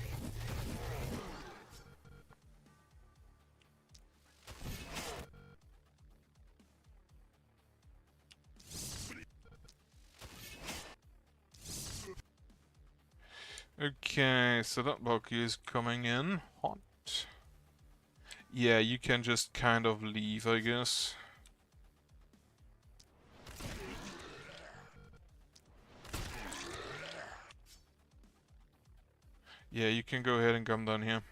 Okay, so that bulky is coming in hot. Yeah, you can just kind of leave, I guess. Yeah, you can go ahead and come down here.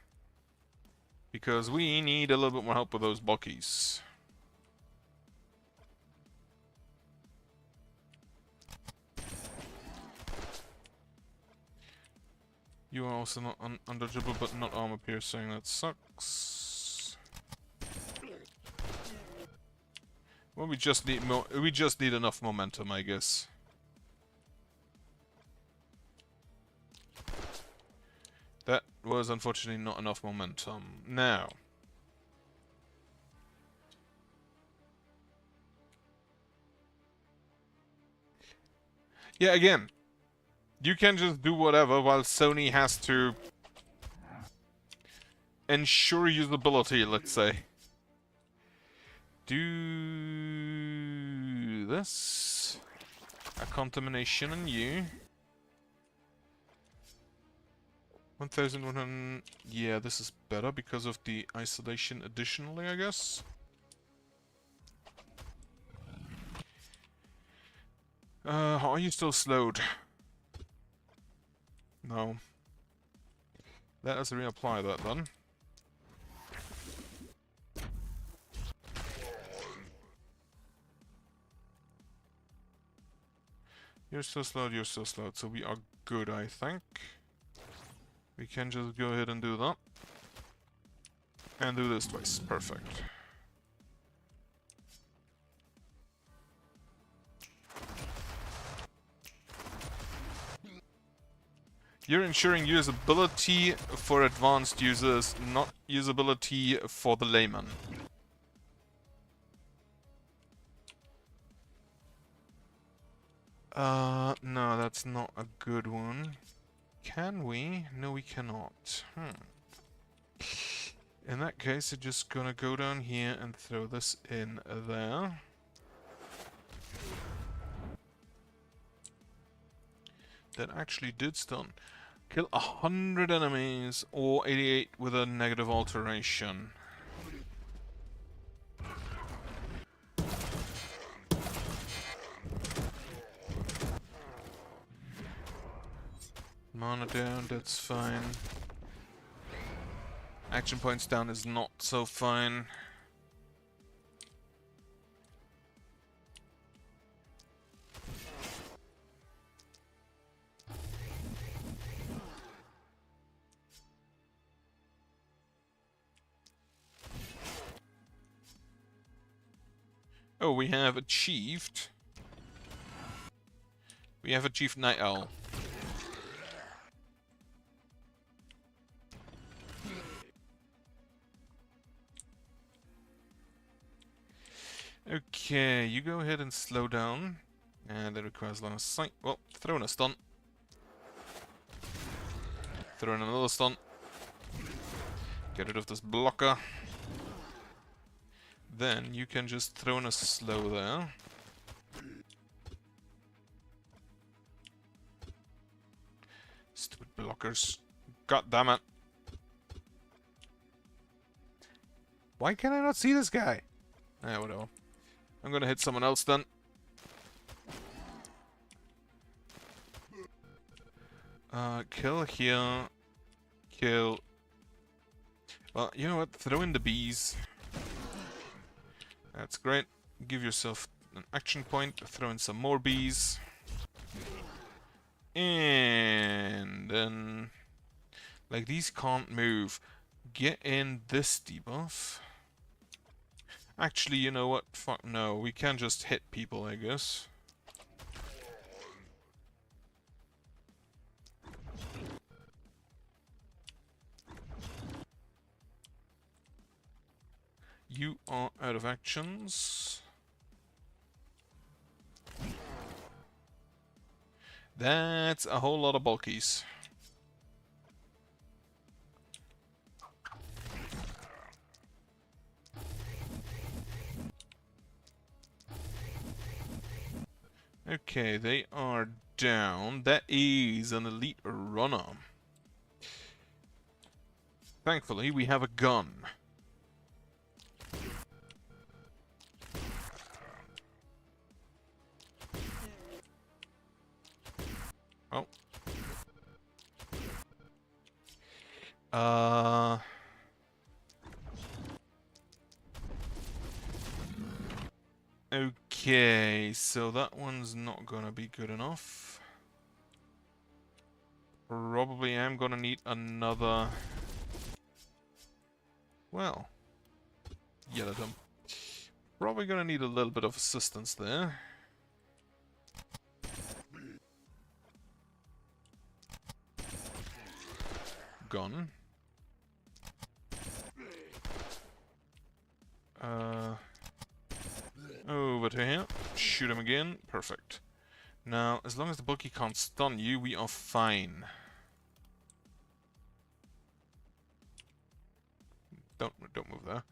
Because we need a little bit more help with those bulkies. You are also not undodgeable, but not armor piercing. That sucks. Well, we just need enough momentum, I guess. That was unfortunately not enough momentum. Now. Yeah, again. You can just do whatever while Sony has to ensure usability, let's say. Do this. A contamination on you. 1100. Yeah, this is better because of the isolation additionally, I guess. Are you still slowed? No. Let us reapply that then. You're still slowed, so we are good, I think. We can just go ahead and do that. And do this twice. Perfect. You're ensuring usability for advanced users, not usability for the layman. No, that's not a good one. Can we? No, we cannot. In that case, I'm just gonna go down here and throw this in there. That actually did stun. Kill 100 enemies or 88 with a negative alteration. Mana down, that's fine. Action points down is not so fine. Oh, we have achieved. We have achieved Night Owl. Okay, you go ahead and slow down. And that requires line of sight. Well, throw in a stun. Throw in another stun. Get rid of this blocker. Then you can just throw in a slow there. Stupid blockers. God damn it. Why can I not see this guy? Eh, whatever. I'm gonna hit someone else then. Kill here. Kill. Well, you know what? Throw in the bees. That's great. Give yourself an action point. Throw in some more bees. And then... like, these can't move. Get in this debuff. Actually, you know what? Fuck no. We can just hit people, I guess. You are out of actions. That's a whole lot of bulkies. Okay, they are down. That is an elite runner. Thankfully, we have a gun. Oh. Okay, so that one's not gonna be good enough. probably am gonna need another... Well, yell at him. Probably gonna need a little bit of assistance there. Gun. Over to here. Shoot him again. Perfect. Now, as long as the bulky can't stun you, we are fine. Don't move there.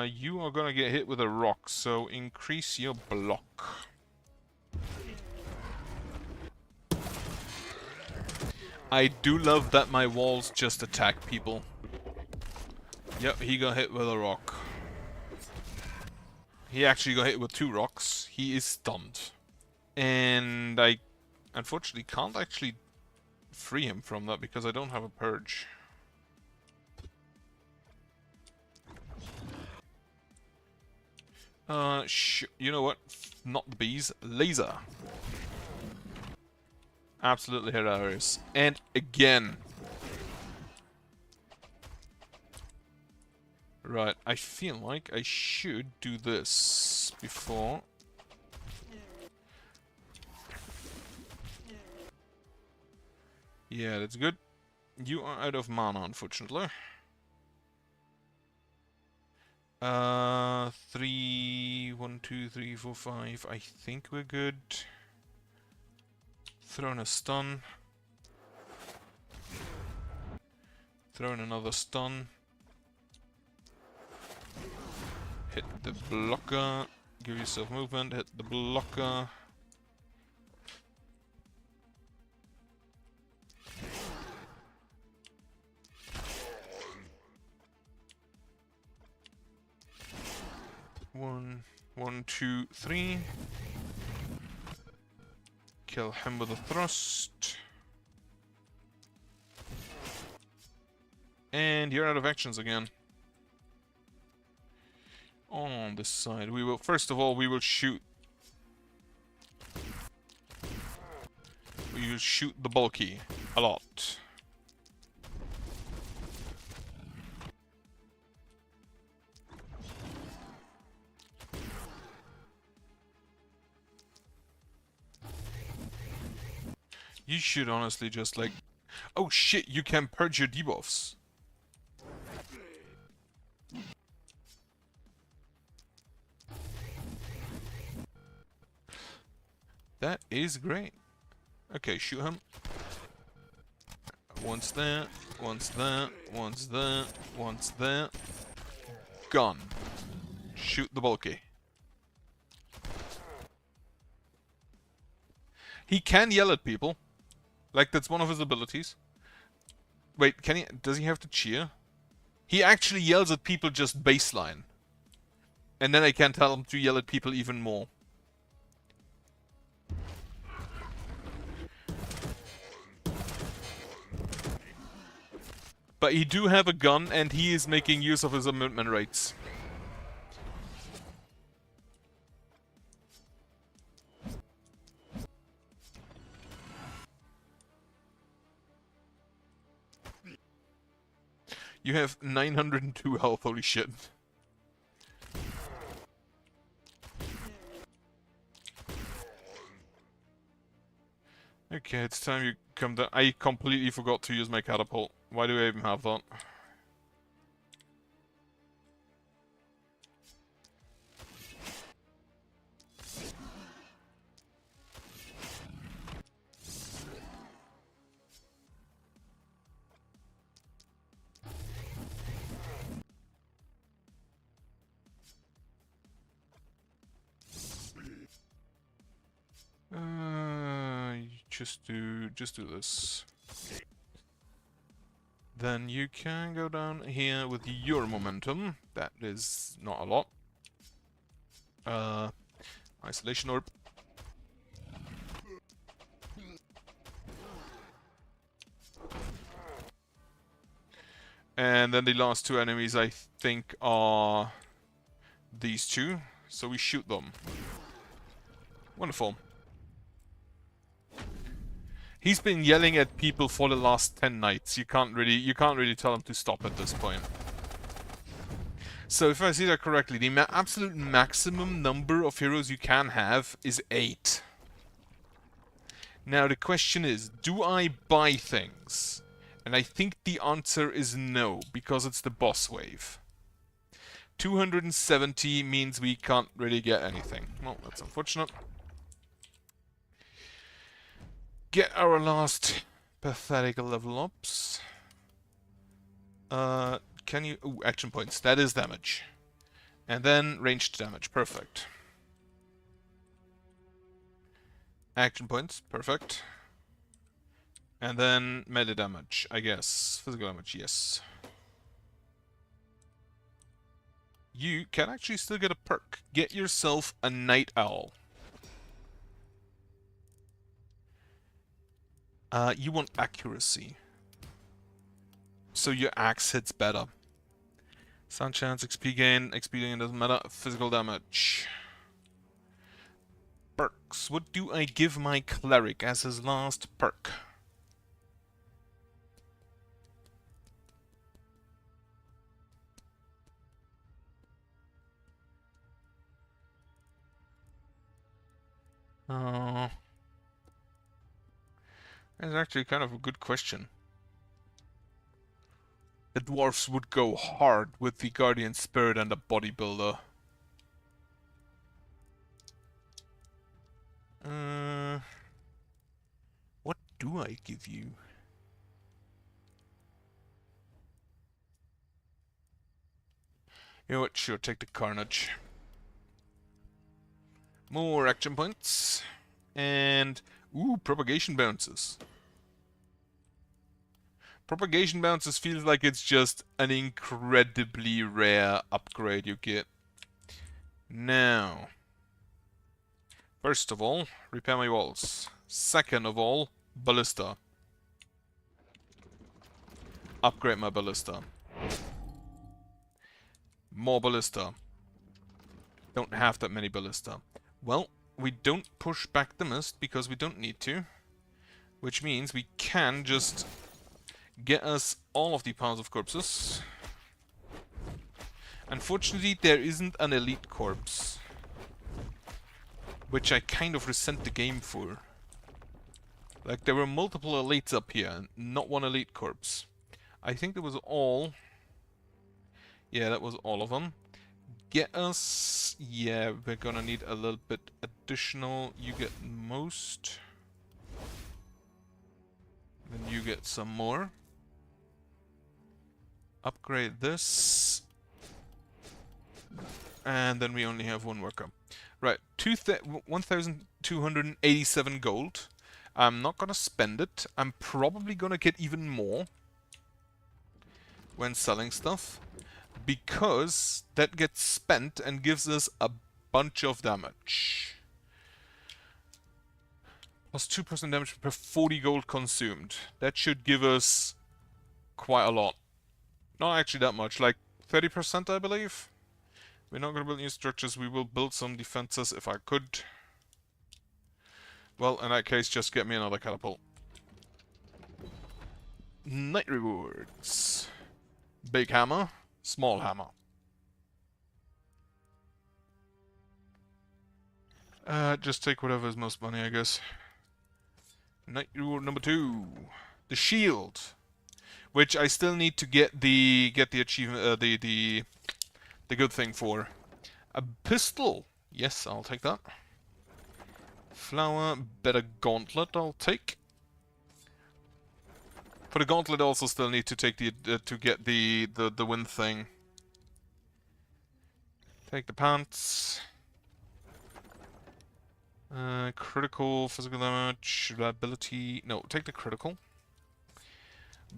You are gonna get hit with a rock, so increase your block. I do love that my walls just attack people. Yep, he got hit with a rock. He actually got hit with 2 rocks. He is stunned. And I unfortunately can't actually free him from that because I don't have a purge. You know what? Not the bees. Laser. Absolutely hilarious. And again. Right, I feel like I should do this before. Yeah, that's good. You are out of mana, unfortunately. 3, 1, 2, 3, 4, 5. I think we're good. Throw in a stun. Throw in another stun. Hit the blocker. Give yourself movement. Hit the blocker. One, 2, 3. Kill him with a thrust. And you're out of actions again. On this side, we will first of all we will shoot. We will shoot the bulky a lot. You should honestly just like... Oh shit, you can purge your debuffs. That is great. Okay, shoot him. Once there, once there, once there, once there. Gone. Shoot the bulky. He can yell at people. Like, that's one of his abilities. Wait, can he... Does he have to cheer? He actually yells at people just baseline. And then I can tell him to yell at people even more. But he do have a gun, and he is making use of his amendment rates. You have 902 health, holy shit. Okay, it's time you come down. I completely forgot to use my catapult. Why do I even have that? Just do this. Then you can go down here with your momentum. That is not a lot. Isolation orb. And then the last two enemies, I think, are these two. So we shoot them. Wonderful. He's been yelling at people for the last 10 nights. You can't really tell him to stop at this point. So if I see that correctly, the absolute maximum number of heroes you can have is 8. Now the question is, do I buy things? And I think the answer is no, because it's the boss wave. 270 means we can't really get anything. Well, that's unfortunate. Get our last pathetic level ups. Can you... Ooh, action points. That is damage. And then ranged damage. Perfect. Action points. Perfect. And then melee damage, I guess. Physical damage, yes. You can actually still get a perk. Get yourself a Night Owl. You want accuracy. So your axe hits better. Sound chance, XP gain doesn't matter. Physical damage. Perks. What do I give my cleric as his last perk? That's actually kind of a good question. The dwarfs would go hard with the Guardian Spirit and the Bodybuilder. What do I give you? You know what? Sure, take the Carnage. More action points. And... Ooh, propagation bounces. Propagation bounces feels like it's just an incredibly rare upgrade you get. Now, first of all, repair my walls. Second of all, ballista. Upgrade my ballista. More ballista. Don't have that many ballista. Well, we don't push back the mist because we don't need to. Which means we can just get us all of the piles of corpses. Unfortunately, there isn't an elite corpse. Which I kind of resent the game for. Like, there were multiple elites up here, and not one elite corpse. I think that was all... Yeah, that was all of them. Get us... Yeah, we're gonna need a little bit additional. You get most. Then you get some more. Upgrade this. And then we only have one worker. Right, 1,287 gold. I'm not gonna spend it. I'm probably gonna get even more when selling stuff, because that gets spent and gives us a bunch of damage. Plus 2% damage per 40 gold consumed. That should give us quite a lot. Not actually that much, like 30% I believe. We're not going to build new structures, we will build some defenses if I could. Well, in that case, just get me another catapult. Night rewards. Big hammer, small hammer. Just take whatever is most money, I guess. Night reward number 2. The shield. Which I still need to get the achievement, the good thing for. A pistol. Yes, I'll take that. Flower, better gauntlet I'll take. For the gauntlet I also still need to take the to get the wind thing. Take the pants. Critical, physical damage, ability. No, take the critical.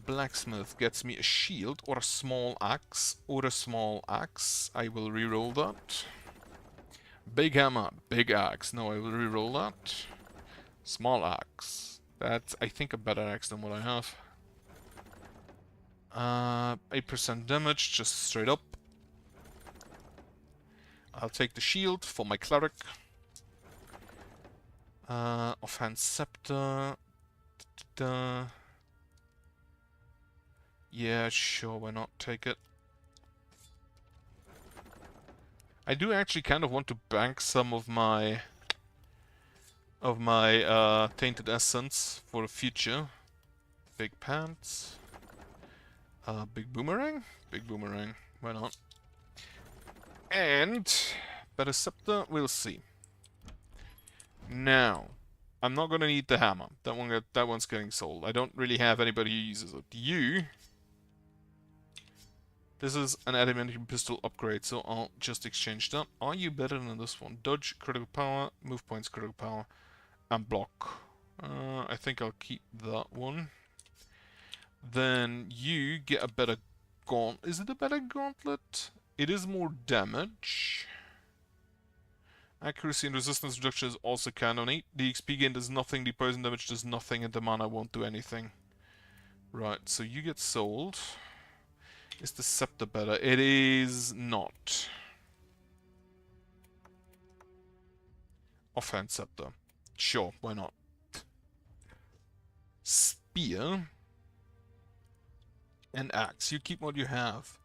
Blacksmith gets me a shield or a small axe or a small axe. I will reroll that. Big hammer, big axe. No, I will reroll that. Small axe. That's, I think, a better axe than what I have. 8% damage, just straight up. I'll take the shield for my cleric. Offhand scepter. Da. Yeah, sure, why not take it? I do actually kind of want to bank some of my tainted essence for the future. Big pants. Big boomerang? Big boomerang. Why not? And better scepter, we'll see. Now, I'm not gonna need the hammer. That one's getting sold. I don't really have anybody who uses it. You. This is an adamantium pistol upgrade, so I'll just exchange that. Are you better than this one? Dodge, critical power, move points, critical power, and block. I think I'll keep that one. Then you get a better gauntlet. Is it a better gauntlet? It is more damage. Accuracy and resistance reduction is also kind of neat. The XP gain does nothing, the poison damage does nothing, and the mana won't do anything. Right, so you get sold. Is the scepter better? It is not. Offhand scepter. Sure, why not? Spear. And axe. You keep what you have.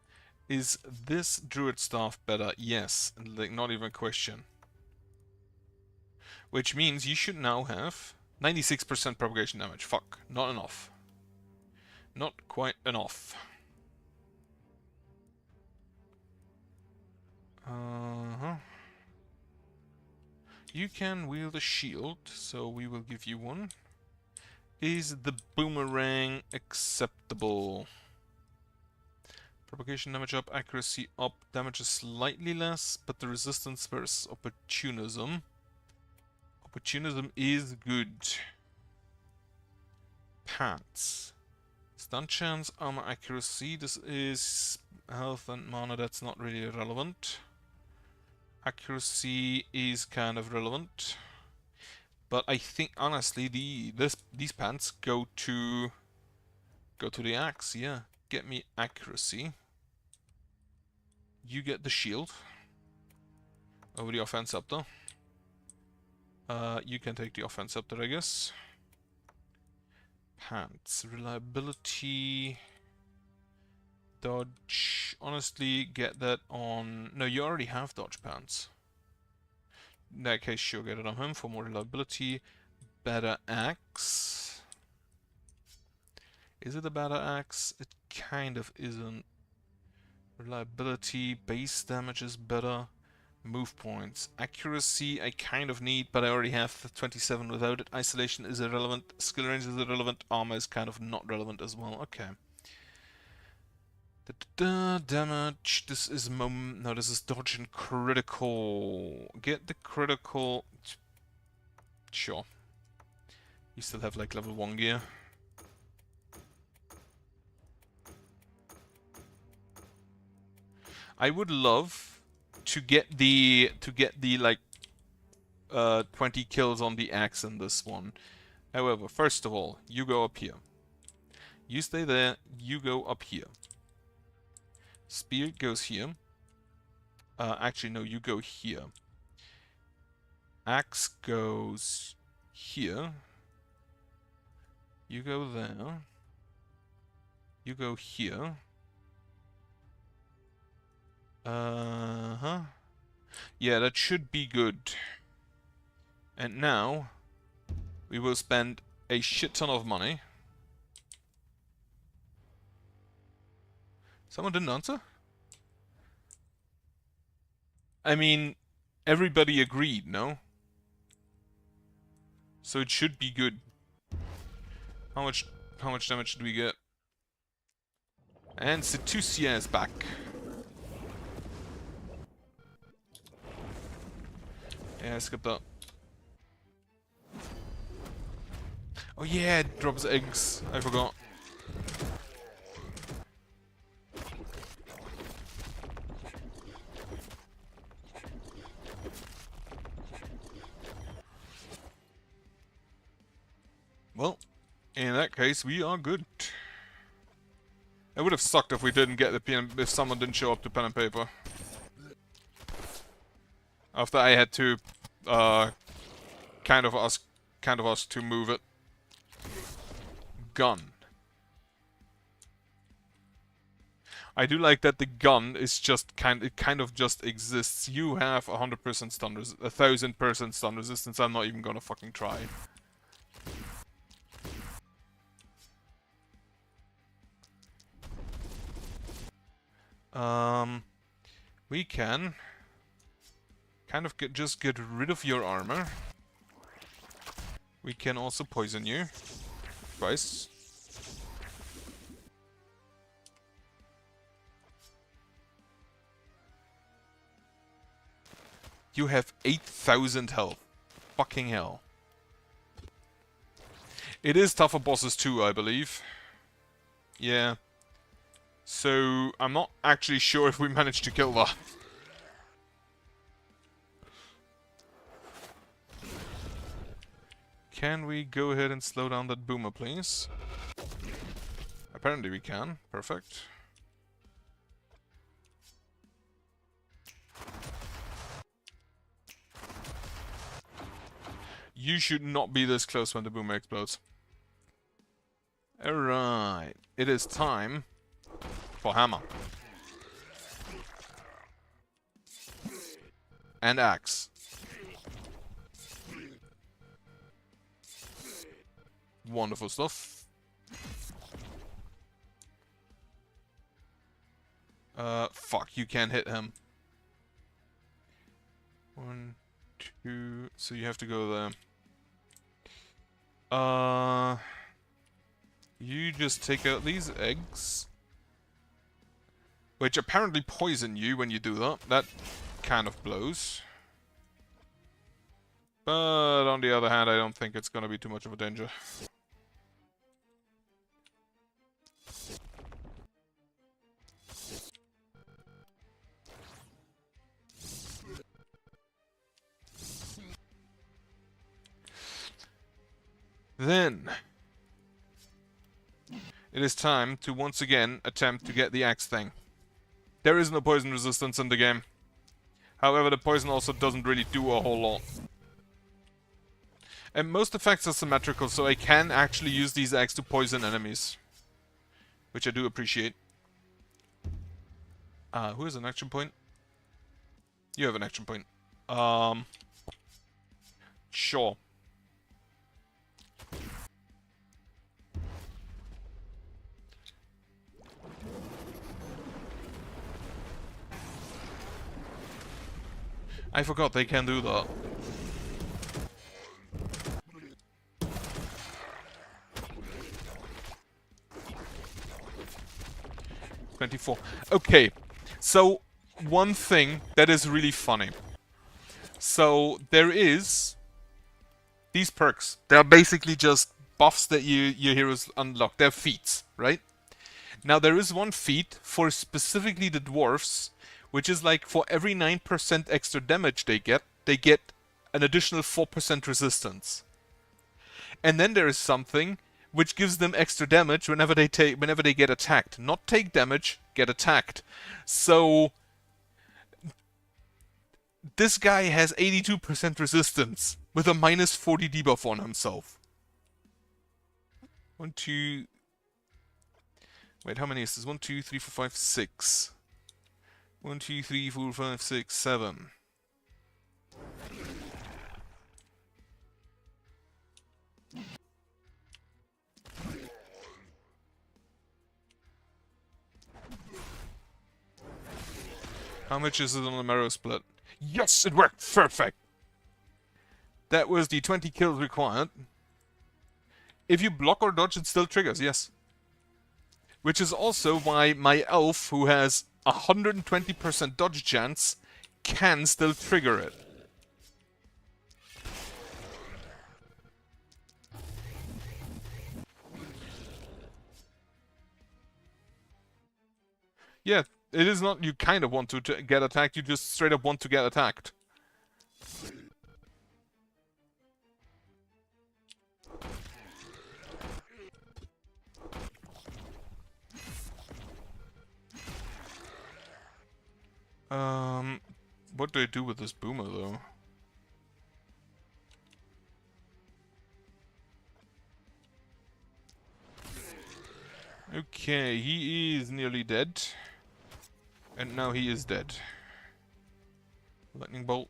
Is this druid staff better? Yes. Like, not even a question. Which means you should now have 96% propagation damage. Fuck. Not enough. Not quite enough. You can wield a shield, so we will give you one. Is the boomerang acceptable? Propagation damage up, accuracy up, damage is slightly less, but the resistance versus opportunism. Opportunism is good. Pants. Stun chance, armor accuracy. This is health and mana, that's not really relevant. Accuracy is kind of relevant. But I think honestly these pants go to the axe, yeah. Get me accuracy. You get the shield over the offense scepter. You can take the offense scepter, I guess. Pants. Reliability. Dodge. Honestly, get that on... No, you already have dodge pants. In that case, sure, get it on him for more reliability. Better axe. Is it a better axe? It kind of isn't. Reliability, base damage is better. Move points. Accuracy I kind of need, but I already have the 27 without it. Isolation is irrelevant. Skill range is irrelevant. Armor is kind of not relevant as well. Okay. Damage. This is no, this is dodge and critical. Get the critical. Sure. You still have like level 1 gear. I would love to get the like 20 kills on the axe in this one. However, first of all, you go up here. You stay there, you go up here. Spear goes here. Actually, no, you go here. Axe goes here. You go there. You go here. Yeah, that should be good. And now, we will spend a shit ton of money. Someone didn't answer? I mean, everybody agreed, no? So it should be good. How much damage did we get? And Setusia is back. Yeah, skip that. Oh yeah, it drops eggs. I forgot. Well, in that case, we are good. It would have sucked if we didn't get the pen, if someone didn't show up to pen and paper. After I had to, kind of ask to move it. Gun. I do like that the gun is just it kind of just exists. You have 100% stun 1000% stun resistance. I'm not even gonna fucking try. We can kind of just get rid of your armor. We can also poison you twice. You have 8,000 health. Fucking hell. It is tougher bosses too, I believe. Yeah. So, I'm not actually sure if we managed to kill that. Can we go ahead and slow down that boomer, please? Apparently we can. Perfect. You should not be this close when the boomer explodes. Alright. It is time for hammer. And axe. Wonderful stuff. Fuck, you can't hit him. 1, 2, so you have to go there. You just take out these eggs. Which apparently poison you when you do that. That kind of blows. But on the other hand, I don't think it's gonna be too much of a danger. Then, it is time to once again attempt to get the axe thing. There is no poison resistance in the game. However, the poison also doesn't really do a whole lot. And most effects are symmetrical, so I can actually use these eggs to poison enemies. Which I do appreciate. Who has an action point? You have an action point. Sure. I forgot they can do that. Okay, so one thing that is really funny. So there is these perks. They're basically just buffs that your heroes unlock. They're feats, right? Now there is one feat for specifically the dwarfs, which is like for every 9% extra damage they get an additional 4% resistance. And then there is something which gives them extra damage whenever they get attacked. Not take damage, get attacked. So this guy has 82% resistance with a minus 40 debuff on himself. 1, 2... Wait, how many is this? 1, 2, 3, 4, 5, 6. 1, 2, 3, 4, 5, 6, 7. How much is it on the marrow split? Yes, it worked! Perfect! That was the 20 kills required. If you block or dodge, it still triggers, yes. Which is also why my elf, who has 120% dodge chance, can still trigger it. Yeah, it is not you kind of want to get attacked, you just straight up want to get attacked. What do I do with this boomer, though? Okay, he is nearly dead. And now he is dead. Lightning bolt.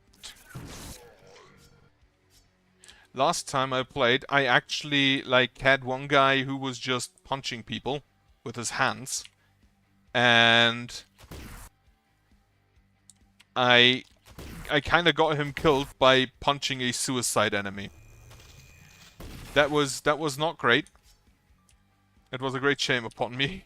Last time I played, I actually, like, had one guy who was just punching people with his hands. And I kind of got him killed by punching a suicide enemy. That was not great. It was a great shame upon me.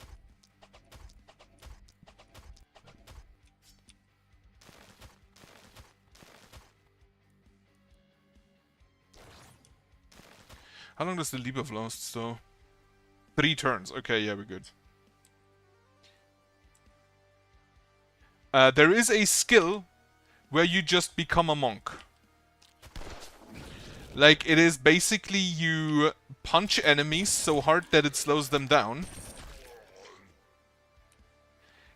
How long does the leap of last, though? 3 turns. Okay, yeah, we're good. There is a skill where you just become a monk. Like, it is basically you punch enemies so hard that it slows them down.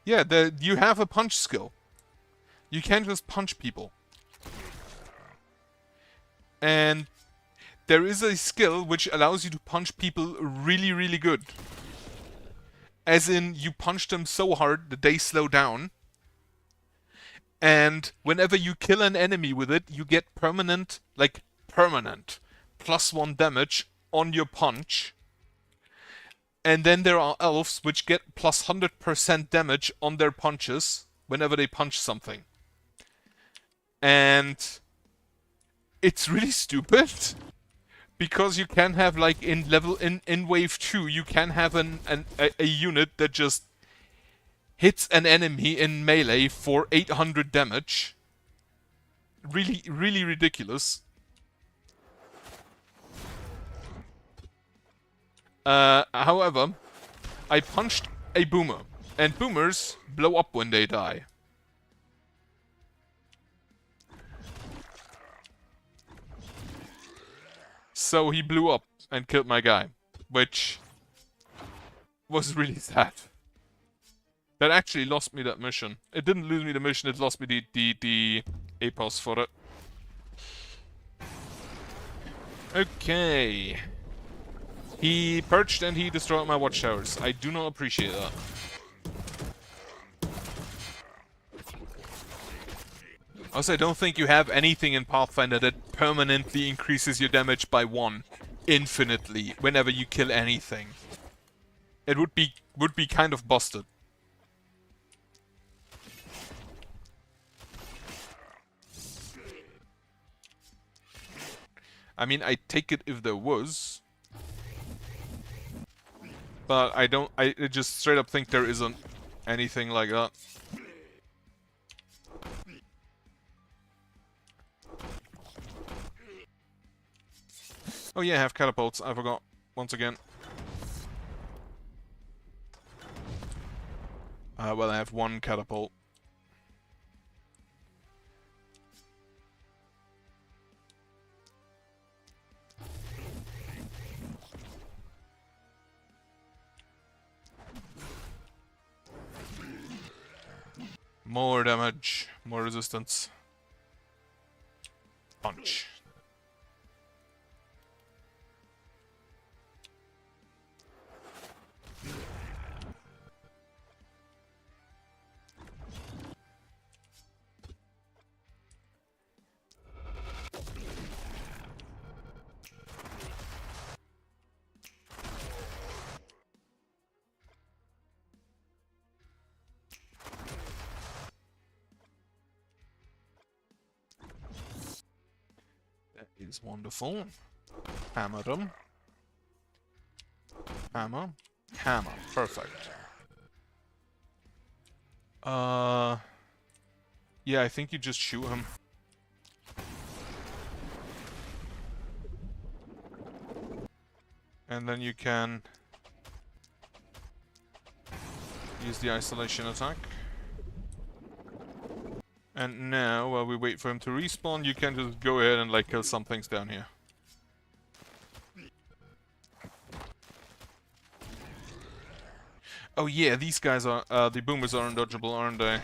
Yeah, you have a punch skill. You can't just punch people. And there is a skill which allows you to punch people really, really good. As in, you punch them so hard that they slow down. And whenever you kill an enemy with it, you get permanent, +1 damage on your punch. And then there are elves which get +100% damage on their punches whenever they punch something. And it's really stupid. Because you can have, like, in wave 2, you can have a unit that just hits an enemy in melee for 800 damage. Really, really ridiculous. However, I punched a boomer, and boomers blow up when they die. So he blew up and killed my guy, which was really sad. That actually lost me that mission. It didn't lose me the mission, it lost me the APOS for it. Okay. He perched and he destroyed my watchtowers. I do not appreciate that. Also, I don't think you have anything in Pathfinder that permanently increases your damage by 1 infinitely whenever you kill anything. It would be kind of busted. I mean, I'd take it if there was. But I just straight up think there isn't anything like that. Oh yeah, I have catapults, I forgot. Once again. Well, I have 1 catapult. More damage, more resistance. Punch. That is wonderful. Hammer them. Hammer. Hammer. Perfect. Yeah, I think you just shoot him. And then you can use the isolation attack. And now, while we wait for him to respawn, you can just go ahead and, like, kill some things down here. Oh yeah, these guys are, the boomers are undodgeable, aren't they?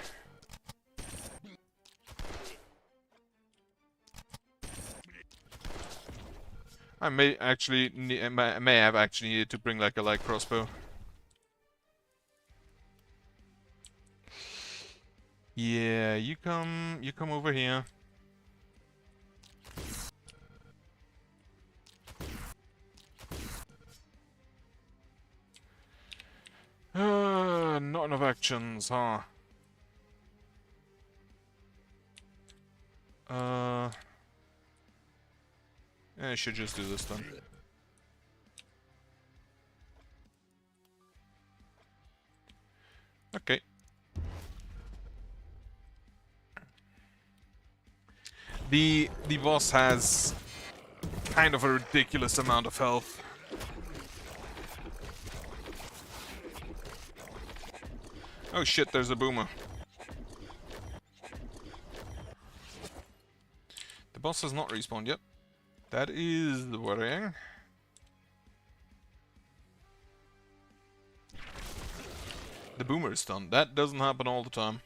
I may actually may have actually needed to bring like a light crossbow. Yeah, you come over here. Not enough actions, huh? I should just do this then. Okay. The boss has kind of a ridiculous amount of health. Oh shit, there's a boomer. The boss has not respawned yet. That is worrying. The boomer is stunned. That doesn't happen all the time.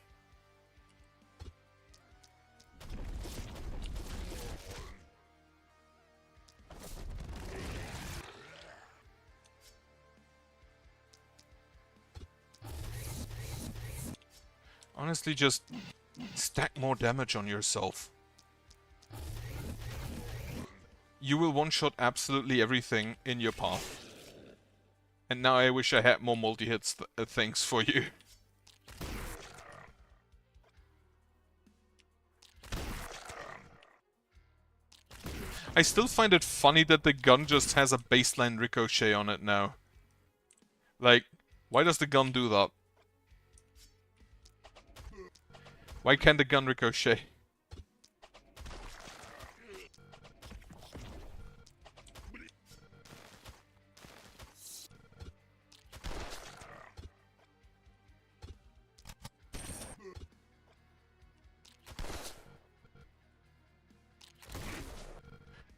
Honestly, just stack more damage on yourself. You will one-shot absolutely everything in your path. And now I wish I had more multi-hits things for you. I still find it funny that the gun just has a baseline ricochet on it now. Like, why does the gun do that? Why can't the gun ricochet?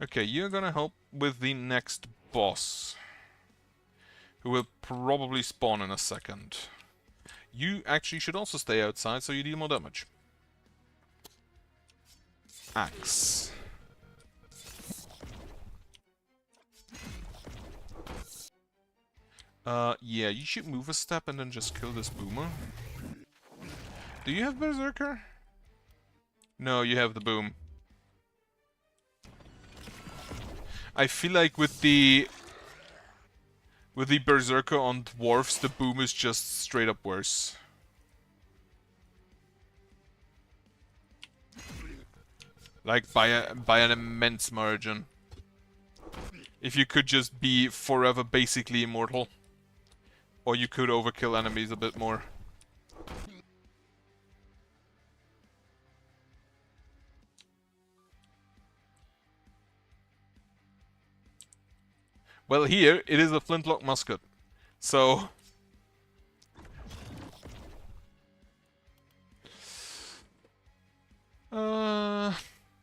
Okay, you're gonna help with the next boss, who will probably spawn in a second. You actually should also stay outside so you deal more damage. Axe. Yeah, you should move a step and then just kill this boomer. Do you have Berserker? No, you have the boom. I feel like with the Berserker on dwarves, the boom is just straight up worse. Like by an immense margin. If you could just be forever basically immortal. Or you could overkill enemies a bit more. Well, here, it is a flintlock musket. So...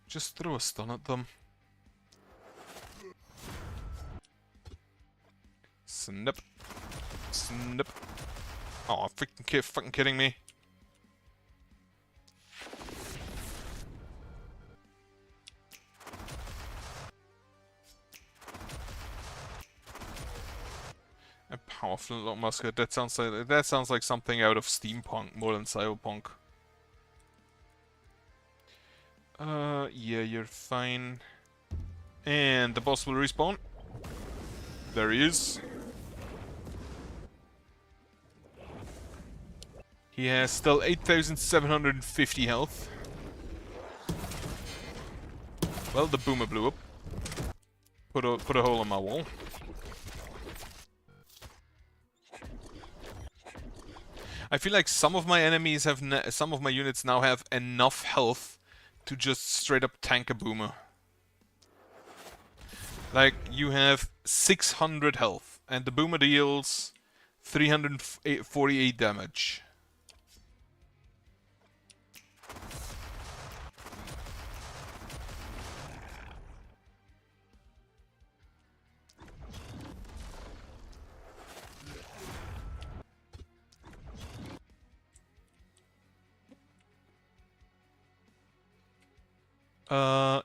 just throw a stun at them. Snip. Snip. Oh, fucking kidding me. A power flintlock musket. That sounds like something out of steampunk more than cyberpunk. Yeah, you're fine. And the boss will respawn. There he is. He has still 8,750 health. Well, the boomer blew up. Put a hole in my wall. I feel like some of my enemies have some of my units now have enough health to just straight up tank a boomer. Like, you have 600 health, and the boomer deals 348 damage.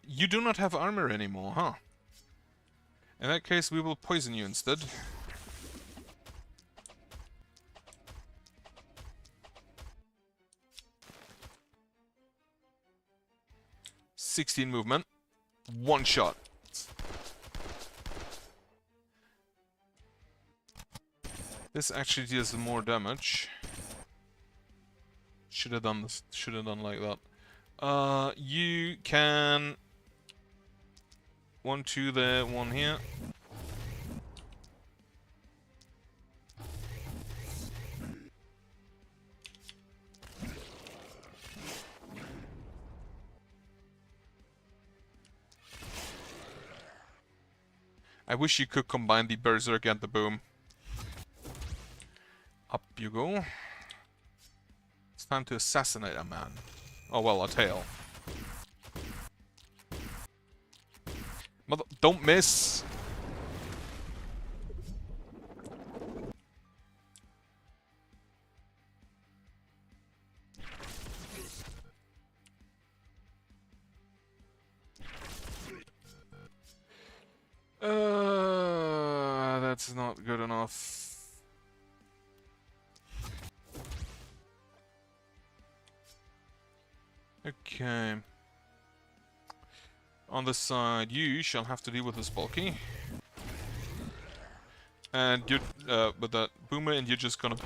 You do not have armor anymore, huh? In that case, we will poison you instead. "16 movement. 1 shot. This actually deals more damage. Should have done this. Should have done like that. You can 1, 2 there, 1 here. I wish you could combine the Berserk and the Boom. Up you go. It's time to assassinate a man. Oh well, a tail. Mother, don't miss! That's not good enough. Okay. On the side, you shall have to deal with this bulky. And you're, with that boomer, and you're just gonna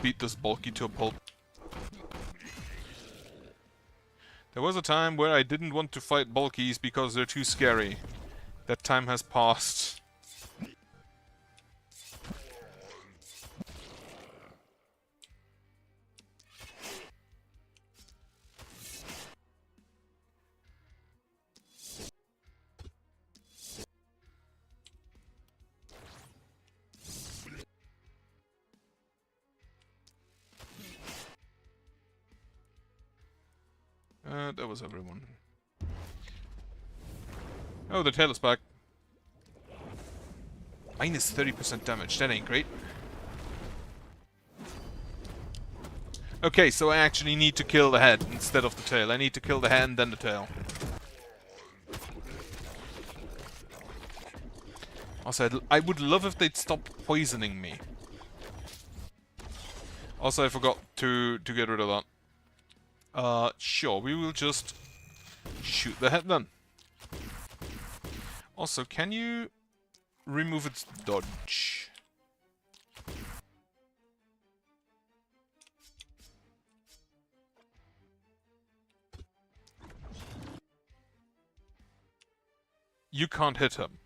beat this bulky to a pulp. There was a time where I didn't want to fight bulkies because they're too scary. That time has passed. That was everyone. Oh, the tail is back. Minus 30% damage, that ain't great. Okay, so I actually need to kill the head instead of the tail. I need to kill the head and then the tail. Also, I would love if they'd stop poisoning me. Also, I forgot to get rid of that. Sure, we will just shoot the head then. Also, can you remove its dodge? You can't hit him.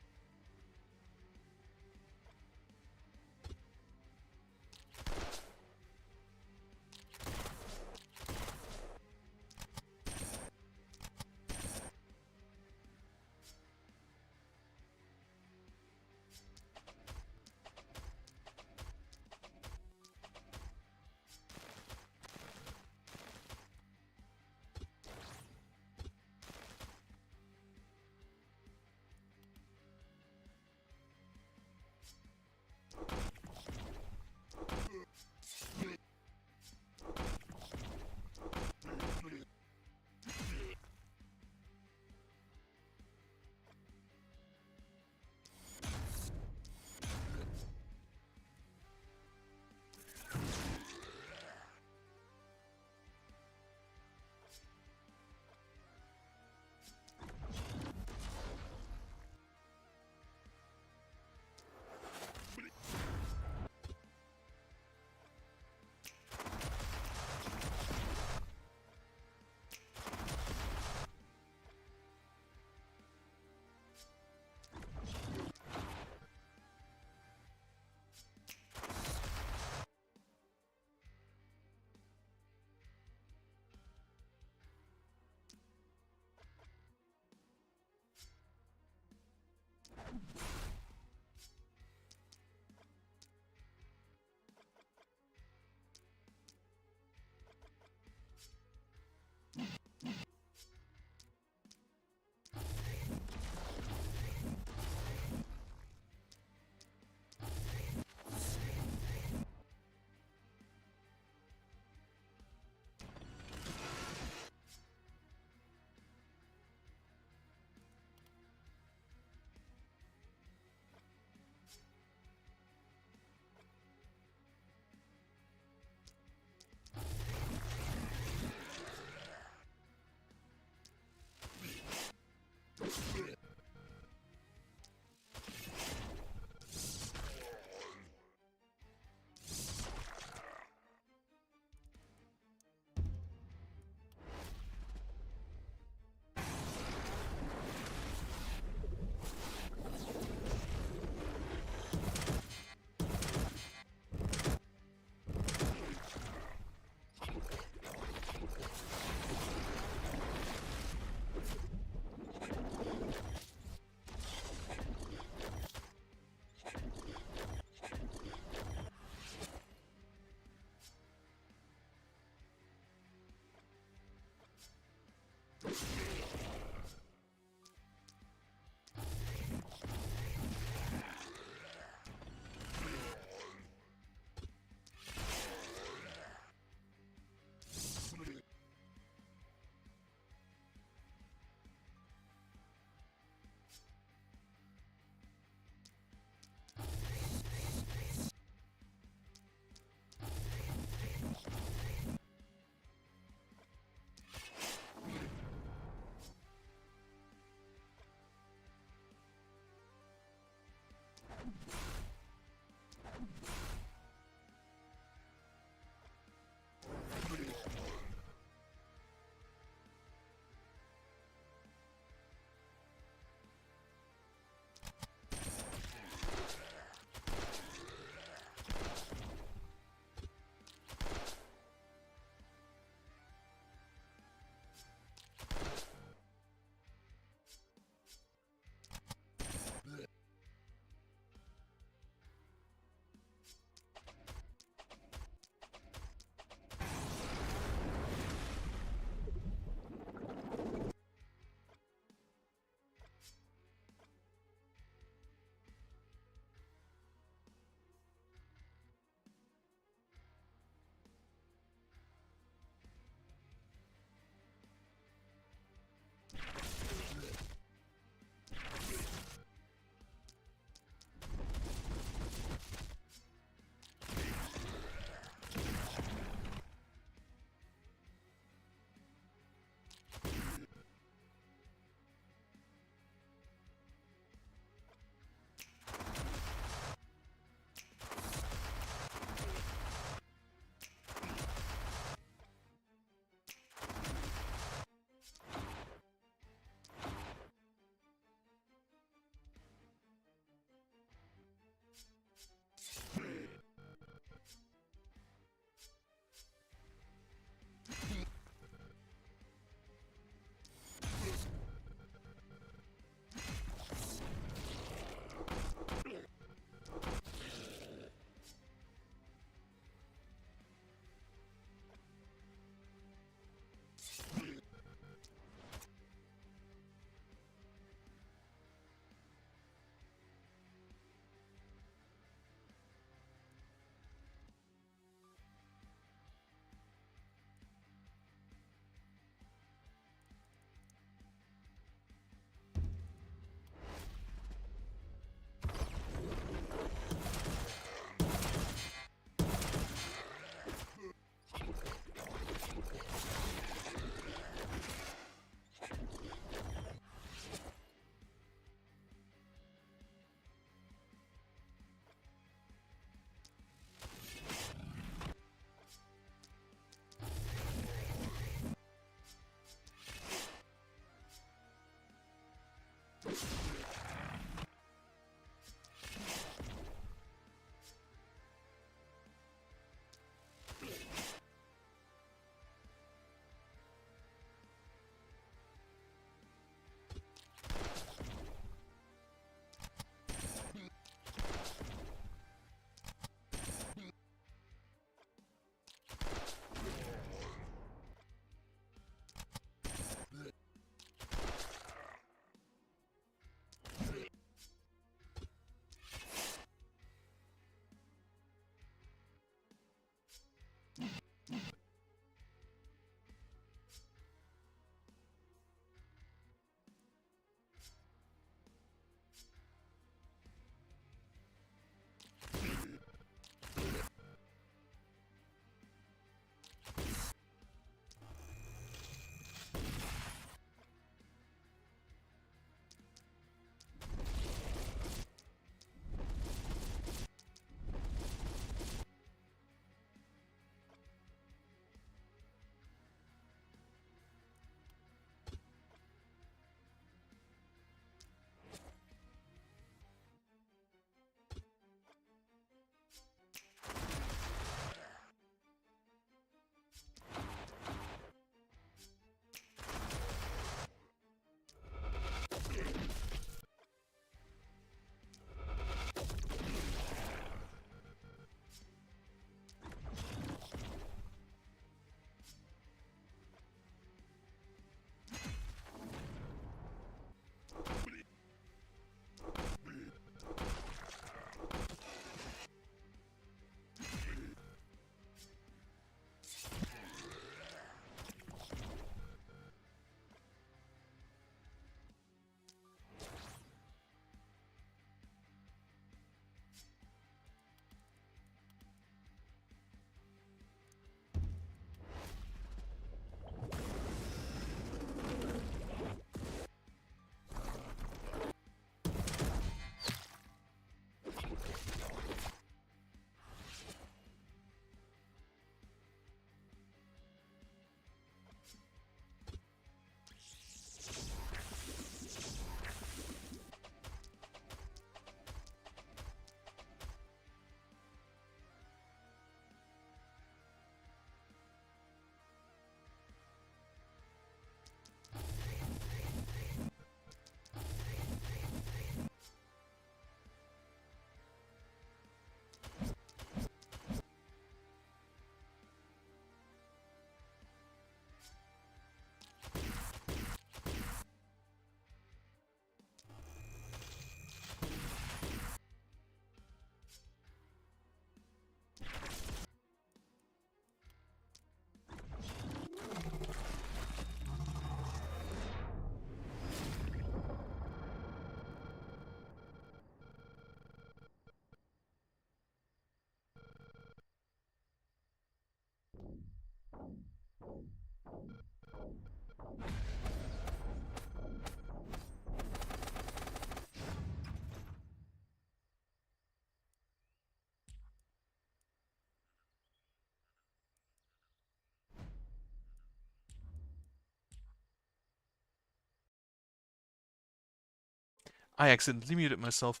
I accidentally muted myself.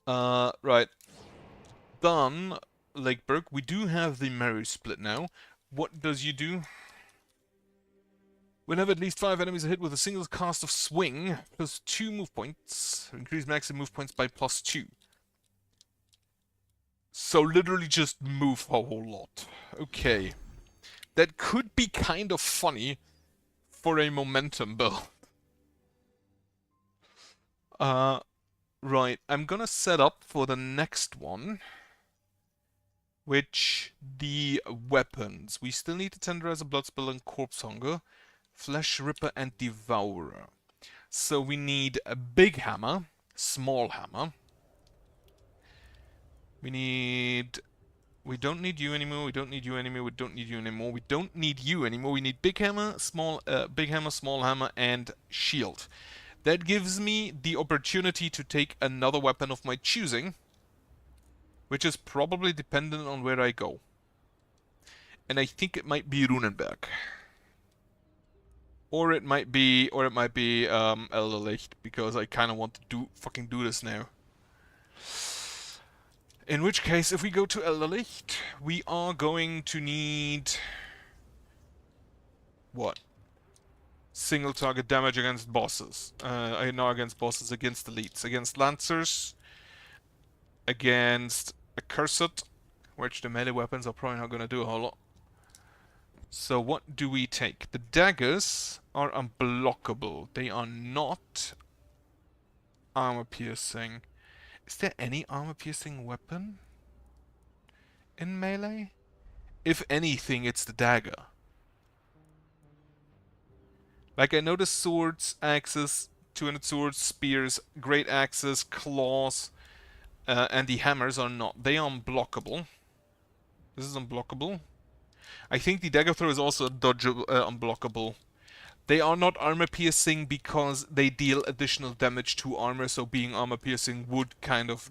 Right. Done, Lakeburg. We do have the marriage split now. What does you do? Whenever at least 5 enemies are hit with a single cast of swing, plus 2 move points. Increase maximum move points by plus 2. So literally just move a whole lot. Okay. That could be kind of funny for a momentum build. Right. I'm gonna set up for the next one. Which, the weapons. We still need to tenderize a blood spill and corpse hunger. Flesh Ripper and Devourer. So we need a big hammer, small hammer. We don't need you anymore, we don't need you anymore, we don't need you anymore, we don't need you anymore. We need big hammer, small hammer, and shield. That gives me the opportunity to take another weapon of my choosing, which is probably dependent on where I go. And I think it might be Runenberg. Or it might be Elderlicht, because I kind of want to fucking do this now. In which case, if we go to Elderlicht, we are going to need... what? Single target damage against bosses. Not against bosses, against elites. Against Lancers. Against Accursed, which the melee weapons are probably not going to do a whole lot. So what do we take? The daggers are unblockable. They are not armor-piercing. Is there any armor-piercing weapon in melee? If anything, it's the dagger. Like, I noticed swords, axes, 200 swords, spears, great axes, claws, and the hammers are not. They are unblockable. This is unblockable. I think the dagger throw is also dodgeable, unblockable. They are not armor-piercing because they deal additional damage to armor, so being armor-piercing would kind of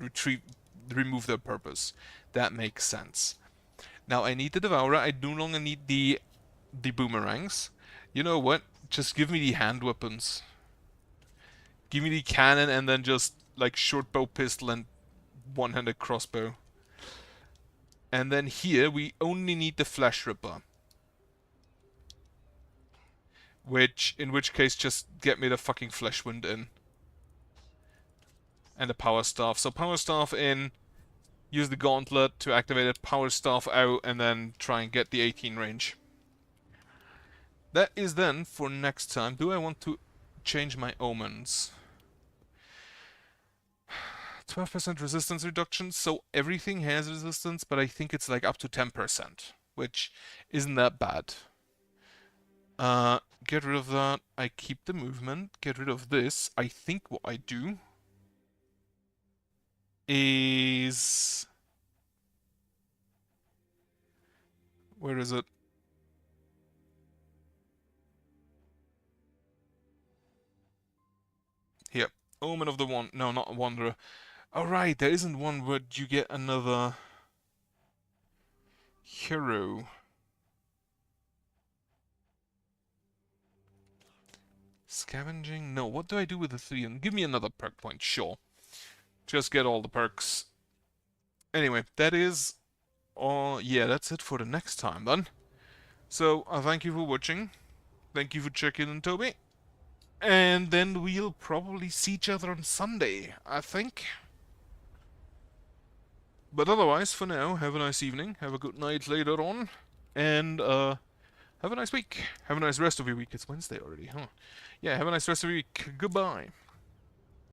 remove their purpose. That makes sense. Now I need the Devourer, I no longer need the boomerangs. You know what? Just give me the hand weapons. Give me the cannon and then just, like, short bow pistol and one-handed crossbow. And then here, we only need the Flesh Ripper. In which case, just get me the fucking Flesh Wind in. And the Power Staff. So Power Staff in, use the Gauntlet to activate it, Power Staff out, and then try and get the 18 range. That is then for next time. Do I want to change my omens? 12% resistance reduction, so everything has resistance, but I think it's like up to 10%, which isn't that bad. Get rid of that. I keep the movement. Get rid of this. I think what I do is... where is it? Here. Omen of the One. No, not Wanderer. Oh, right, there isn't one where you get another hero. Scavenging? No, what do I do with the 3? And give me another perk point, sure. Just get all the perks. Anyway, that is all. Yeah, that's it for the next time then. So, thank you for watching. Thank you for checking in, Toby. And then we'll probably see each other on Sunday, I think. But otherwise, for now, have a nice evening, have a good night later on, and have a nice week. Have a nice rest of your week. It's Wednesday already, huh? Yeah, have a nice rest of your week. Goodbye.